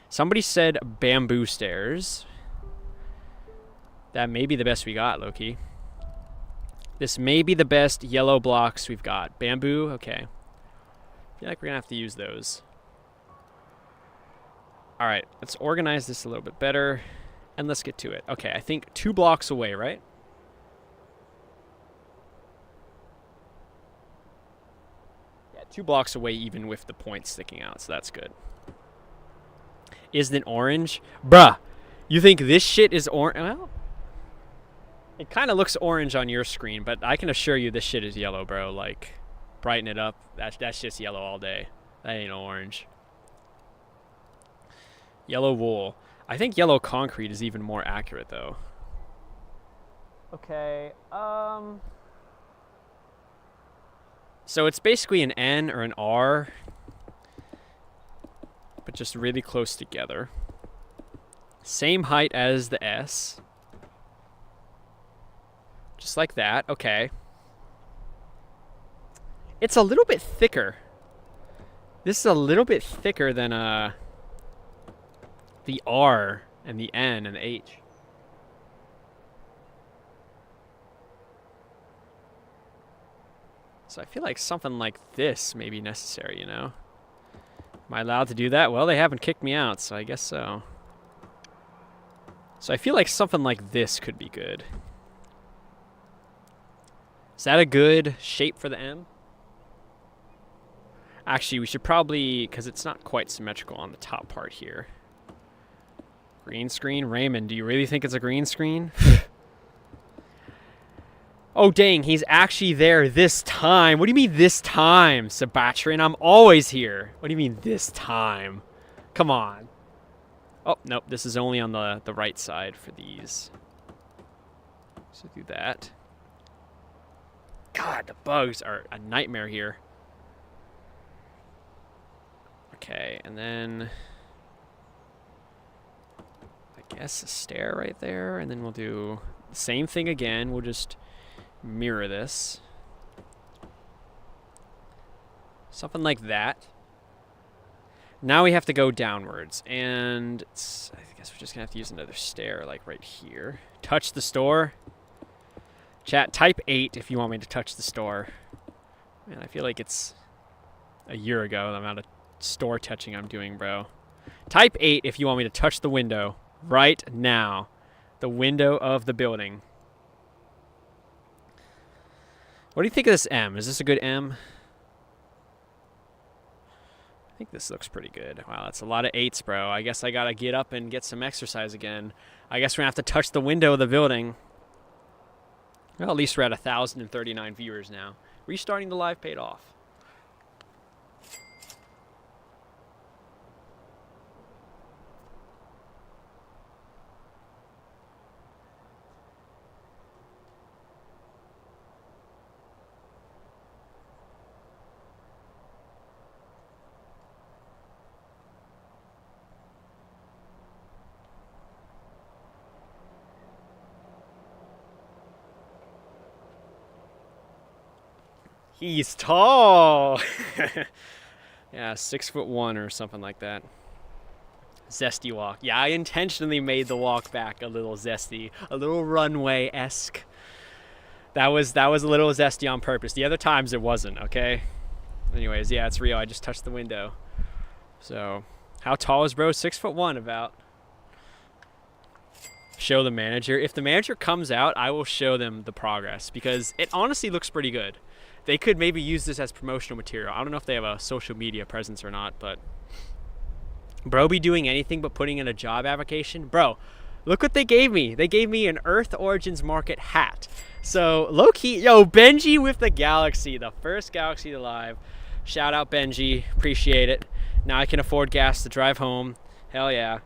S1: Somebody said bamboo stairs. That may be the best we got, Loki. This may be the best yellow blocks we've got. Bamboo, okay. I feel like we're gonna have to use those. All right, let's organize this a little bit better and let's get to it. Okay, I think 2 blocks away, right? Yeah, 2 blocks away even with the points sticking out, so that's good. Isn't it orange? Bruh, you think this shit is orange? Well, it kind of looks orange on your screen, but I can assure you this shit is yellow, bro. Like, brighten it up. That's just yellow all day. That ain't orange. Yellow wool. I think yellow concrete is even more accurate, though. Okay, so it's basically an N or an R, but just really close together. Same height as the S. Just like that, okay. It's a little bit thicker. This is a little bit thicker than the R and the N and the H. So I feel like something like this may be necessary, you know? Am I allowed to do that? Well, they haven't kicked me out, so I guess so. So I feel like something like this could be good. Is that a good shape for the M? Actually, we should probably, because it's not quite symmetrical on the top part here. Green screen? Raymond, do you really think it's a green screen? Oh, dang, he's actually there this time. What do you mean this time, Sebastian? I'm always here. What do you mean this time? Come on. Oh, nope, this is only on the right side for these. So do that. God, the bugs are a nightmare here. Okay, and then I guess a stair right there, and then we'll do the same thing again. We'll just mirror this. Something like that. Now we have to go downwards, and I guess we're just gonna have to use another stair like right here. Touch the store. Chat, type 8 if you want me to touch the store. Man, I feel like it's a year ago the amount of store touching I'm doing, bro. Type 8 if you want me to touch the window right now. The window of the building. What do you think of this M? Is this a good M? I think this looks pretty good. Wow, that's a lot of 8s, bro. I guess I gotta get up and get some exercise again. I guess we're gonna have to touch the window of the building. Well, at least we're at 1,039 viewers now. Restarting the live paid off. He's tall. Yeah, 6'1" or something like that. Zesty walk. Yeah, I intentionally made the walk back a little zesty, a little runway-esque. That was a little zesty on purpose. The other times it wasn't, okay? Anyways, yeah, it's real. I just touched the window. So, how tall is bro? 6'1" about. Show the manager. If the manager comes out, I will show them the progress because it honestly looks pretty good. They could maybe use this as promotional material. I don't know if they have a social media presence or not, but bro be doing anything but putting in a job application. Bro, look what they gave me. They gave me an Earth Origins Market hat. So low-key, yo, Benji with the Galaxy, the first Galaxy to live. Shout out Benji, appreciate it. Now I can afford gas to drive home. Hell yeah.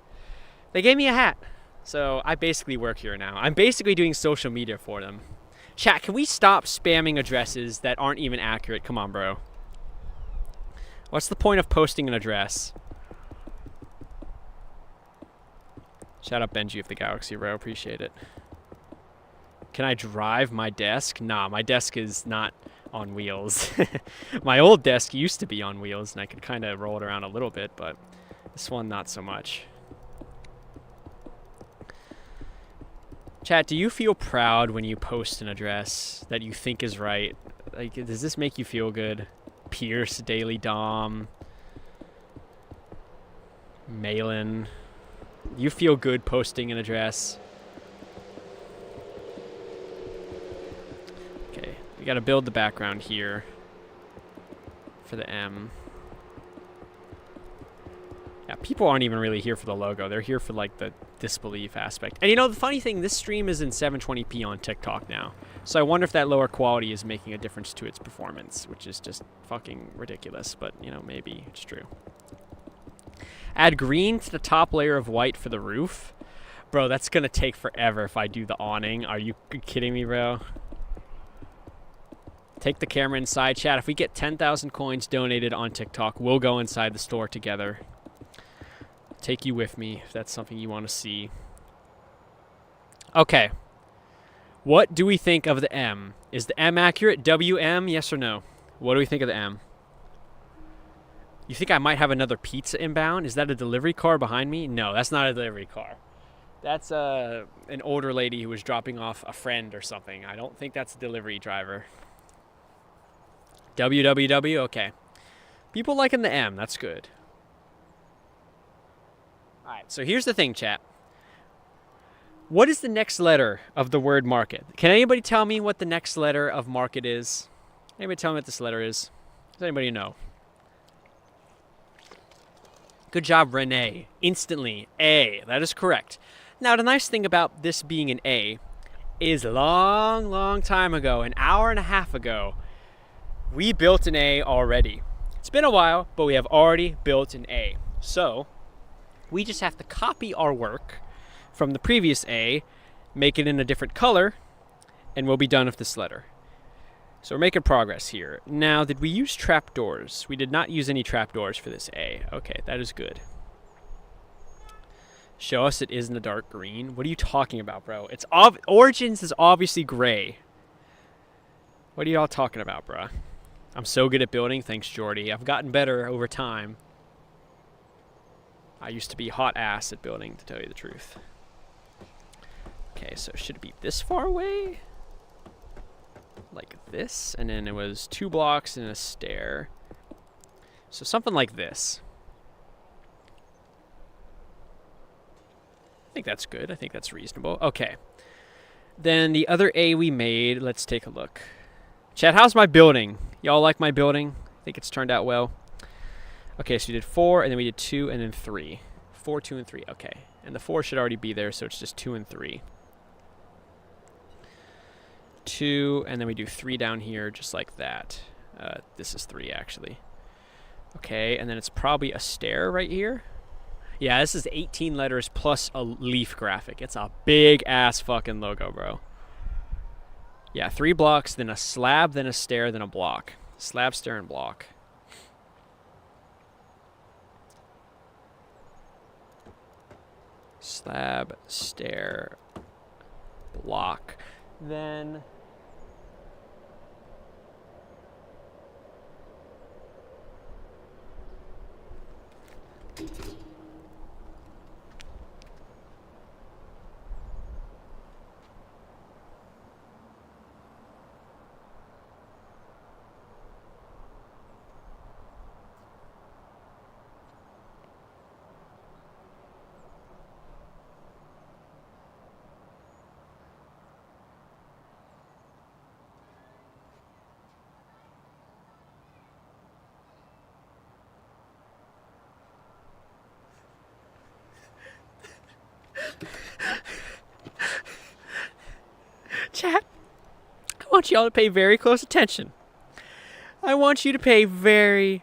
S1: They gave me a hat. So I basically work here now. I'm basically doing social media for them. Chat, can we stop spamming addresses that aren't even accurate? Come on, bro. What's the point of posting an address? Shout out Benji of the Galaxy, bro. Appreciate it. Can I drive my desk? Nah, my desk is not on wheels. My old desk used to be on wheels, and I could kind of roll it around a little bit, but this one, not so much. Chat, do you feel proud when you post an address that you think is right? Like, does this make you feel good? Pierce, Daily Dom, Malin. Do you feel good posting an address? Okay, we gotta build the background here for the M. Yeah, people aren't even really here for the logo. They're here for like the disbelief aspect. And you know, the funny thing, this stream is in 720p on TikTok now. So I wonder if that lower quality is making a difference to its performance, which is just fucking ridiculous. But, you know, maybe it's true. Add green to the top layer of white for the roof. Bro, that's going to take forever if I do the awning. Are you kidding me, bro? Take the camera inside. Chat, if we get 10,000 coins donated on TikTok, we'll go inside the store together. Take you with me if that's something you want to see. Okay. What do we think of the M? Is the M accurate? WM, yes or no? What do we think of the M? You think I might have another pizza inbound? Is that a delivery car behind me? No, that's not a delivery car. That's an older lady who was dropping off a friend or something. I don't think that's a delivery driver. WWW, okay. People liking the M, that's good. All right, so here's the thing, chat. What is the next letter of the word market? Can anybody tell me what the next letter of market is? Anybody tell me what this letter is? Does anybody know? Good job, Renee. Instantly, A. That is correct. Now, the nice thing about this being an A is long time ago, an hour and a half ago, we built an A already. It's been a while, but we have already built an A. So, we just have to copy our work from the previous A, make it in a different color, and we'll be done with this letter. So we're making progress here. Now, did we use trapdoors? We did not use any trapdoors for this A. Okay, that is good. Show us it is in the dark green. What are you talking about, bro? It's Origins is obviously gray. What are y'all talking about, bro? I'm so good at building. Thanks, Jordy. I've gotten better over time. I used to be hot ass at building, to tell you the truth. Okay, so should it be this far away? Like this, and then it was 2 blocks and a stair. So something like this. I think that's good. I think that's reasonable. Okay. Then the other A we made, let's take a look. Chat, how's my building? Y'all like my building? I think it's turned out well. Okay, so we did 4, and then we did 2, and then 3. 4, 2, and 3. Okay. And the 4 should already be there, so it's just 2 and 3. 2, and then we do 3 down here, just like that. This is 3, actually. Okay, and then it's probably a stair right here. Yeah, this is 18 letters plus a leaf graphic. It's a big-ass fucking logo, bro. Yeah, 3 blocks, then a slab, then a stair, then a block. Slab, stair, and block. Slab, stair, block. Then chat, I want y'all to pay very close attention. I want you to pay very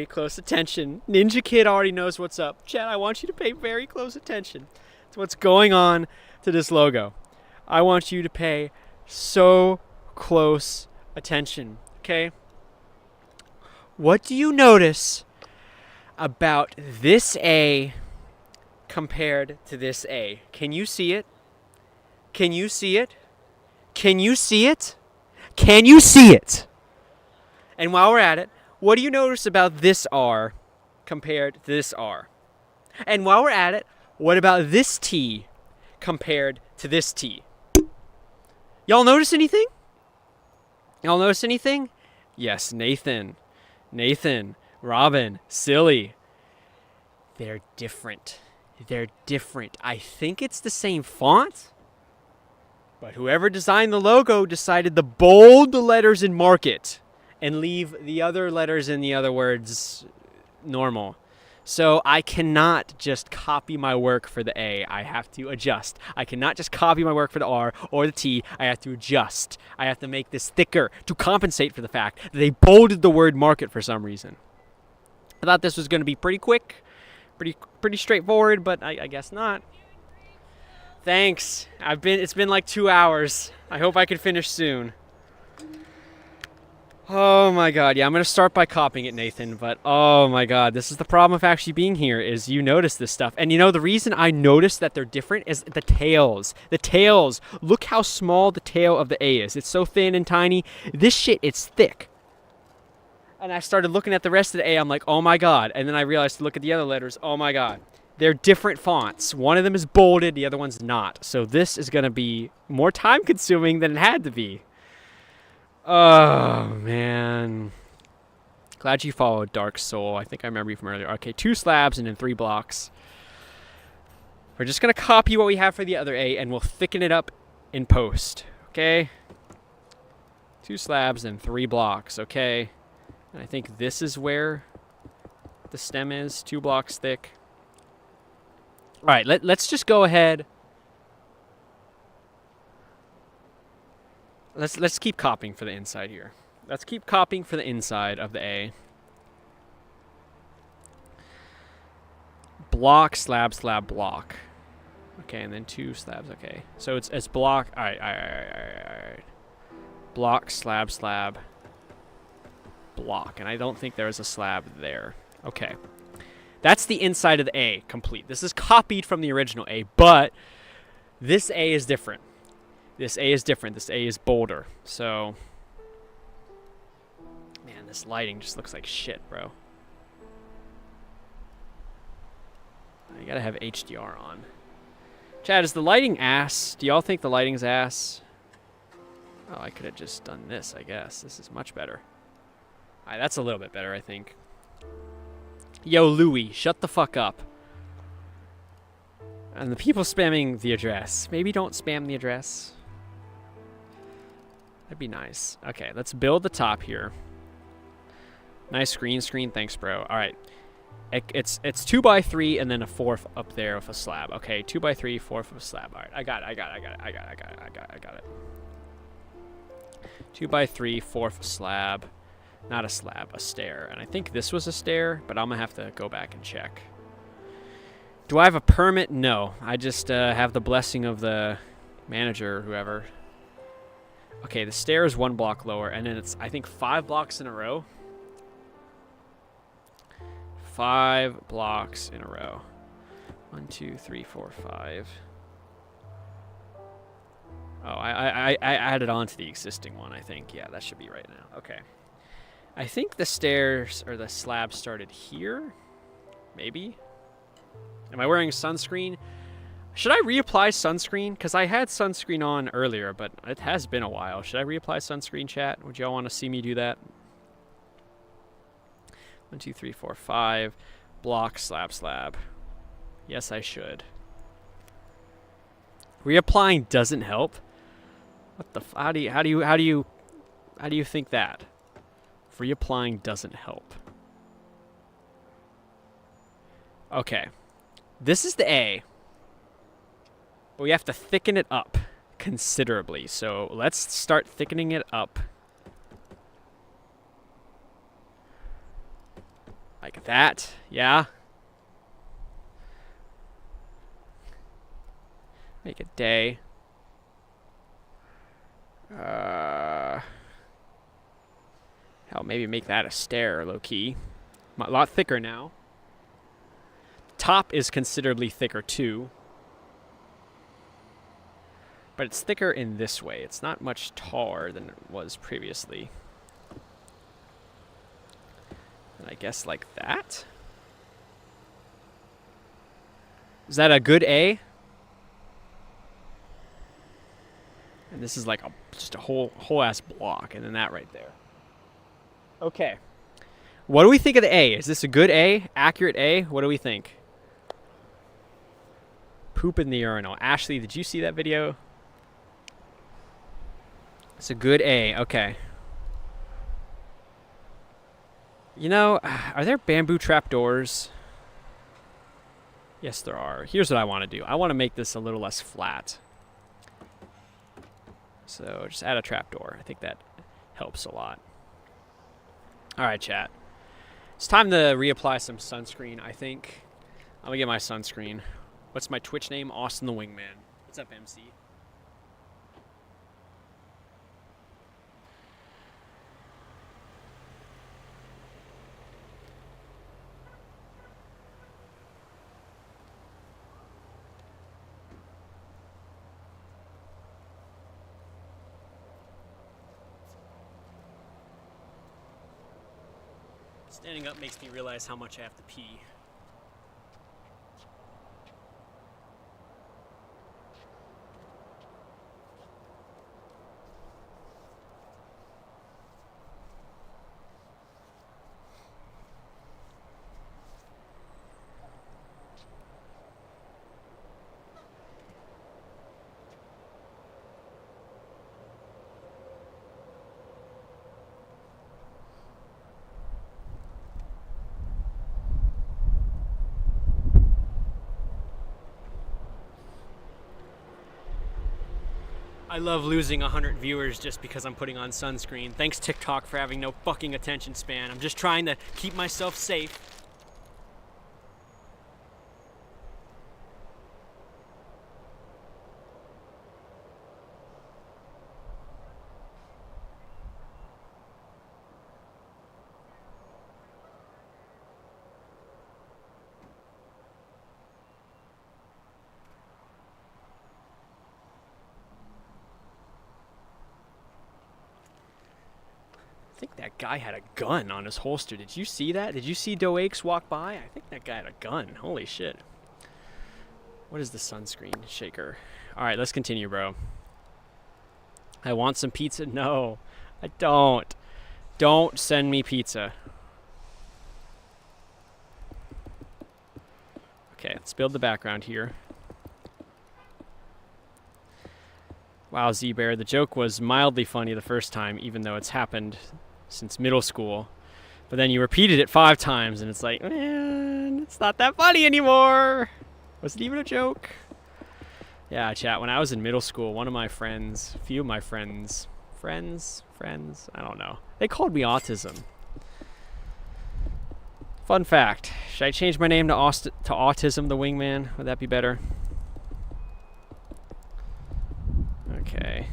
S1: close attention. Ninja Kid already knows what's up. Chat, I want you to pay very close attention to what's going on to this logo. I want you to pay so close attention, okay? What do you notice about this A compared to this A? Can you see it? Can you see it? Can you see it? Can you see it? And while we're at it, what do you notice about this R compared to this R? And while we're at it, what about this T compared to this T? Y'all notice anything? Y'all notice anything? Yes, Nathan, Robin, Silly. They're different. They're different. I think it's the same font. But whoever designed the logo decided to bold the letters in market and leave the other letters in the other words normal. So I cannot just copy my work for the A. I have to adjust. I cannot just copy my work for the R or the T. I have to adjust. I have to make this thicker to compensate for the fact that they bolded the word market for some reason. I thought this was going to be pretty quick, pretty straightforward, but I guess not. Thanks. It's been like 2 hours. I hope I can finish soon. Oh my god, yeah, I'm gonna start by copying it, Nathan, but oh my god, this is the problem of actually being here, is you notice this stuff. And you know, the reason I noticed that they're different is the tails. The tails, look how small the tail of the A is. It's so thin and tiny. This shit, it's thick. And I started looking at the rest of the A. I'm like, oh my God. And then I realized to look at the other letters. Oh my God. They're different fonts. One of them is bolded, the other one's not. So this is going to be more time consuming than it had to be. Oh, man. Glad you followed Dark Soul. I think I remember you from earlier. Okay, 2 slabs and then 3 blocks. We're just going to copy what we have for the other A, and we'll thicken it up in post. Okay? 2 slabs and 3 blocks. Okay? And I think this is where the stem is. 2 blocks thick. All right, let's just go ahead. Let's keep copying for the inside here. Let's keep copying for the inside of the A. Block, slab, slab, block. Okay, and then 2 slabs. Okay, so it's block. All right. Block, slab, slab, block. And I don't think there is a slab there. Okay. That's the inside of the A complete. This is copied from the original A, but this A is different. This A is different. This A is bolder. So, man, this lighting just looks like shit, bro. You gotta have HDR on. Chad, is the lighting ass? Do y'all think the lighting's ass? Oh, I could have just done this, I guess. This is much better. All right, that's a little bit better, I think. Yo, Louie, shut the fuck up. And the people spamming the address. Maybe don't spam the address. That'd be nice. Okay, let's build the top here. Nice green screen. Thanks, bro. All right. It's 2x3 and then a 4 up there with a slab. Okay, 2x3, 4 with a slab. All right, I got it. 2x3, 4 with a slab. Not a slab, a stair. And I think this was a stair, but I'm going to have to go back and check. Do I have a permit? No. I just have the blessing of the manager or whoever. Okay, the stair is 1 block lower, and then it's, I think, 5 blocks in a row. 5 blocks in a row. 1, 2, 3, 4, 5. Oh, I added on to the existing one, I think. Yeah, that should be right now. Okay. I think the stairs or the slab started here. Maybe. Am I wearing sunscreen? Should I reapply sunscreen? Because I had sunscreen on earlier, but it has been a while. Should I reapply sunscreen, chat? Would y'all want to see me do that? 1, 2, 3, 4, 5. Block, slab, slab. Yes, I should. Reapplying doesn't help. What the? How do you think that? Reapplying doesn't help. Okay. This is the A. But we have to thicken it up considerably. So let's start thickening it up. Like that. Yeah. Make a day. Hell, maybe make that a stair, low-key. A lot thicker now. Top is considerably thicker, too. But it's thicker in this way. It's not much taller than it was previously. And I guess like that? Is that a good A? And this is like just a whole ass block, and then that right there. Okay. What do we think of the A? Is this a good A? Accurate A? What do we think? Poop in the urinal. Ashley, did you see that video? It's a good A. Okay. You know, are there bamboo trapdoors? Yes, there are. Here's what I want to do. I want to make this a little less flat. So just add a trapdoor. I think that helps a lot. All right, chat. It's time to reapply some sunscreen, I think. I'm going to get my sunscreen. What's my Twitch name? Austin the Wingman. What's up, MC? Standing up makes me realize how much I have to pee. I love losing 100 viewers just because I'm putting on sunscreen. Thanks TikTok for having no fucking attention span. I'm just trying to keep myself safe. I think that guy had a gun on his holster. Did you see that? Did you see Doakes walk by? I think that guy had a gun. Holy shit. What is the sunscreen shaker? All right, let's continue, bro. I want some pizza. No, I don't. Don't send me pizza. Okay, let's build the background here. Wow, Z-Bear, the joke was mildly funny the first time, even though it's happened since middle school. But then you repeated it 5 times, and it's like, man, it's not that funny anymore. Was it even a joke? Yeah, chat, when I was in middle school, one of my friends, a few of my friends, I don't know, they called me autism. Fun fact, should I change my name to Autism the Wingman? Would that be better? Okay.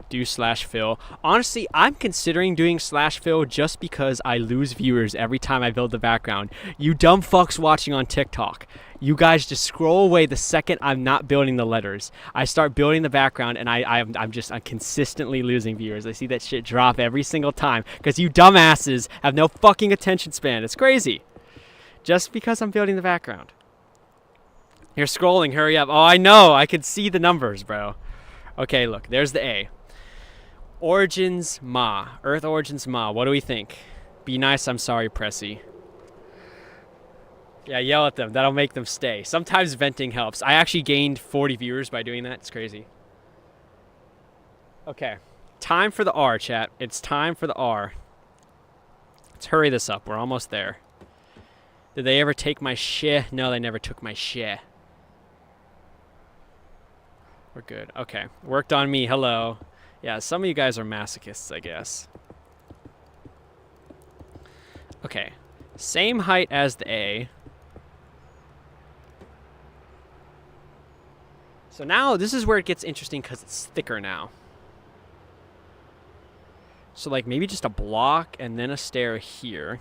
S1: Do /fill. Honestly, I'm considering doing /fill just because I lose viewers every time I build the background. You dumb fucks watching on TikTok. You guys just scroll away the second I'm not building the letters. I start building the background and I'm consistently losing viewers. I see that shit drop every single time because you dumbasses have no fucking attention span. It's crazy. Just because I'm building the background. You're scrolling, hurry up. Oh, I know, I can see the numbers, bro. Okay, look, there's the A. Origins Ma, Earth Origins Ma, what do we think? Be nice, I'm sorry, Pressy. Yeah, yell at them, that'll make them stay. Sometimes venting helps. I actually gained 40 viewers by doing that, it's crazy. Okay, time for the R, chat. It's time for the R. Let's hurry this up, we're almost there. Did they ever take my shit? No, they never took my shit. We're good. Okay. Worked on me. Hello. Yeah, some of you guys are masochists, I guess. Okay. Same height as the A. So now this is where it gets interesting because it's thicker now. So like maybe just a block and then a stair here.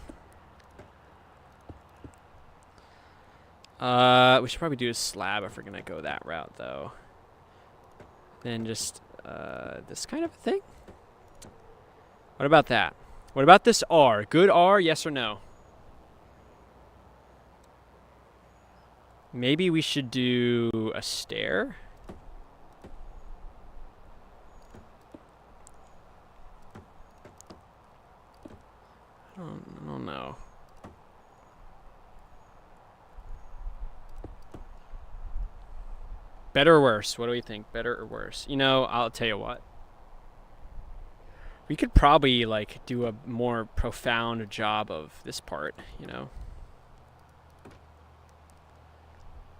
S1: We should probably do a slab if we're going to go that route though. Then just this kind of a thing. What about that? What about this R? Good R, yes or no? Maybe we should do a stair. I don't know. Better or worse? What do we think? Better or worse? You know, I'll tell you what. We could probably like do a more profound job of this part, you know.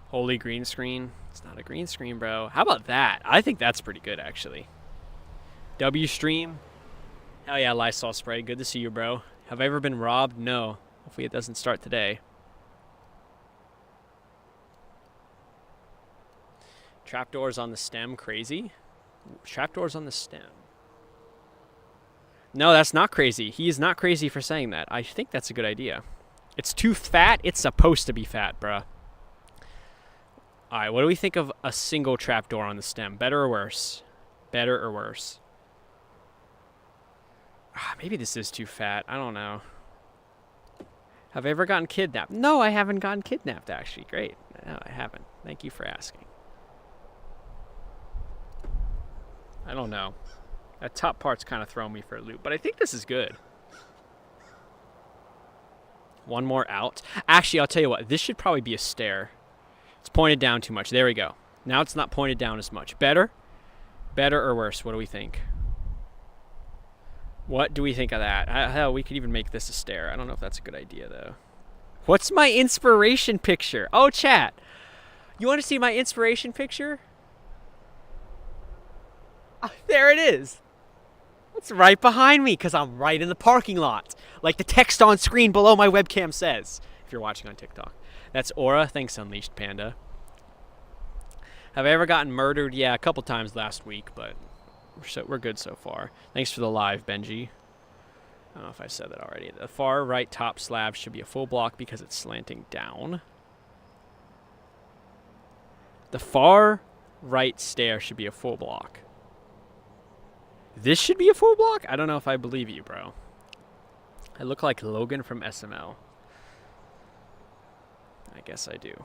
S1: Holy green screen. It's not a green screen, bro. How about that? I think that's pretty good, actually. W stream. Hell yeah, Lysol spray. Good to see you, bro. Have I ever been robbed? No. Hopefully it doesn't start today. Trapdoors on the stem, crazy? Trapdoors on the stem. No, that's not crazy. He is not crazy for saying that. I think that's a good idea. It's too fat. It's supposed to be fat, bruh. Alright, what do we think of a single trapdoor on the stem? Better or worse? Better or worse? Maybe this is too fat. I don't know. Have I ever gotten kidnapped? No, I haven't gotten kidnapped, actually. Great. No, I haven't. Thank you for asking. I don't know. That top part's kind of throwing me for a loop, but I think this is good. One more out. Actually, I'll tell you what. This should probably be a stair. It's pointed down too much. There we go. Now it's not pointed down as much. Better? Better or worse? What do we think? What do we think of that? Hell, we could even make this a stair. I don't know if that's a good idea, though. What's my inspiration picture? Oh, chat. You want to see my inspiration picture? There it is. It's right behind me because I'm right in the parking lot. Like the text on screen below my webcam says, if you're watching on TikTok. That's Aura. Thanks, Unleashed Panda. Have I ever gotten murdered? Yeah, a couple times last week, but we're good so far. Thanks for the live, Benji. I don't know if I said that already. The far right top slab should be a full block because it's slanting down. The far right stair should be a full block. This should be a full block? I don't know if I believe you, bro. I look like Logan from SML. I guess I do.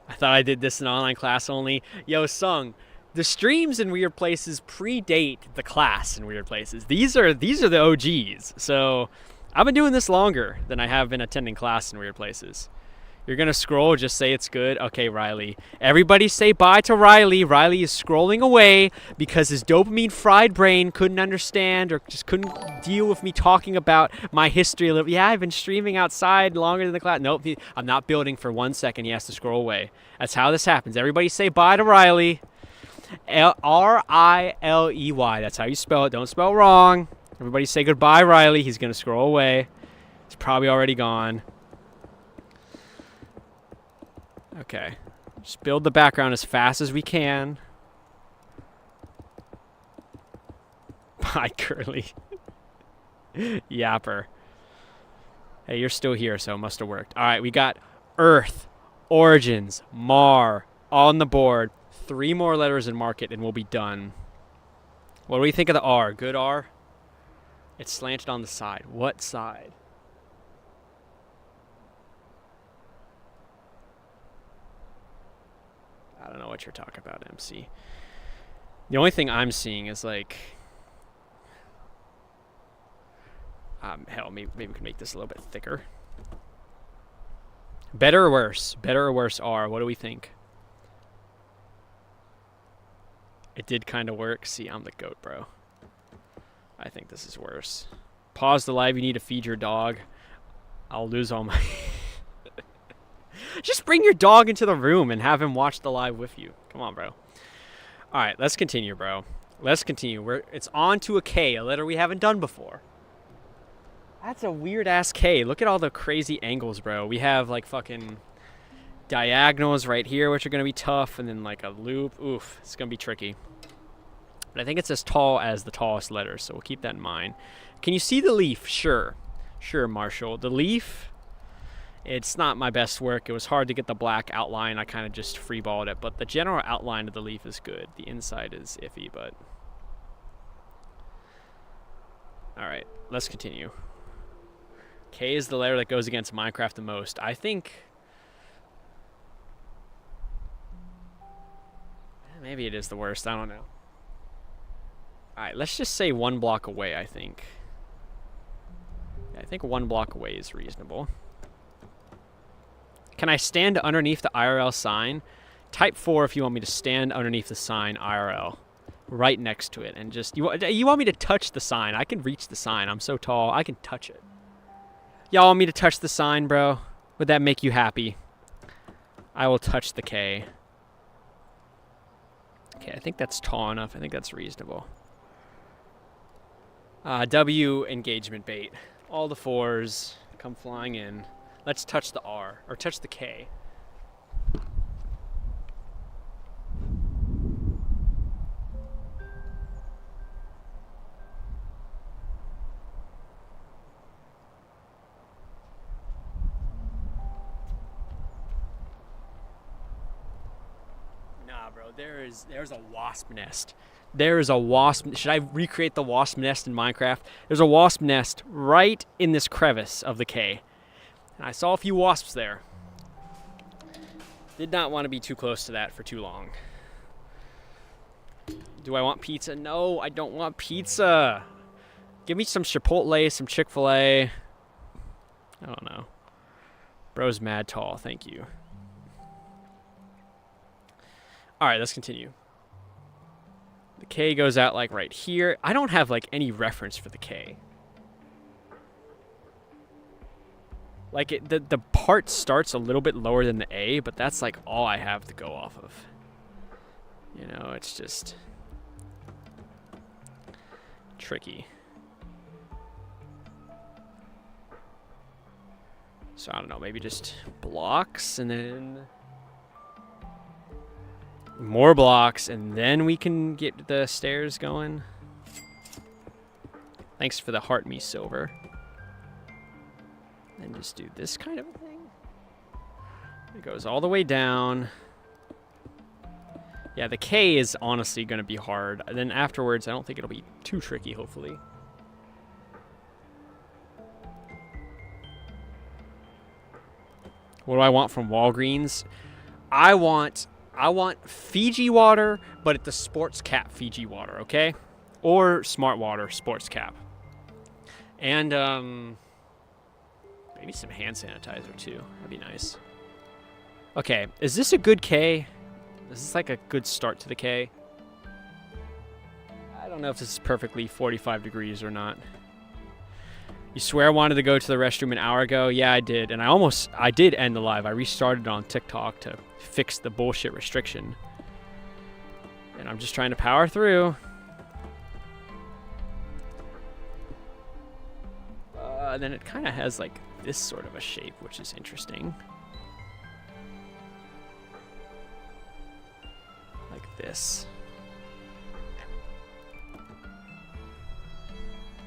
S1: I thought I did this in online class only. Yo, Sung, the streams in Weird Places predate the class in Weird Places. These are the OGs. So I've been doing this longer than I have been attending class in Weird Places. You're going to scroll, just say it's good. Okay, Riley. Everybody say bye to Riley. Riley is scrolling away because his dopamine fried brain couldn't understand or just couldn't deal with me talking about my history a little. Yeah, I've been streaming outside longer than the class. Nope, I'm not building for 1 second. He has to scroll away. That's how this happens. Everybody say bye to Riley. R-I-L-E-Y. That's how you spell it. Don't spell it wrong. Everybody say goodbye, Riley. He's going to scroll away. He's probably already gone. Okay, just build the background as fast as we can. Bye, Curly. Yapper. Hey, you're still here, so it must have worked. All right, we got Earth, Origins, Mar, on the board. 3 more letters and mark it, and we'll be done. What do we think of the R? Good R? It's slanted on the side. What side? I don't know what you're talking about, MC. The only thing I'm seeing is like, hell, maybe we can make this a little bit thicker. Better or worse? Better or worse R? What do we think? It did kind of work. See, I'm the goat, bro. I think this is worse. Pause the live. You need to feed your dog. I'll lose all my... Just bring your dog into the room and have him watch the live with you. Come on, bro. All right, let's continue, bro. Let's continue. It's on to a K, a letter we haven't done before. That's a weird-ass K. Look at all the crazy angles, bro. We have, like, fucking diagonals right here, which are going to be tough, and then, like, a loop. Oof, it's going to be tricky. But I think it's as tall as the tallest letter, so we'll keep that in mind. Can you see the leaf? Sure. Sure, Marshall. The leaf... It's not my best work. It was hard to get the black outline. I kind of just freeballed it. But the general outline of the leaf is good. The inside is iffy, but... Alright, let's continue. K is the letter that goes against Minecraft the most. I think... Maybe it is the worst. I don't know. Alright, let's just say 1 block away, I think. Yeah, I think 1 block away is reasonable. Can I stand underneath the IRL sign? Type 4 if you want me to stand underneath the sign IRL. Right next to it. And just... You want me to touch the sign. I can reach the sign. I'm so tall. I can touch it. Y'all want me to touch the sign, bro? Would that make you happy? I will touch the K. Okay, I think that's tall enough. I think that's reasonable. W, engagement bait. All the 4s come flying in. Let's touch the R, or touch the K. Nah, Nah, bro. There's a wasp nest. There is a wasp. Should I recreate the wasp nest in Minecraft? There's a wasp nest right in this crevice of the K. And I saw a few wasps there. Did not want to be too close to that for too long. Do I want pizza? No, I don't want pizza. Give me some Chipotle, some Chick-fil-A. I don't know. Bro's mad tall. Thank you. All right, let's continue. The K goes out like right here. I don't have like any reference for the K. Like the part starts a little bit lower than the A, but that's like all I have to go off of. You know, it's just tricky. So I don't know, maybe just blocks and then more blocks and then we can get the stairs going. Thanks for the heart me silver. And just do this kind of a thing. It goes all the way down. Yeah, the K is honestly going to be hard. And then afterwards, I don't think it'll be too tricky, hopefully. What do I want from Walgreens? I want Fiji water, but it's the Sports Cap Fiji water, okay? Or Smart Water Sports Cap. And maybe some hand sanitizer too. That'd be nice. Okay, is this a good K? Is this like a good start to the K? I don't know if this is perfectly 45 degrees or not. You swear I wanted to go to the restroom an hour ago? Yeah, I did. And I did end the live. I restarted on TikTok to fix the bullshit restriction. And I'm just trying to power through. Then it kind of has like this sort of a shape, which is interesting. Like this.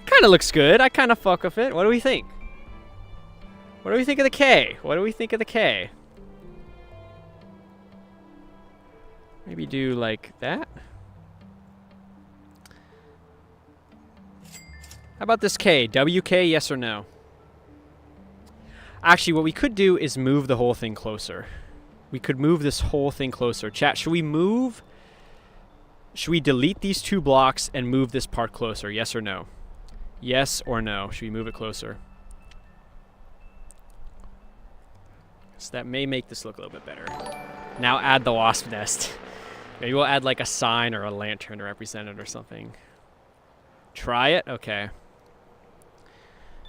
S1: Kind of looks good. I kind of fuck with it. What do we think? What do we think of the K? What do we think of the K? Maybe do like that. How about this K? WK, yes or no? Actually, what we could do is move the whole thing closer. We could move this whole thing closer. Chat, should we move? Should we delete these 2 blocks and move this part closer? Yes or no? Yes or no? Should we move it closer? So that may make this look a little bit better. Now add the wasp nest. Maybe we'll add like a sign or a lantern to represent it or something. Try it? Okay.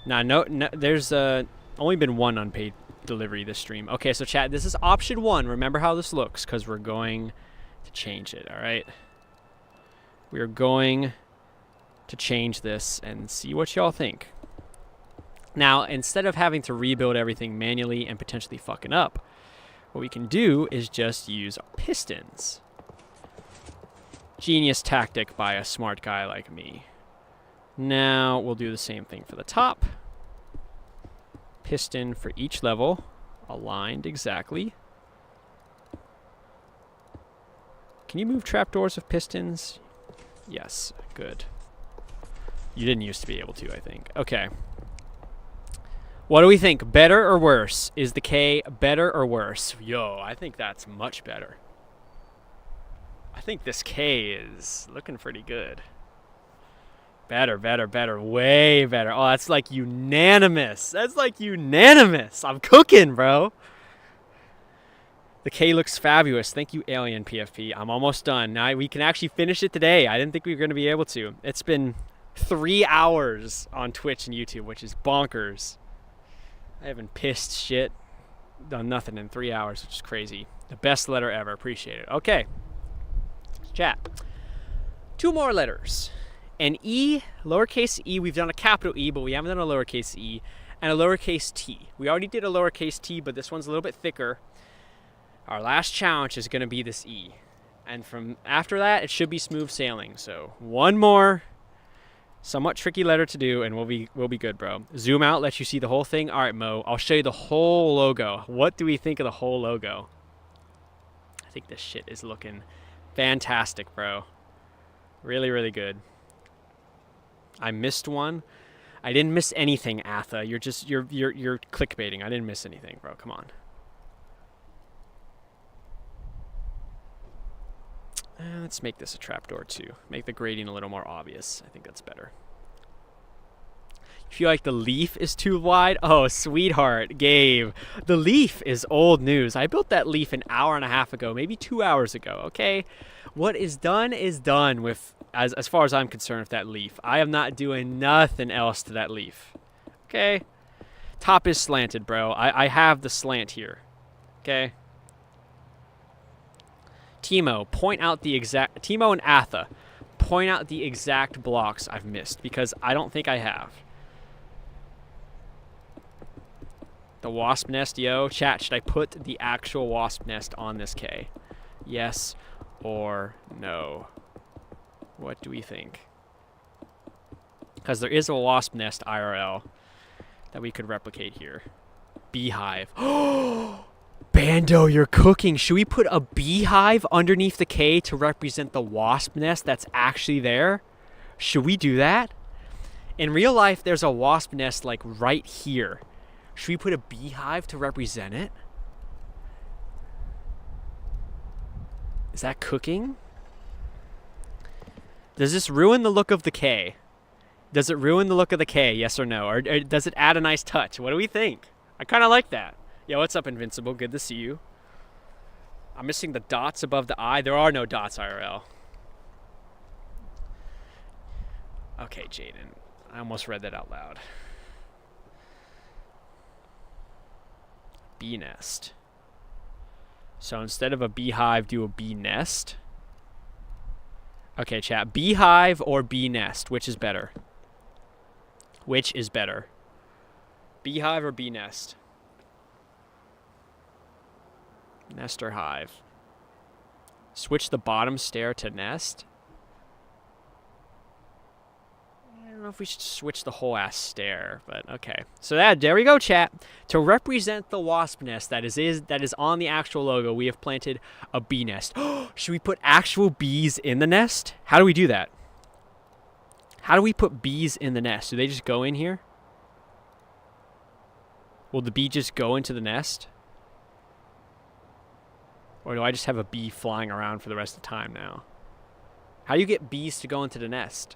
S1: Nah, no, there's only been 1 unpaid delivery this stream. Okay, so chat, this is option 1. Remember how this looks, because we're going to change it, all right? We are going to change this and see what y'all think. Now, instead of having to rebuild everything manually and potentially fucking up, what we can do is just use pistons. Genius tactic by a smart guy like me. Now we'll do the same thing for the top. Piston for each level, aligned exactly. Can you move trapdoors with pistons? Yes, good. You didn't used to be able to, I think. Okay. What do we think? Better or worse? Is the K better or worse? Yo, I think that's much better. I think this K is looking pretty good. Better, better, better, way better. Oh, that's like unanimous. That's like unanimous. I'm cooking, bro. The K looks fabulous. Thank you, Alien PFP. I'm almost done. Now we can actually finish it today. I didn't think we were going to be able to. It's been 3 hours on Twitch and YouTube, which is bonkers. I haven't pissed shit, done nothing in 3 hours, which is crazy. The best letter ever. Appreciate it. Okay. Chat. 2 more letters. An E, lowercase e. We've done a capital E, but we haven't done a lowercase e. And a lowercase t. We already did a lowercase t, but this one's a little bit thicker. Our last challenge is going to be this E. And from after that, it should be smooth sailing. So 1 more somewhat tricky letter to do, and we'll be good, bro. Zoom out, let you see the whole thing. All right, Mo, I'll show you the whole logo. What do we think of the whole logo? I think this shit is looking Fantastic, bro. Really, really good. I missed one. I didn't miss anything, Atha. You're clickbaiting. I didn't miss anything, bro. Come on. Let's make this a trapdoor too. Make the grading a little more obvious. I think that's better. You feel like the leaf is too wide? Oh, sweetheart, Gabe. The leaf is old news. I built that leaf an hour and a half ago, maybe 2 hours ago, okay? What is done with, as far as I'm concerned, with that leaf. I am not doing nothing else to that leaf, okay? Top is slanted, bro. I have the slant here, okay? Timo, Timo and Atha, point out the exact blocks I've missed, because I don't think I have. The wasp nest, yo. Chat, should I put the actual wasp nest on this K? Yes or no? What do we think? Because there is a wasp nest IRL that we could replicate here. Beehive. Bando, you're cooking. Should we put a beehive underneath the K to represent the wasp nest that's actually there? Should we do that? In real life, there's a wasp nest like right here. Should we put a beehive to represent it? Is that cooking? Does this ruin the look of the K? Does it ruin the look of the K, yes or no? Or does it add a nice touch? What do we think? I kind of like that. Yo, what's up, Invincible? Good to see you. I'm missing the dots above the I. There are no dots, IRL. Okay, Jaden. I almost read that out loud. Bee nest. So instead of a beehive, do a bee nest. Okay, chat. Beehive or bee nest? Which is better? Which is better? Beehive or bee nest? Nest or hive? Switch the bottom stair to nest? I don't know if we should switch the whole ass stair, but okay. So there we go, chat. To represent the wasp nest that is on the actual logo, we have planted a bee nest. Should we put actual bees in the nest? How do we do that? How do we put bees in the nest? Do they just go in here? Will the bee just go into the nest? Or do I just have a bee flying around for the rest of the time now? How do you get bees to go into the nest?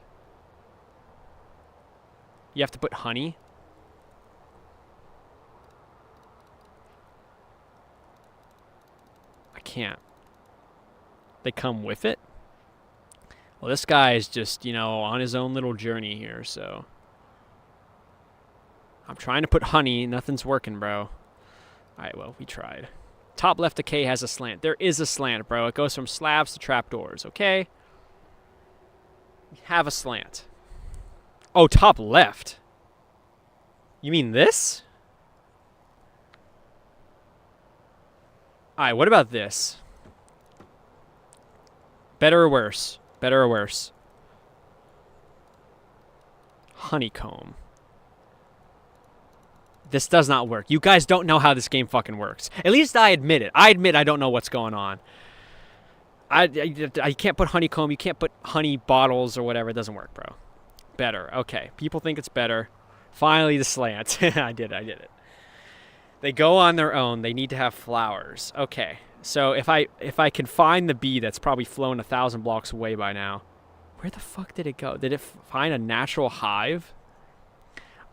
S1: You have to put honey? I can't. They come with it? Well, this guy is just, you know, on his own little journey here, so. I'm trying to put honey. Nothing's working, bro. Alright, well, we tried. Top left of K has a slant. There is a slant, bro. It goes from slabs to trapdoors, okay? We have a slant. Oh, top left. You mean this? Alright, what about this? Better or worse? Better or worse? Honeycomb. This does not work. You guys don't know how this game fucking works. At least I admit it. I admit I don't know what's going on. I can't put honeycomb. You can't put honey bottles or whatever. It doesn't work, bro. Better. Okay. People think it's better. Finally, the slant. I did it. They go on their own. They need to have flowers. Okay. So if I can find the bee that's probably flown 1,000 blocks away by now. Where the fuck did it go? Did it find a natural hive?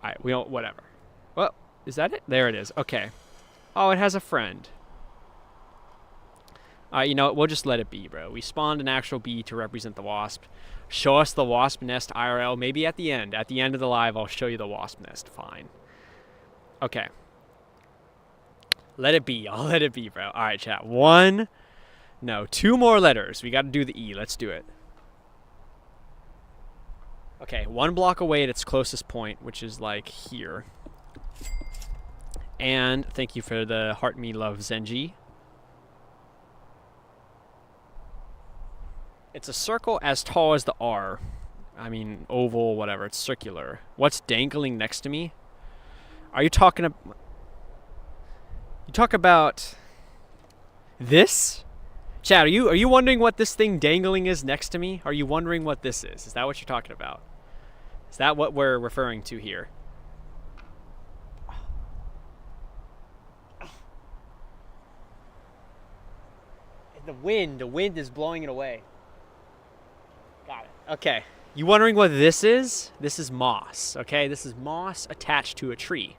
S1: All right. We don't. Whatever. Well, is that it? There it is. Okay. Oh, it has a friend. Alright, you know what? We'll just let it be, bro. We spawned an actual bee to represent the wasp. Show us the wasp nest IRL. Maybe at the end. At the end of the live, I'll show you the wasp nest. Fine. Okay. Let it be. I'll let it be, bro. Alright, chat. 2 more letters. We got to do the E. Let's do it. Okay, 1 block away at its closest point, which is like here. And thank you for the heart me love, Zenji. It's a circle as tall as the R. I mean, oval, whatever. It's circular. What's dangling next to me? Are you talking about... You talk about... This? Chad, are you wondering what this thing dangling is next to me? Are you wondering what this is? Is that what you're talking about? Is that what we're referring to here? The wind is blowing it away. Got it. Okay. You wondering what this is? This is moss, okay? This is moss attached to a tree.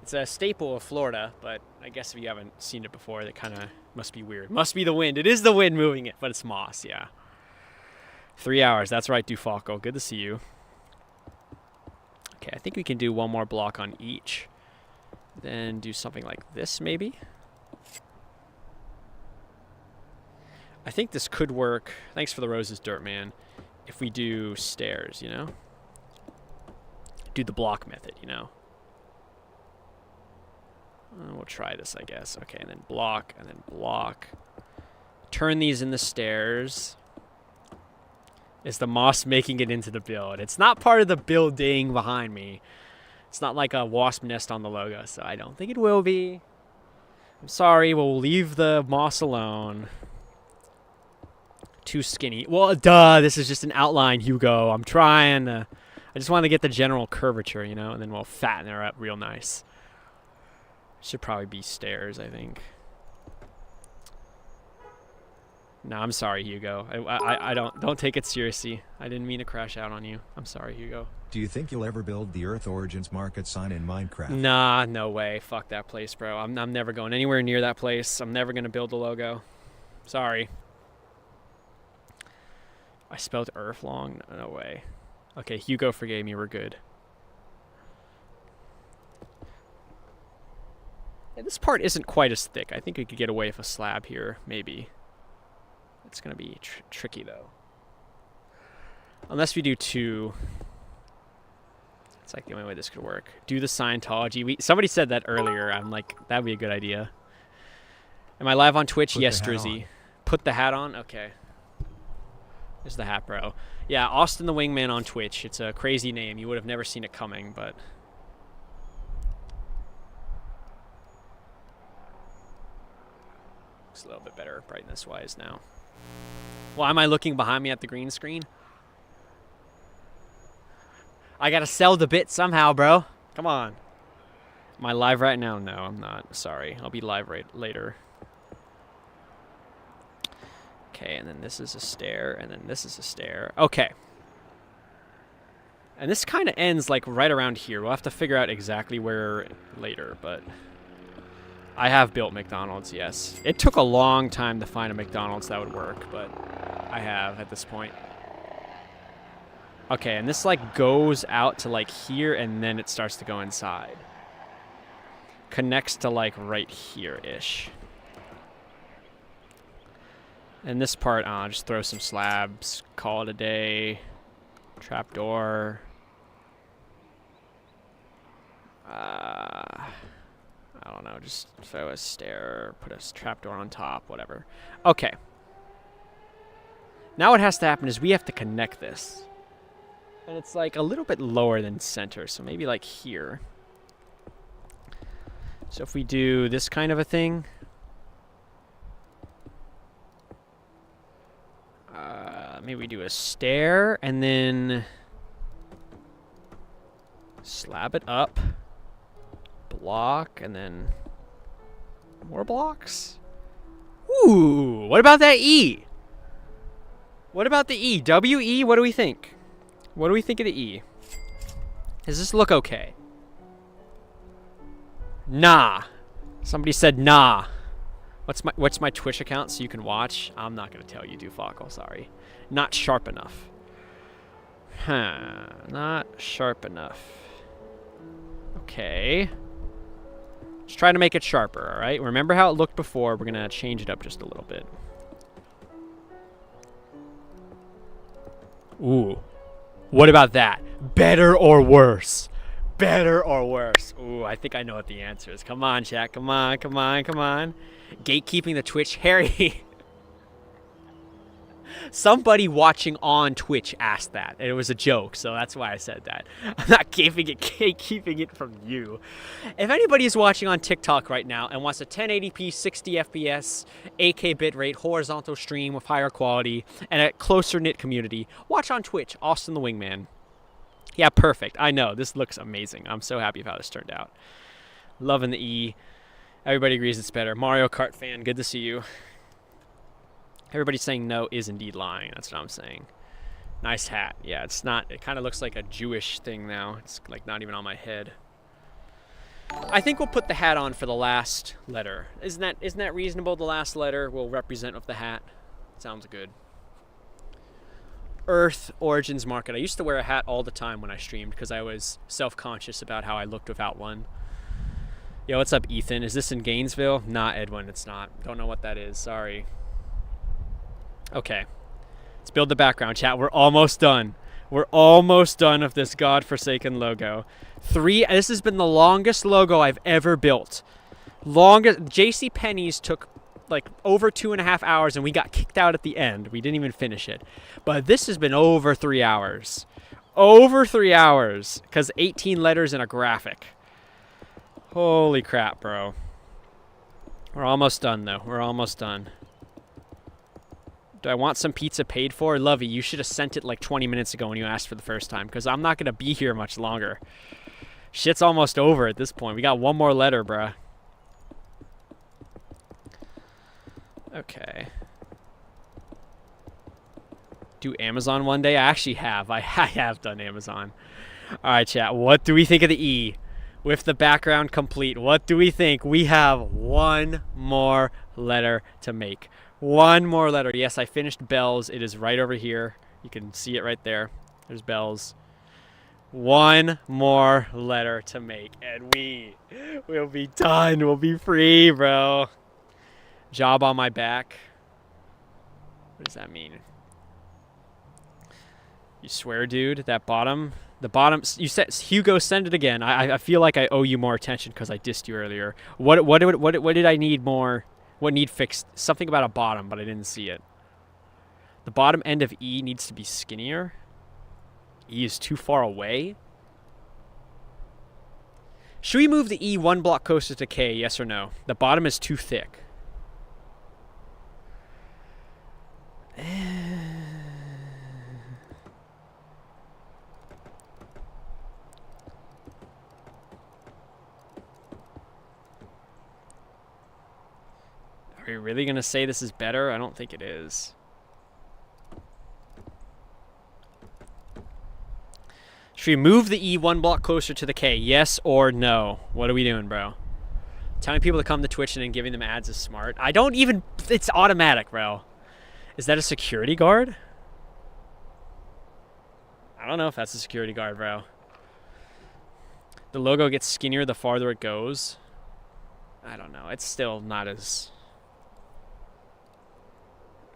S1: It's a staple of Florida, but I guess if you haven't seen it before, that kind of must be weird. Must be the wind. It is the wind moving it, but it's moss, yeah. 3 hours. That's right, Dufalco. Good to see you. Okay, I think we can do one more block on each. Then do something like this, maybe. I think this could work. Thanks for the roses, Dirtman. If we do stairs, you know? Do the block method, you know? We'll try this, I guess. Okay, and then block, and then block. Turn these into stairs. Is the moss making it into the build? It's not part of the building behind me. It's not like a wasp nest on the logo, so I don't think it will be. I'm sorry, we'll leave the moss alone. Too skinny. Well, duh, this is just an outline, Hugo. I'm trying to... I just want to get the general curvature, you know, and then we'll fatten her up real nice. Should probably be stairs, I think. No, I'm sorry, Hugo. I don't take it seriously. I didn't mean to crash out on you. I'm sorry, Hugo.
S6: Do you think you'll ever build the Earth Origins market sign in Minecraft?
S1: Nah, no way. Fuck that place, bro. I'm never going anywhere near that place. I'm never going to build a logo. Sorry. I spelled Earth long? No way. Okay, Hugo forgave me. We're good. Yeah, this part isn't quite as thick. I think we could get away with a slab here, maybe. It's going to be tricky, though. Unless we do two. It's like the only way this could work. Do the Scientology. Somebody said that earlier. I'm like, that'd be a good idea. Am I live on Twitch? Yes, Drizzy. Put the hat on? Okay. There's the hat, bro. Yeah, Austin the Wingman on Twitch. It's a crazy name. You would have never seen it coming, but... Looks a little bit better brightness-wise now. Why am I looking behind me at the green screen? I gotta sell the bit somehow, bro. Come on. Am I live right now? No, I'm not. Sorry. I'll be live later. Okay, and then this is a stair, and then this is a stair. Okay. And this kind of ends like right around here. We'll have to figure out exactly where later, but I have built McDonald's, yes. It took a long time to find a McDonald's that would work, but I have at this point. Okay, and this like goes out to like here, and then it starts to go inside. Connects to like right here-ish. And this part, I'll just throw some slabs, call it a day. Trapdoor. I don't know, just throw a stair, put a trapdoor on top, whatever. Okay. Now what has to happen is we have to connect this. And it's like a little bit lower than center, so maybe like here. So if we do this kind of a thing. Maybe we do a stair and then slab it up. Block and then more blocks. Ooh, what about that E? What about the E? W-E, what do we think? What do we think of the E? Does this look okay? Nah. Somebody said nah. What's my Twitch account so you can watch? I'm not gonna tell you, Dufalco, sorry. Not sharp enough. Huh. Not sharp enough. Okay. Let's try to make it sharper, alright? Remember how it looked before. We're gonna change it up just a little bit. Ooh. What about that? Better or worse? Better or worse? Ooh, I think I know what the answer is. Come on, chat. Come on, come on, come on. Gatekeeping the Twitch. Harry. Somebody watching on Twitch asked that, and it was a joke, so that's why I said that. I'm not keeping it from you. If anybody is watching on TikTok right now and wants a 1080p 60 FPS 8K bitrate horizontal stream with higher quality and a closer knit community, watch on Twitch, Austin the Wingman. Yeah, perfect. I know this looks amazing. I'm so happy with how this turned out. Loving the E. Everybody agrees it's better. Mario Kart fan, good to see you. Everybody saying no is indeed lying. That's what I'm saying. Nice hat. Yeah, it's not. It kind of looks like a Jewish thing now. It's like not even on my head. I think we'll put the hat on for the last letter. Isn't that reasonable? The last letter will represent with the hat. Sounds good. Earth Origins Market. I used to wear a hat all the time when I streamed because I was self-conscious about how I looked without one. Yo, what's up, Ethan? Is this in Gainesville? Nah, Edwin, it's not. Don't know what that is. Sorry. Okay. Let's build the background, chat. We're almost done. We're almost done with this godforsaken logo. This has been the longest logo I've ever built. JCPenney's took like over 2.5 hours and we got kicked out at the end. We didn't even finish it. But this has been over 3 hours. Over 3 hours. Because 18 letters and a graphic. Holy crap, bro. We're almost done, though. We're almost done. Do I want some pizza paid for? Lovey, you should have sent it like 20 minutes ago when you asked for the first time, because I'm not going to be here much longer. Shit's almost over at this point. We got one more letter, bruh. Okay. Do Amazon one day? I actually have. I have done Amazon. All right, chat. What do we think of the E? With the background complete, what do we think? We have one more letter to make. One more letter. Yes, I finished bells. It is right over here. You can see it right there. There's bells. One more letter to make, and we will be done. We'll be free, bro. Job on my back. What does that mean? You swear, dude? That bottom? The bottom, you said, Hugo, send it again. I feel like I owe you more attention because I dissed you earlier. What did I need more? What need fixed? Something about a bottom, but I didn't see it. The bottom end of E needs to be skinnier. E is too far away. Should we move the E one block closer to K, yes or no? The bottom is too thick. Are you really going to say this is better? I don't think it is. Should we move the E one block closer to the K? Yes or no? What are we doing, bro? Telling people to come to Twitch and then giving them ads is smart. I don't even... It's automatic, bro. Is that a security guard? I don't know if that's a security guard, bro. The logo gets skinnier the farther it goes. I don't know. It's still not as...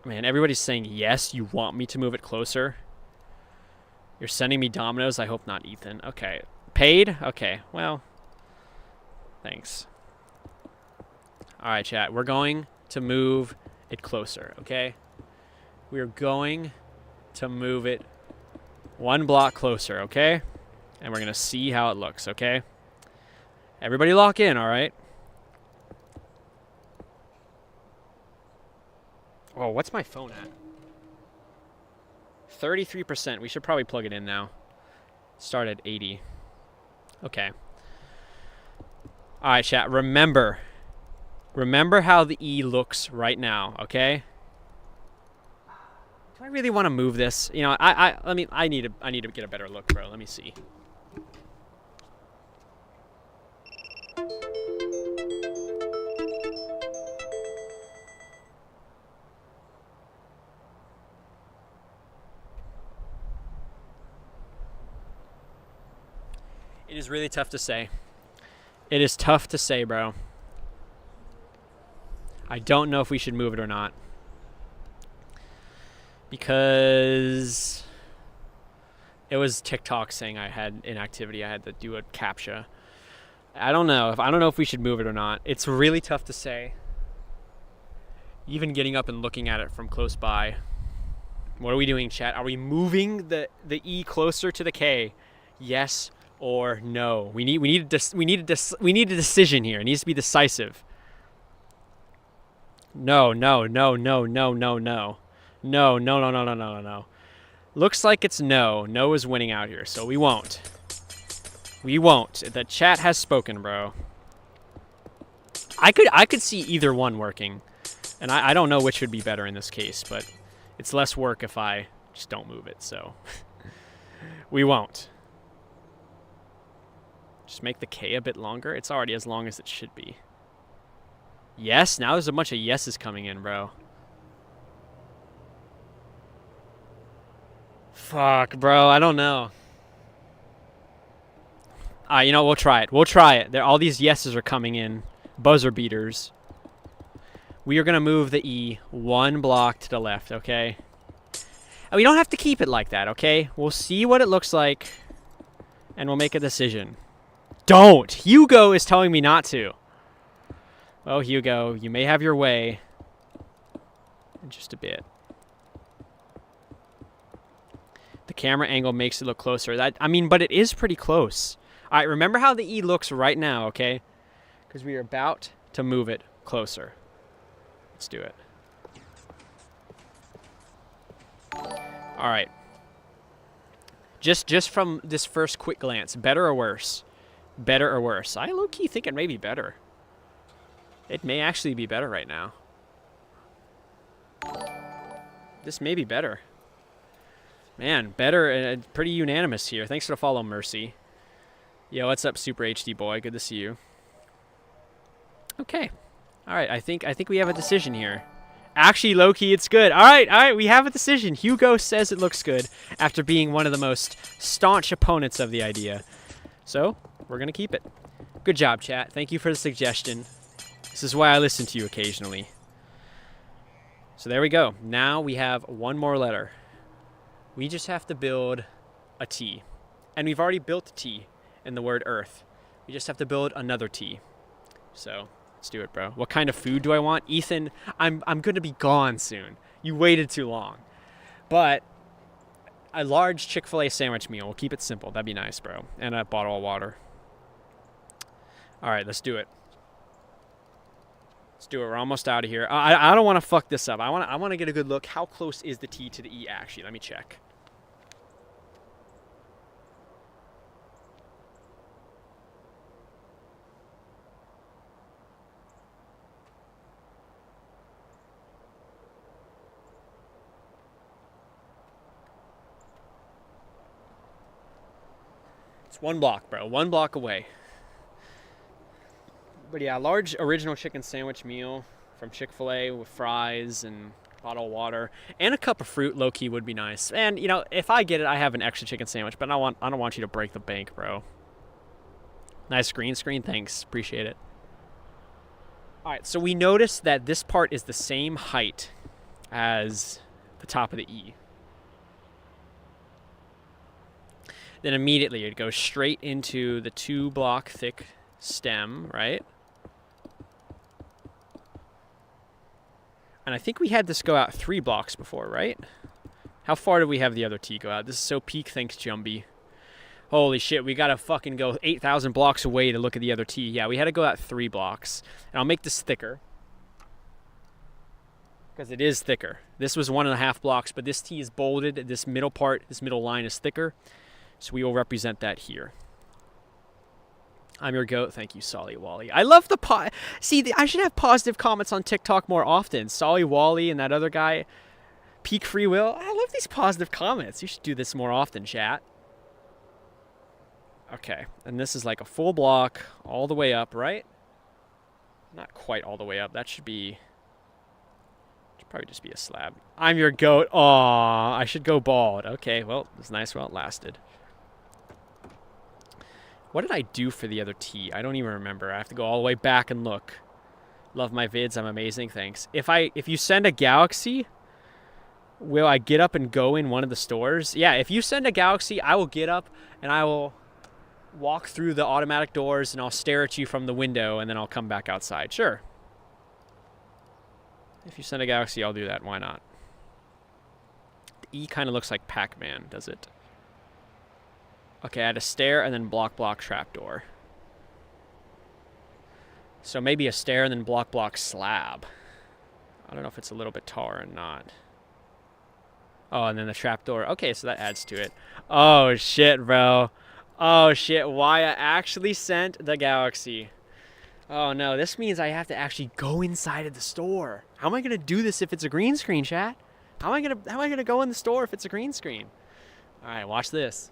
S1: Man, everybody's saying yes, you want me to move it closer. You're sending me Domino's? I hope not, Ethan. Okay. Paid? Okay, well. Thanks. Alright, chat. We're going to move it closer, okay? We're going to move it one block closer, okay? And we're going to see how it looks, okay? Everybody lock in, alright? Oh, what's my phone at? 33%. We should probably plug it in now. Start at 80. Okay. Alright, chat. Remember how the E looks right now, okay? Do I really want to move this? You know, I need to get a better look, bro. Let me see. It is really tough to say. It is tough to say, bro. I don't know if we should move it or not. Because it was TikTok saying I had inactivity. I had to do a CAPTCHA. I don't know if we should move it or not. It's really tough to say. Even getting up and looking at it from close by. What are we doing, chat? Are we moving the E closer to the K? Yes or no? We need a decision here. It needs to be decisive. No. No. Looks like it's no. No is winning out here, so we won't. We won't. The chat has spoken, bro. I could see either one working. And I don't know which would be better in this case, but it's less work if I just don't move it, so we won't. Just make the K a bit longer. It's already as long as it should be. Yes, now there's a bunch of yeses coming in, bro. Fuck, bro, I don't know. You know, we'll try it. We'll try it. All these yeses are coming in. Buzzer beaters. We are going to move the E 1 block to the left, okay? And we don't have to keep it like that, okay? We'll see what it looks like, and we'll make a decision. Don't! Hugo is telling me not to. Oh, Hugo, you may have your way. In just a bit. The camera angle makes it look closer. But it is pretty close. All right, remember how the E looks right now, okay? Because we are about to move it closer. Let's do it. All right. Just from this first quick glance, better or worse? Better or worse? I low-key think it may be better. It may actually be better right now. This may be better. Man, better, pretty unanimous here. Thanks for the follow, Mercy. Yo, what's up, Super HD boy? Good to see you. Okay. All right, I think we have a decision here. Actually, low-key, it's good. All right, we have a decision. Hugo says it looks good after being one of the most staunch opponents of the idea. So, we're going to keep it. Good job, chat. Thank you for the suggestion. This is why I listen to you occasionally. So there we go. Now we have one more letter. We just have to build a T. And we've already built a T in the word Earth. We just have to build another T. So... let's do it, bro. What kind of food do I want? Ethan, I'm going to be gone soon. You waited too long. But a large Chick-fil-A sandwich meal. We'll keep it simple. That'd be nice, bro. And a bottle of water. All right, let's do it. Let's do it. We're almost out of here. I don't want to fuck this up. I want to get a good look. How close is the T to the E, actually? Let me check. It's 1 block, bro. 1 block away. But yeah, large original chicken sandwich meal from Chick-fil-A with fries and bottle of water and a cup of fruit. Low-key would be nice. And you know, if I get it, I have an extra chicken sandwich. But I don't want you to break the bank, bro. Nice green screen. Thanks. Appreciate it. All right. So we noticed that this part is the same height as the top of the E. Then immediately it goes straight into the 2 block thick stem, right? And I think we had this go out 3 blocks before, right? How far did we have the other T go out? This is so peak, thanks, Jumbie. Holy shit, we gotta fucking go 8,000 blocks away to look at the other T. Yeah, we had to go out 3 blocks. And I'll make this thicker. Because it is thicker. This was 1.5 blocks, but this T is bolded. This middle part, this middle line is thicker. So we will represent that here. I'm your goat. Thank you, Solly Wally. I love the I should have positive comments on TikTok more often. Solly Wally and that other guy, Peak Free Will. I love these positive comments. You should do this more often, chat. Okay, and this is like a full block all the way up, right? Not quite all the way up. That should probably just be a slab. I'm your goat. Aw, I should go bald. Okay, well, it's nice while it lasted. What did I do for the other T? I don't even remember. I have to go all the way back and look. Love my vids. I'm amazing. Thanks. If you send a Galaxy, will I get up and go in one of the stores? Yeah, if you send a Galaxy, I will get up and I will walk through the automatic doors and I'll stare at you from the window and then I'll come back outside. Sure. If you send a Galaxy, I'll do that. Why not? E kind of looks like Pac-Man, does it? Okay, I had a stair and then block trapdoor. So maybe a stair and then block slab. I don't know if it's a little bit taller or not. Oh, and then the trapdoor. Okay, so that adds to it. Oh shit, bro. Oh shit, Waya actually sent the Galaxy. Oh no, this means I have to actually go inside of the store. How am I gonna do this if it's a green screen, chat? How am I gonna go in the store if it's a green screen? Alright, watch this.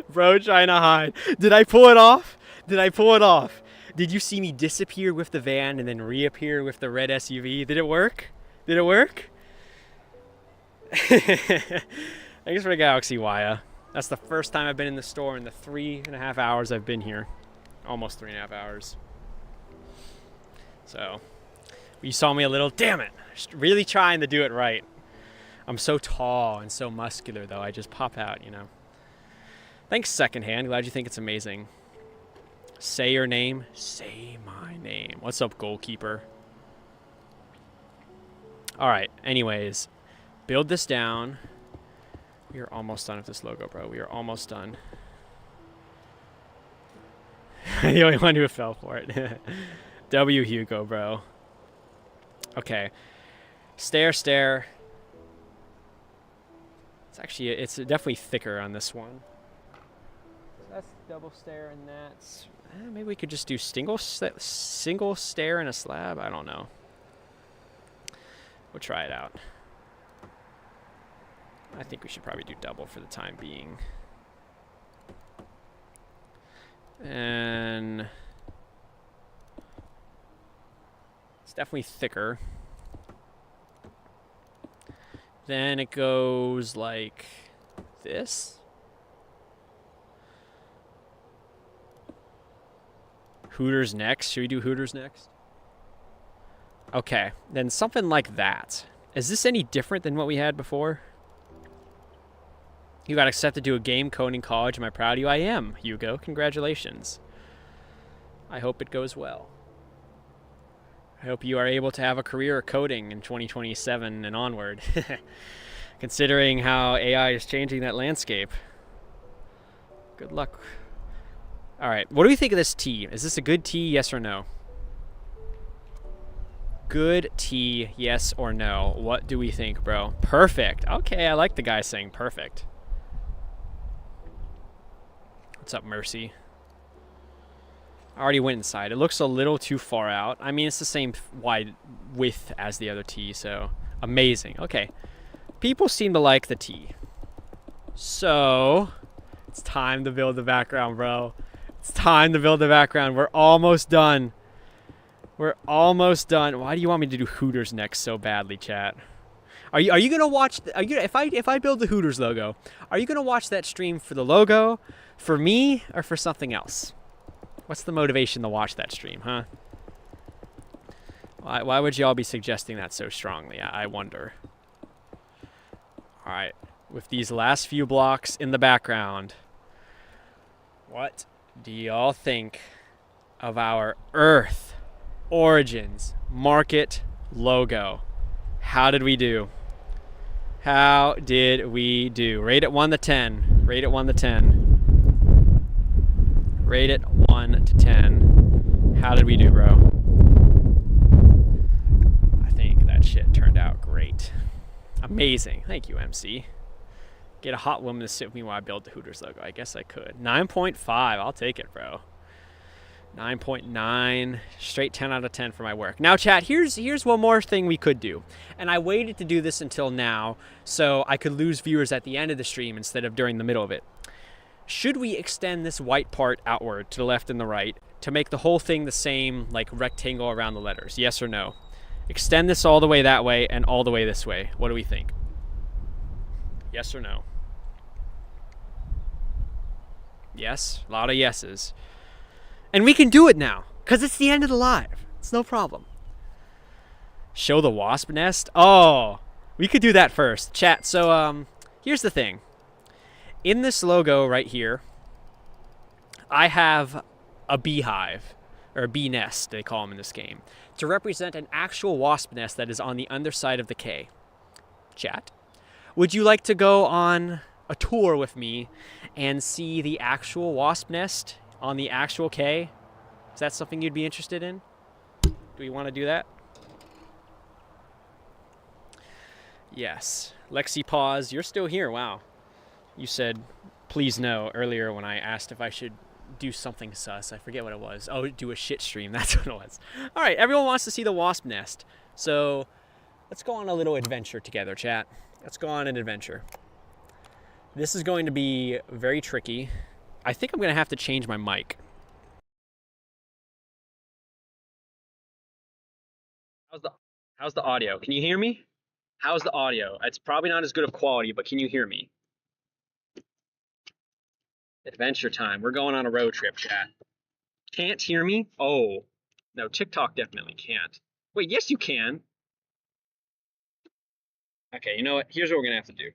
S1: Bro trying to hide. Did I pull it off? Did I pull it off? Did you see me disappear with the van and then reappear with the red SUV? Did it work? Did it work? Thanks for the Galaxy, Waya. That's the first time I've been in the store in the 3.5 hours I've been here. Almost 3.5 hours. So, you saw me a little, damn it. Just really trying to do it right. I'm so tall and so muscular, though. I just pop out, you know. Thanks, Secondhand. Glad you think it's amazing. Say your name. Say my name. What's up, goalkeeper? All right. Anyways, build this down. We are almost done with this logo, bro. We are almost done. The only one who fell for it. W Hugo, bro. Okay. Stair. It's definitely thicker on this one. So that's double stair, and that's maybe we could just do single stair and a slab. I don't know. We'll try it out. I think we should probably do double for the time being. And it's definitely thicker. Then it goes like this. Hooters next. Should we do Hooters next? Okay, then something like that. Is this any different than what we had before? You got accepted to a game coding college. Am I proud of you? I am, Hugo. Congratulations. I hope it goes well. I hope you are able to have a career coding in 2027 and onward. Considering how AI is changing that landscape. Good luck. All right, what do we think of this tee? Is this a good tee, yes or no? Good tee, yes or no? What do we think, bro? Perfect. Okay, I like the guy saying perfect. What's up, Mercy? I already went inside. It looks a little too far out. I mean, it's the same wide width as the other tee, so amazing. Okay. People seem to like the tee. So, it's time to build the background, bro. It's time to build the background. We're almost done. We're almost done. Why do you want me to do Hooters next so badly, chat? Are you gonna watch? If I build the Hooters logo, are you gonna watch that stream for the logo, for me, or for something else? What's the motivation to watch that stream, huh? Why would y'all be suggesting that so strongly? I wonder. All right, with these last few blocks in the background, what do y'all think of our Earth Origins Market logo? How did we do? How did we do? Rate it 1 to 10. Rate it 1 to 10. Rate it 1 to 10. How did we do, bro? I think that shit turned out great. Amazing. Thank you, MC. Get a hot woman to sit with me while I build the Hooters logo. I guess I could. 9.5. I'll take it, bro. 9.9, straight 10 out of 10 for my work. Now, chat, here's one more thing we could do. And I waited to do this until now so I could lose viewers at the end of the stream instead of during the middle of it. Should we extend this white part outward to the left and the right to make the whole thing the same, like rectangle around the letters? Yes or no? Extend this all the way that way and all the way this way. What do we think? Yes or no? Yes, a lot of yeses. And we can do it now, because it's the end of the live. It's no problem. Show the wasp nest? Oh, we could do that first. Chat, so here's the thing. In this logo right here, I have a beehive, or a bee nest, they call them in this game, to represent an actual wasp nest that is on the underside of the K. Chat, would you like to go on a tour with me and see the actual wasp nest on the actual K? Is that something you'd be interested in? Do we want to do that? Yes. Lexi Pause, you're still here. Wow. You said, please no, earlier when I asked if I should do something sus. I forget what it was. Oh, do a shit stream. That's what it was. All right, everyone wants to see the wasp nest. So let's go on a little adventure together, chat. Let's go on an adventure. This is going to be very tricky. I think I'm going to have to change my mic. How's the audio? Can you hear me? How's the audio? It's probably not as good of quality, but can you hear me? Adventure time. We're going on a road trip, chat. Can't hear me? Oh, no, TikTok definitely can't. Wait, yes you can. Okay, you know what? Here's what we're going to have to do.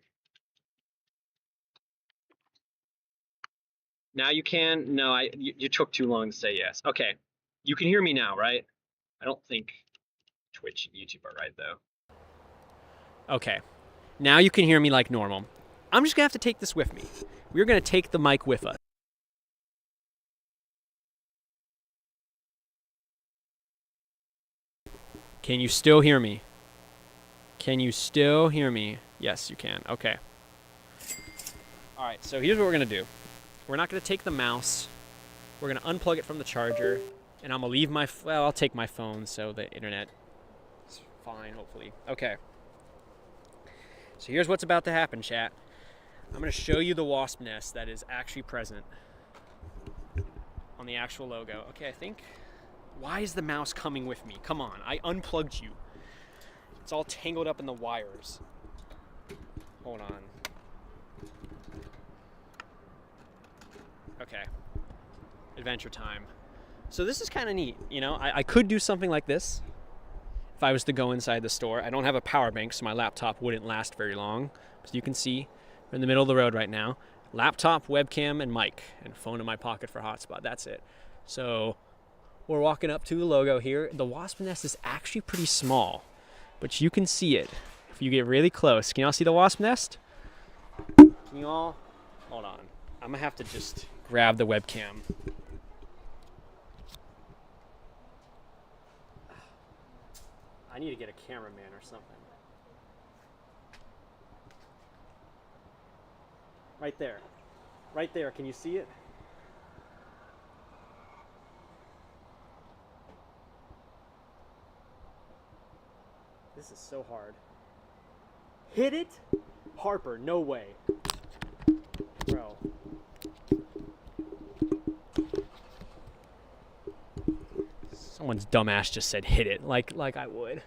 S1: Now you can? No, you took too long to say yes. Okay, you can hear me now, right? I don't think Twitch and YouTube are right, though. Okay, now you can hear me like normal. I'm just going to have to take this with me. We're going to take the mic with us. Can you still hear me? Can you still hear me? Yes, you can. Okay. All right, so here's what we're going to do. We're not going to take the mouse. We're going to unplug it from the charger. And I'm going to leave my... Well, I'll take my phone so the internet is fine, hopefully. Okay. So here's what's about to happen, chat. I'm going to show you the wasp nest that is actually present on the actual logo. Okay, I think... Why is the mouse coming with me? Come on, I unplugged you. It's all tangled up in the wires. Hold on. Okay. Adventure time. So this is kind of neat, you know? I could do something like this if I was to go inside the store. I don't have a power bank, so my laptop wouldn't last very long. As you can see, we're in the middle of the road right now. Laptop, webcam, and mic, and phone in my pocket for hotspot. That's it. So we're walking up to the logo here. The wasp nest is actually pretty small, but you can see it if you get really close. Can y'all see the wasp nest? Can you all? Hold on. I'm gonna have to just grab the webcam. I need to get a cameraman or something. Right there. Right there. Can you see it? This is so hard. Hit it? Harper, no way. Bro. Someone's dumbass just said hit it, like I would.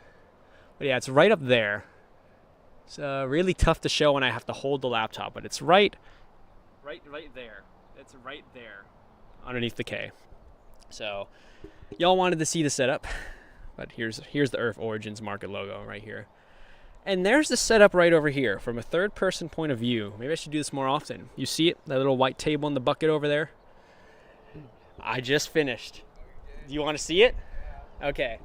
S1: But yeah, it's right up there. It's really tough to show when I have to hold the laptop, but it's right there. It's right there, underneath the K. So, y'all wanted to see the setup, but here's the Earth Origins Market logo right here. And there's the setup right over here from a third-person point of view. Maybe I should do this more often. You see it? That little white table in the bucket over there? I just finished. Do you want to see it? Okay.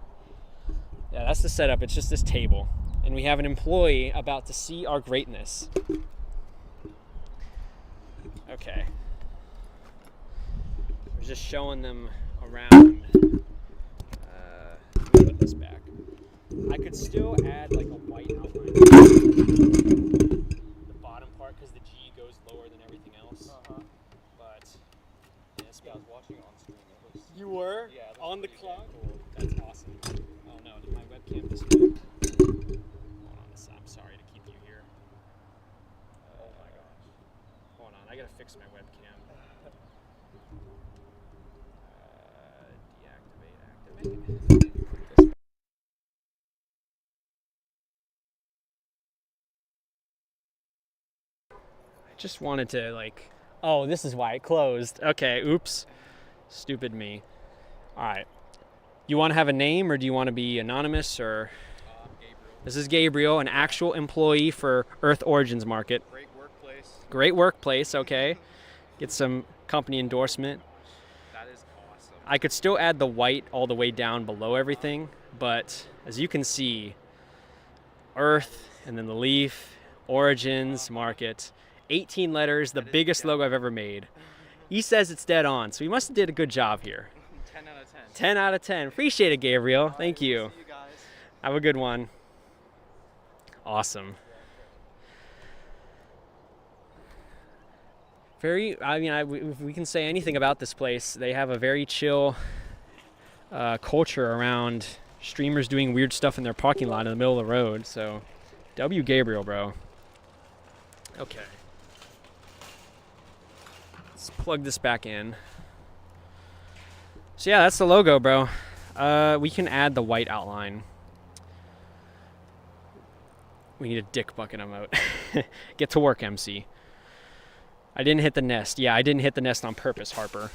S1: Yeah, that's the setup. It's just this table. And we have an employee about to see our greatness. Okay. We're just showing them around. Let me put this back. I could still add like a white outline. The bottom part, because the G goes lower than everything else. But
S3: Yeah, I was watching it on stream. It was
S1: you were? I gotta fix my webcam. Deactivate, activate. I just wanted to like. Oh, this is why it closed. Okay, oops. Stupid me. All right. You want to have a name, or do you want to be anonymous, or?
S3: Gabriel.
S1: This is Gabriel, an actual employee for Earth Origins Market.
S3: Great workplace.
S1: Great workplace, okay. Get some company endorsement.
S3: That is awesome.
S1: I could still add the white all the way down below everything, but as you can see, Earth and then the leaf, Origins Market, 18 letters, the biggest logo I've ever made. He says it's dead on, so he must have did a good job here.
S3: 10 out of 10.
S1: 10 out of 10. Appreciate it, Gabriel. Thank you.
S3: See you guys.
S1: Have a good one. Awesome. If we can say anything about this place, they have a very chill culture around streamers doing weird stuff in their parking lot in the middle of the road. So, W. Gabriel, bro. Okay. Let's plug this back in. So yeah, that's the logo, bro. We can add the white outline. We need a dick bucket emote. Get to work, MC. I didn't hit the nest. Yeah, I didn't hit the nest on purpose, Harper.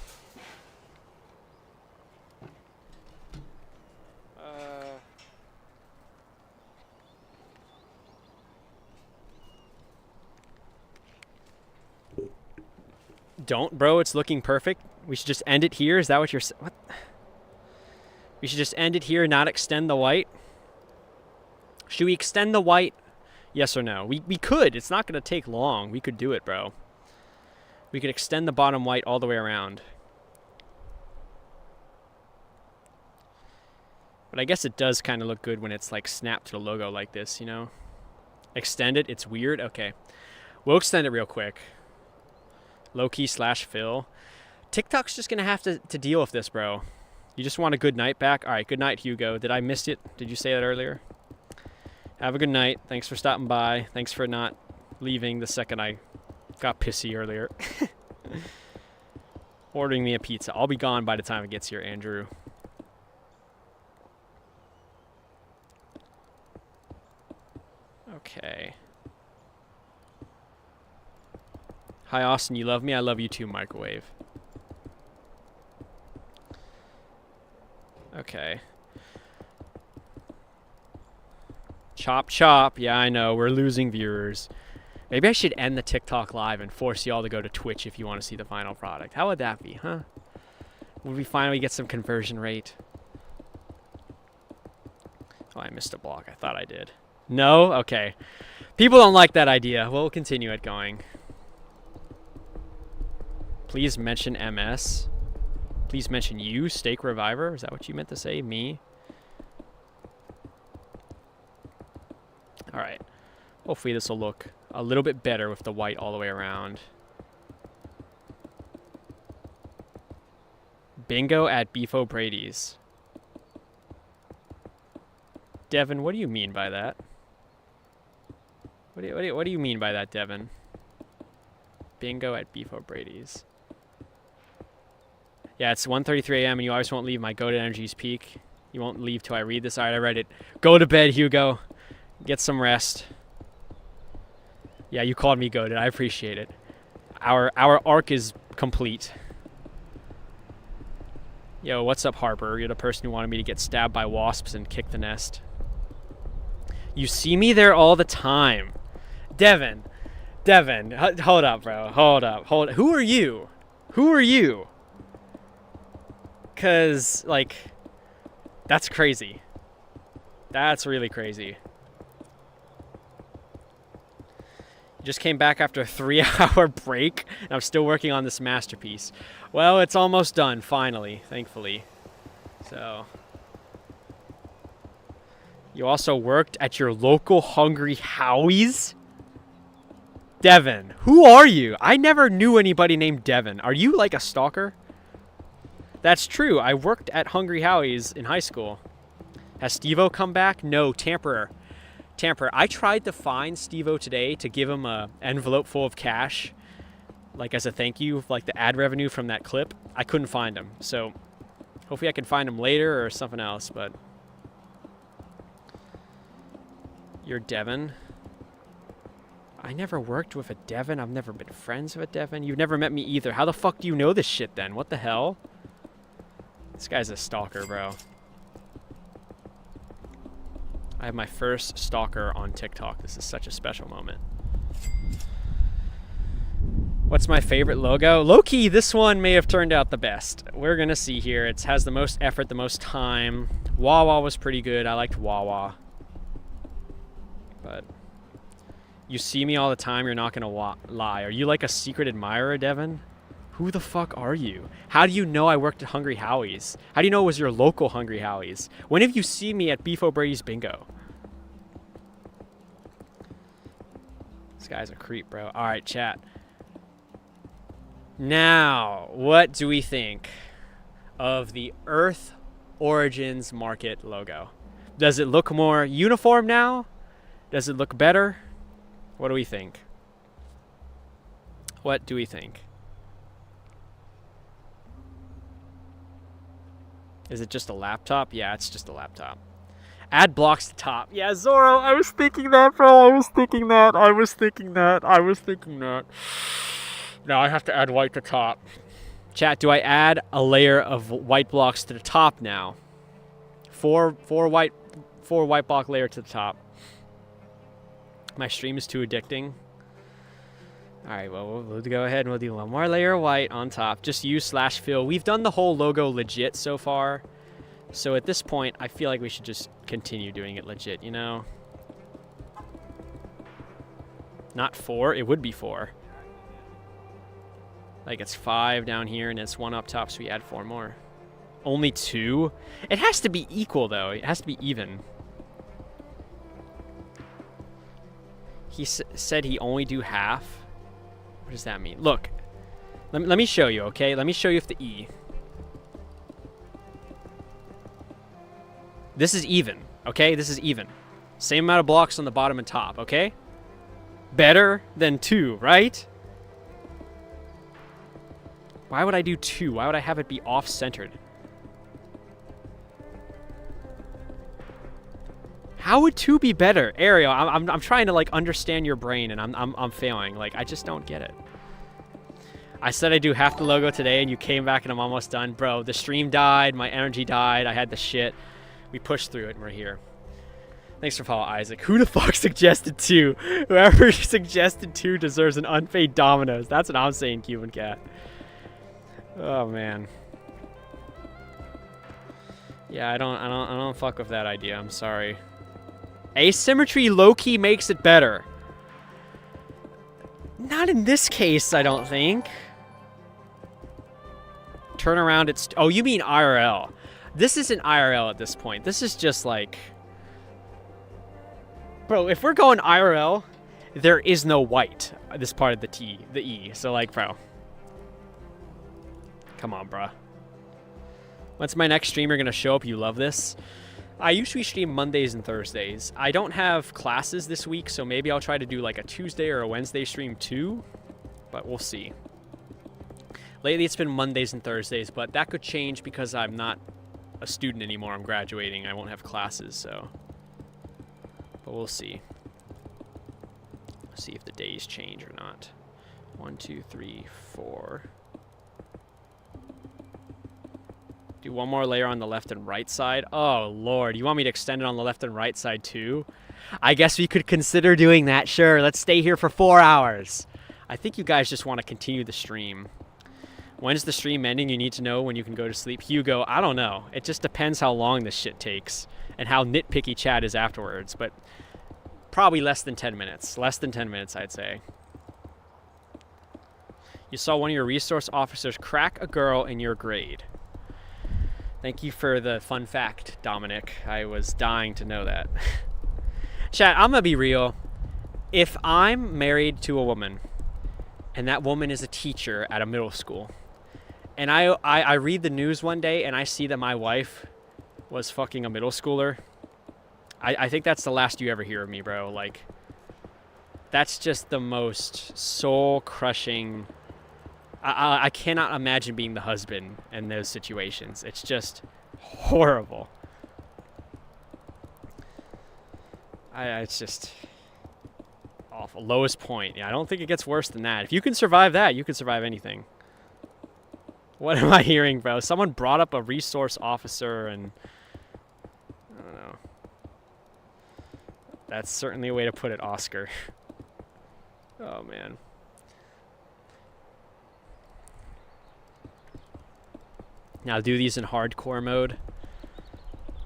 S1: Don't, bro. It's looking perfect. We should just end it here. Is that what you're saying? What? We should just end it here, not extend the white. Should we extend the white? Yes or no? We could. It's not going to take long. We could do it, bro. We could extend the bottom white all the way around. But I guess it does kind of look good when it's like snapped to the logo like this, you know? Extend it. It's weird. Okay. We'll extend it real quick. Low-key / fill. TikTok's just going to have to deal with this, bro. You just want a good night back? All right, good night, Hugo. Did I miss it? Did you say that earlier? Have a good night. Thanks for stopping by. Thanks for not leaving the second I got pissy earlier. Ordering me a pizza. I'll be gone by the time it gets here, Andrew. Okay. Hi, Austin. You love me? I love you too, Microwave. Okay. Chop, chop. Yeah, I know. We're losing viewers. Maybe I should end the TikTok live and force y'all to go to Twitch if you want to see the final product. How would that be, huh? Would we finally get some conversion rate? Oh, I missed a block. I thought I did. No? Okay. People don't like that idea. We'll continue it going. Please mention MS. Please mention you, Steak Reviver. Is that what you meant to say? Me? All right. Hopefully this will look a little bit better with the white all the way around. Bingo at Beef O'Brady's. Devin, what do you mean by that? What do you mean by that, Devin? Bingo at Beef O'Brady's. Yeah, it's 1:33 a.m. and you always won't leave my Goated Energy's peak. You won't leave till I read this. All right, I read it. Go to bed, Hugo. Get some rest. Yeah, you called me Goated. I appreciate it. Our arc is complete. Yo, what's up, Harper? You're the person who wanted me to get stabbed by wasps and kick the nest. You see me there all the time. Devin, hold up, bro. Hold up. Who are you? Who are you? Because, like, that's crazy. That's really crazy. Just came back after a 3-hour break, and I'm still working on this masterpiece. Well, it's almost done, finally, thankfully. So, you also worked at your local Hungry Howie's? Devin, who are you? I never knew anybody named Devin. Are you like a stalker? That's true. I worked at Hungry Howie's in high school. Has Steve-O come back? No, Tamper. I tried to find Steve-O today to give him an envelope full of cash, like as a thank you, like the ad revenue from that clip. I couldn't find them, so hopefully I can find them later or something else. But you're Devin. I never worked with a Devin. I've never been friends with a Devin. You've never met me either. How the fuck do you know this shit then? What the hell? This guy's a stalker, bro. I have my first stalker on TikTok. This is such a special moment. What's my favorite logo? Low-key, this one may have turned out the best. We're gonna see here. It has the most effort, the most time. Wawa was pretty good. I liked Wawa. But you see me all the time, you're not gonna lie. Are you like a secret admirer, Devin? Who the fuck are you? How do you know I worked at Hungry Howie's? How do you know it was your local Hungry Howie's? When have you seen me at Beef O'Brady's Bingo? This guy's a creep, bro. All right, chat. Now, what do we think of the Earth Origins Market logo? Does it look more uniform now? Does it look better? What do we think? What do we think? Is it just a laptop? Yeah, it's just a laptop. Add blocks to top. Yeah, Zoro, I was thinking that, bro. I was thinking that. Now I have to add white to top. Chat, do I add a layer of white blocks to the top now? Four white block layer to the top. My stream is too addicting. All right, well, we'll go ahead and we'll do one more layer of white on top. Just use /fill. We've done the whole logo legit so far. So at this point, I feel like we should just continue doing it legit, you know? Not 4, it would be 4. Like it's 5 down here and it's 1 up top, so we add 4 more. Only 2? It has to be equal though, it has to be even. He said he only do half. What does that mean? Look, let me show you, okay? Let me show you with the E. This is even, okay? This is even. Same amount of blocks on the bottom and top, okay? Better than 2, right? Why would I do 2? Why would I have it be off-centered? How would 2 be better? Ariel, I'm trying to like understand your brain and I'm failing. Like I just don't get it. I said I do half the logo today and you came back and I'm almost done. Bro, the stream died, my energy died, I had the shit. We pushed through it and we're here. Thanks for following, Isaac. Who the fuck suggested 2? Whoever suggested 2 deserves an unpaid Domino's. That's what I'm saying, Cuban Cat. Oh man. Yeah, I don't fuck with that idea. I'm sorry. Asymmetry low-key makes it better. Not in this case, I don't think. Turn around, it's... Oh, you mean IRL. This isn't IRL at this point. This is just like... Bro, if we're going IRL, there is no white. This part of the E. So like, bro. Come on, bruh. When's my next streamer gonna show up? You love this? I usually stream Mondays and Thursdays. I don't have classes this week, so maybe I'll try to do like a Tuesday or a Wednesday stream too, but we'll see. Lately it's been Mondays and Thursdays, but that could change because I'm not a student anymore. I'm graduating. I won't have classes, so. But we'll see. Let's see if the days change or not. 1, 2, 3, 4. Do one more layer on the left and right side. Oh, Lord. You want me to extend it on the left and right side, too? I guess we could consider doing that. Sure, let's stay here for 4 hours. I think you guys just want to continue the stream. When's the stream ending? You need to know when you can go to sleep. Hugo, I don't know. It just depends how long this shit takes and how nitpicky chat is afterwards. But probably less than 10 minutes. Less than 10 minutes, I'd say. You saw one of your resource officers crack a girl in your grade. Thank you for the fun fact, Dominic. I was dying to know that. Chat, I'm gonna be real. If I'm married to a woman, and that woman is a teacher at a middle school, and I read the news one day and I see that my wife was fucking a middle schooler, I think that's the last you ever hear of me, bro. Like, that's just the most soul-crushing I cannot imagine being the husband in those situations. It's just horrible. It's just awful. Lowest point. Yeah, I don't think it gets worse than that. If you can survive that, you can survive anything. What am I hearing, bro? Someone brought up a resource officer, and I don't know. That's certainly a way to put it, Oscar. Oh, man. Now, do these in hardcore mode.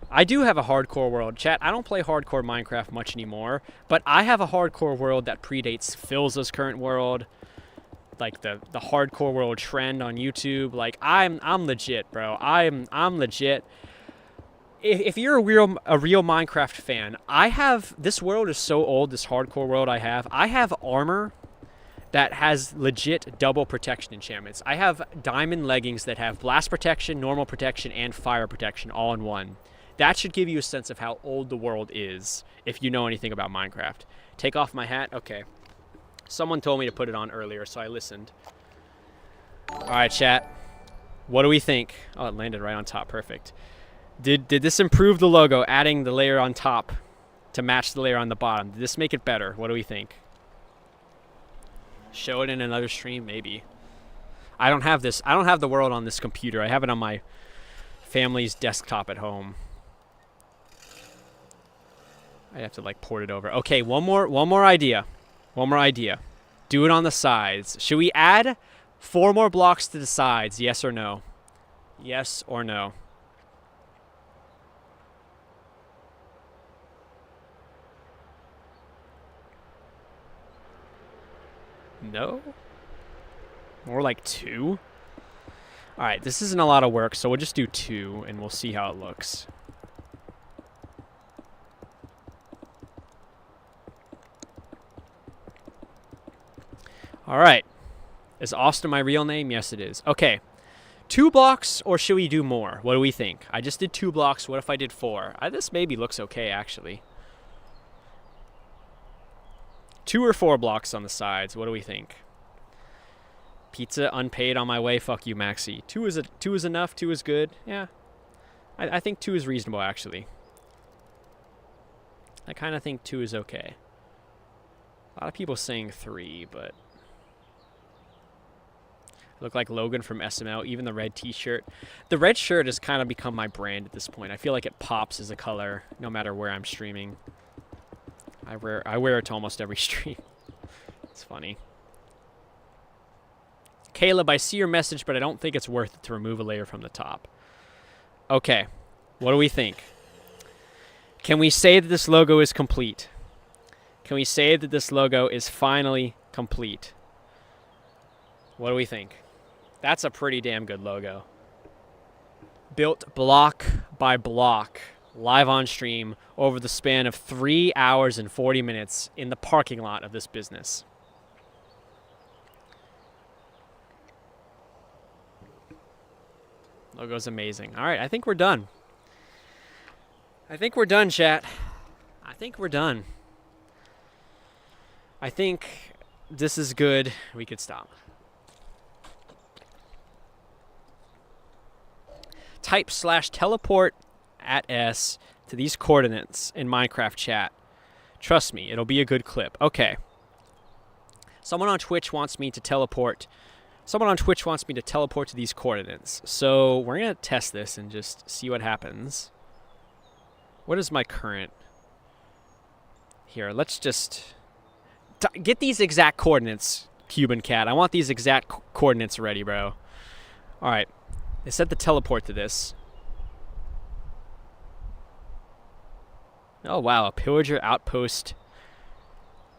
S1: I do have a hardcore world. Chat, I don't play hardcore Minecraft much anymore, but I have a hardcore world that predates Phil's current world, like the hardcore world trend on YouTube. Like, I'm legit, bro. I'm legit. If you're a real Minecraft fan, this world is so old, this hardcore world I have armor that has legit double protection enchantments. I have diamond leggings that have blast protection, normal protection, and fire protection all in one. That should give you a sense of how old the world is if you know anything about Minecraft. Take off my hat? Okay. Someone told me to put it on earlier, so I listened. All right, chat. What do we think? Oh, it landed right on top. Perfect. Did this improve the logo, adding the layer on top to match the layer on the bottom? Did this make it better? What do we think? Show it in another stream? Maybe. I don't have this. I don't have the world on this computer. I have it on my family's desktop at home. I have to like port it over. Okay, one more idea. One more idea. Do it on the sides. Should we add 4 more blocks to the sides? Yes or no? Yes or no? No? More like 2? Alright, this isn't a lot of work, so we'll just do 2 and we'll see how it looks. Alright. Is Austin my real name? Yes, it is. Okay. 2 blocks, or should we do more? What do we think? I just did 2 blocks. What if I did 4? This maybe looks okay, actually. 2 or 4 blocks on the sides. What do we think? Pizza unpaid on my way. Fuck you, Maxi. 2 is enough. 2 is good. Yeah. I think 2 is reasonable, actually. I kind of think 2 is okay. A lot of people saying 3, but... Look like Logan from SML, even the red t-shirt. The red shirt has kind of become my brand at this point. I feel like it pops as a color no matter where I'm streaming. I wear it to almost every stream. It's funny. Caleb, I see your message, but I don't think it's worth it to remove a layer from the top. Okay, what do we think? Can we say that this logo is complete? Can we say that this logo is finally complete? What do we think? That's a pretty damn good logo. Built block by block, live on stream, over the span of 3 hours and 40 minutes in the parking lot of this business. Logo's amazing. All right, I think we're done. I think we're done, chat. I think we're done. I think this is good. We could stop. Type /teleport at S to these coordinates in Minecraft chat. Trust me, it'll be a good clip. Okay. Someone on Twitch wants me to teleport. Someone on Twitch wants me to teleport to these coordinates. So we're going to test this and just see what happens. What is my current? Here, let's just get these exact coordinates, Cuban Cat. I want these exact coordinates ready, bro. All right. They said to teleport to this. Oh, wow. A pillager outpost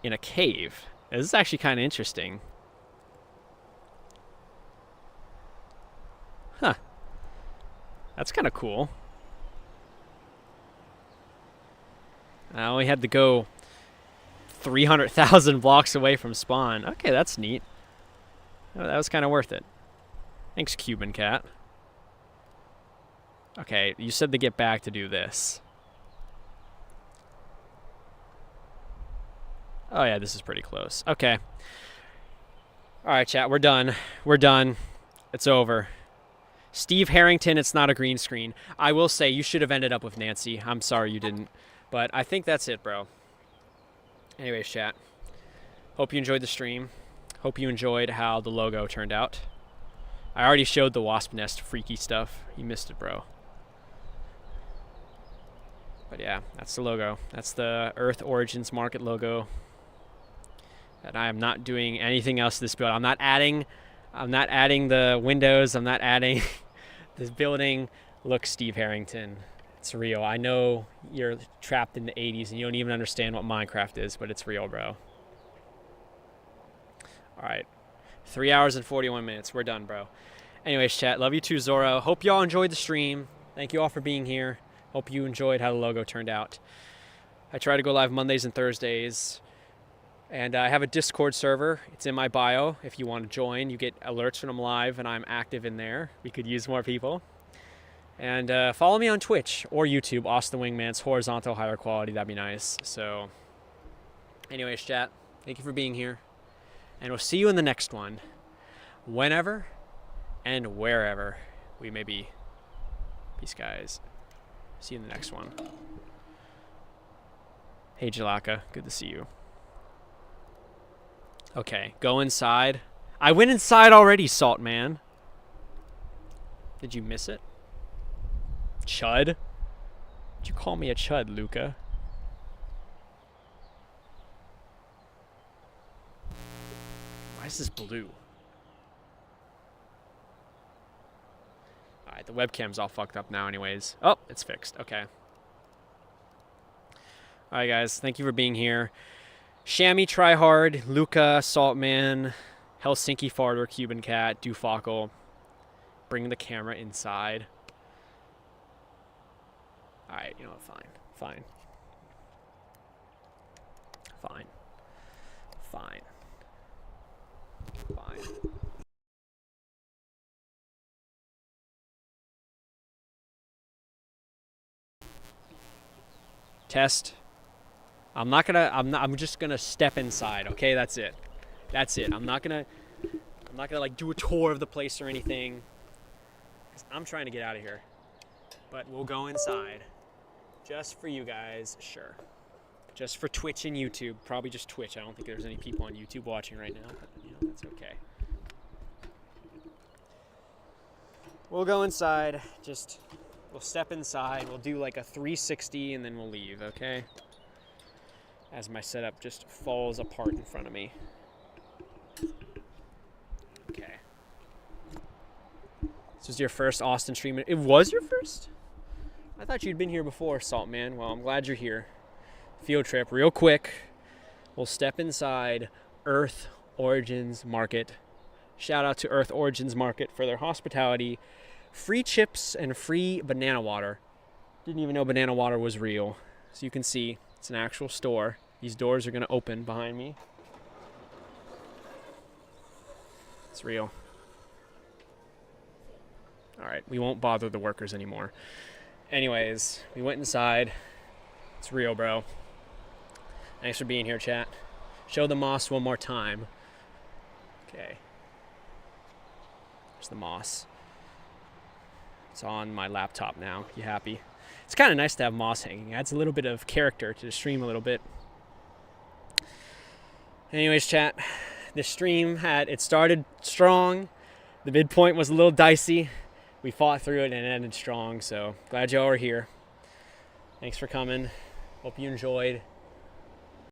S1: in a cave. This is actually kind of interesting. Huh. That's kind of cool. I only had to go 300,000 blocks away from spawn. Okay, that's neat. Oh, that was kind of worth it. Thanks, Cuban Cat. Okay, you said to get back to do this. Oh yeah, this is pretty close. Okay. All right, chat. We're done. We're done. It's over. Steve Harrington, it's not a green screen. I will say you should have ended up with Nancy. I'm sorry you didn't. But I think that's it, bro. Anyways, chat. Hope you enjoyed the stream. Hope you enjoyed how the logo turned out. I already showed the wasp nest freaky stuff. You missed it, bro. But yeah, that's the logo. That's the Earth Origins Market logo. And I am not doing anything else to this build. I'm not adding the windows. I'm not adding this building. Look, Steve Harrington. It's real. I know you're trapped in the 80s and you don't even understand what Minecraft is, but it's real, bro. All right. 3 hours and 41 minutes. We're done, bro. Anyways, chat. Love you too, Zorro. Hope y'all enjoyed the stream. Thank you all for being here. Hope you enjoyed how the logo turned out. I try to go live Mondays and Thursdays. And I have a Discord server. It's in my bio. If you want to join, you get alerts when I'm live and I'm active in there. We could use more people. And follow me on Twitch or YouTube, Austin Wingman's horizontal higher quality. That'd be nice. So anyways, chat, thank you for being here. And we'll see you in the next one. Whenever and wherever we may be. Peace, guys. See you in the next one. Hey, Jalaka. Good to see you. Okay, go inside. I went inside already, Salt Man. Did you miss it? Chud? Did you call me a chud, Luca? Why is this blue? Alright, the webcam's all fucked up now anyways. Oh, it's fixed. Okay. Alright, guys. Thank you for being here. Shammy, Tryhard, Luca, Saltman, Helsinki Farter, Cuban Cat, Dufockle. Bring the camera inside. Alright, you know what? Fine. Fine. Fine. Fine. Fine. Test. I'm just gonna step inside, okay? That's it. That's it. I'm not gonna like do a tour of the place or anything. 'Cause I'm trying to get out of here. But we'll go inside. Just for you guys, sure. Just for Twitch and YouTube. Probably just Twitch. I don't think there's any people on YouTube watching right now, but you know, that's okay. We'll go inside. We'll step inside. We'll do like a 360 and then we'll leave, okay? As my setup just falls apart in front of me. Okay. This was your first Austin stream. It was your first? I thought you'd been here before, Saltman. Well, I'm glad you're here. Field trip, real quick. We'll step inside Earth Origins Market. Shout out to Earth Origins Market for their hospitality. Free chips and free banana water. Didn't even know banana water was real. So you can see, it's an actual store. These doors are going to open behind me. It's real. All right, we won't bother the workers anymore. Anyways, we went inside. It's real, bro. Thanks for being here, chat. Show the moss one more time. Okay. There's the moss. It's on my laptop now. You happy? It's kind of nice to have moss hanging. It adds a little bit of character to the stream a little bit. Anyways, chat, the stream it started strong. The midpoint was a little dicey. We fought through it and it ended strong, so glad y'all are here. Thanks for coming. Hope you enjoyed.